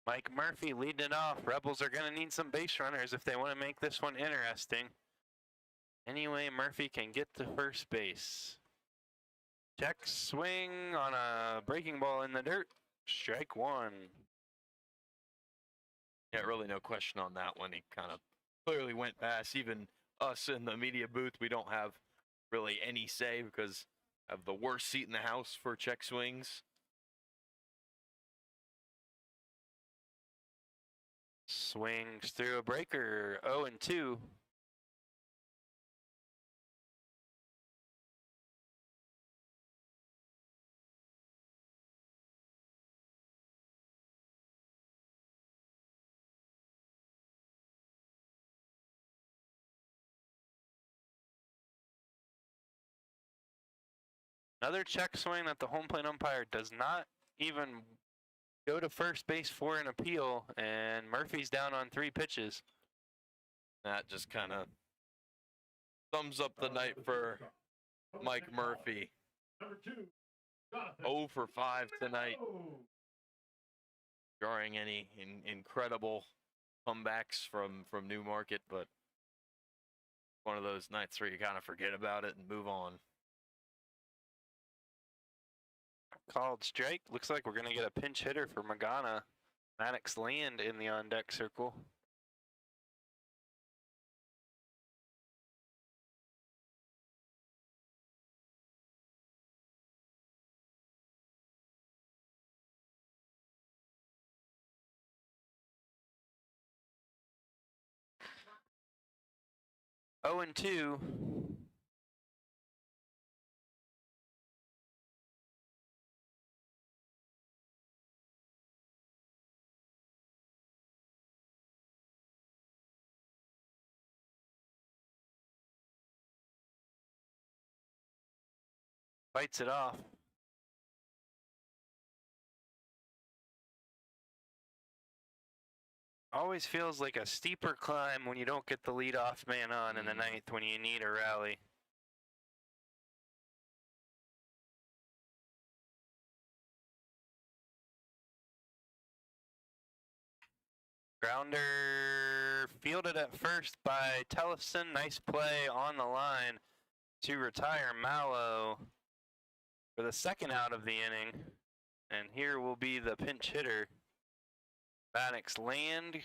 Mike Murphy leading it off. Rebels are going to need some base runners if they want to make this one interesting. Anyway, Murphy can get to first base. Check swing on a breaking ball in the dirt. Strike one. Yeah, really no question on that one. He kind of clearly went past. Even us in the media booth, we don't have really any say because of the worst seat in the house for check swings. Swings through a breaker. 0-2. Another check swing that the home plate umpire does not even go to first base for an appeal, and Murphy's down on 3 pitches. That just kind of sums up the night for Mike Murphy. Number 2, Jonathan. 0 for 5 tonight. Drawing any incredible comebacks from Newmarket, but one of those nights where you kind of forget about it and move on. Called strike. Looks like we're going to get a pinch hitter for Magana. Maddox Land in the on-deck circle. Oh and 2. Fights it off. Always feels like a steeper climb when you don't get the leadoff man on in the 9th when you need a rally. Grounder fielded at first by Tellefson. Nice play on the line to retire Mallow for the second out of the inning. And here will be the pinch hitter, Maddox Land.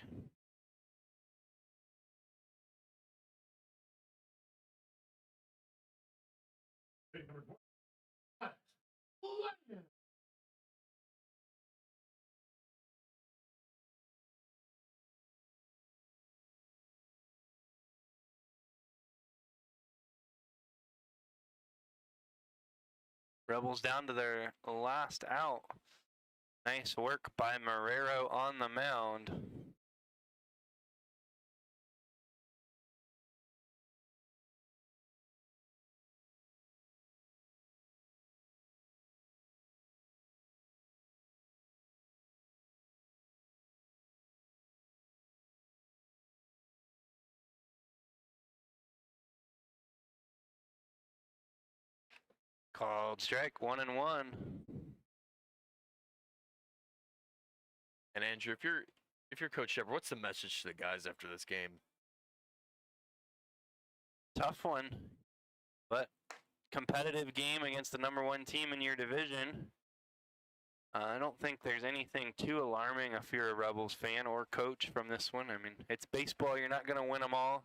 Rebels down to their last out. Nice work by Marrero on the mound. Called strike, 1-1. And Andrew, if you're Coach Shepard, what's the message to the guys after this game? Tough one, but competitive game against the #1 team in your division. I don't think there's anything too alarming if you're a Rebels fan or coach from this one. I mean, it's baseball. You're not going to win them all.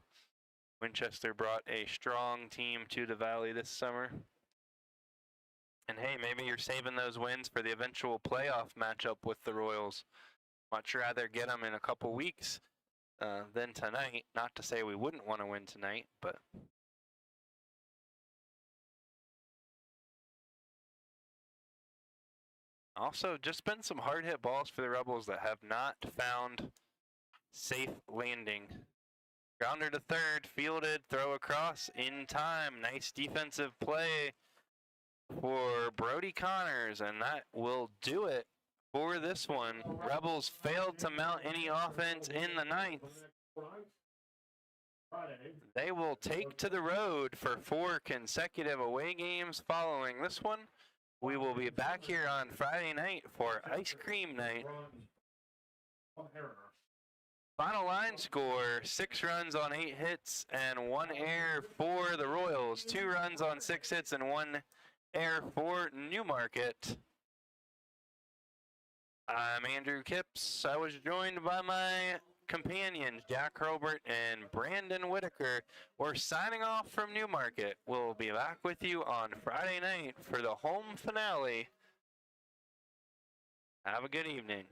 Winchester brought a strong team to the Valley this summer. And hey, maybe you're saving those wins for the eventual playoff matchup with the Royals. Much rather get them in a couple weeks than tonight. Not to say we wouldn't want to win tonight, but also just been some hard hit balls for the Rebels that have not found safe landing. Grounder to third, fielded, throw across in time. Nice defensive play for Brody Connors, and that will do it for this one. Rebels failed to mount any offense in the 9th. They will take to the road for 4 consecutive away games following this one. We will be back here on Friday night for ice cream night. Mariners. Final line score, 6 runs on 8 hits and 1 error for the Royals. 2 runs on 6 hits and 1 error for Newmarket. I'm Andrew Kipps. I was joined by my companions, Jack Hurlbert and Brandon Whitaker. We're signing off from Newmarket. We'll be back with you on Friday night for the home finale. Have a good evening.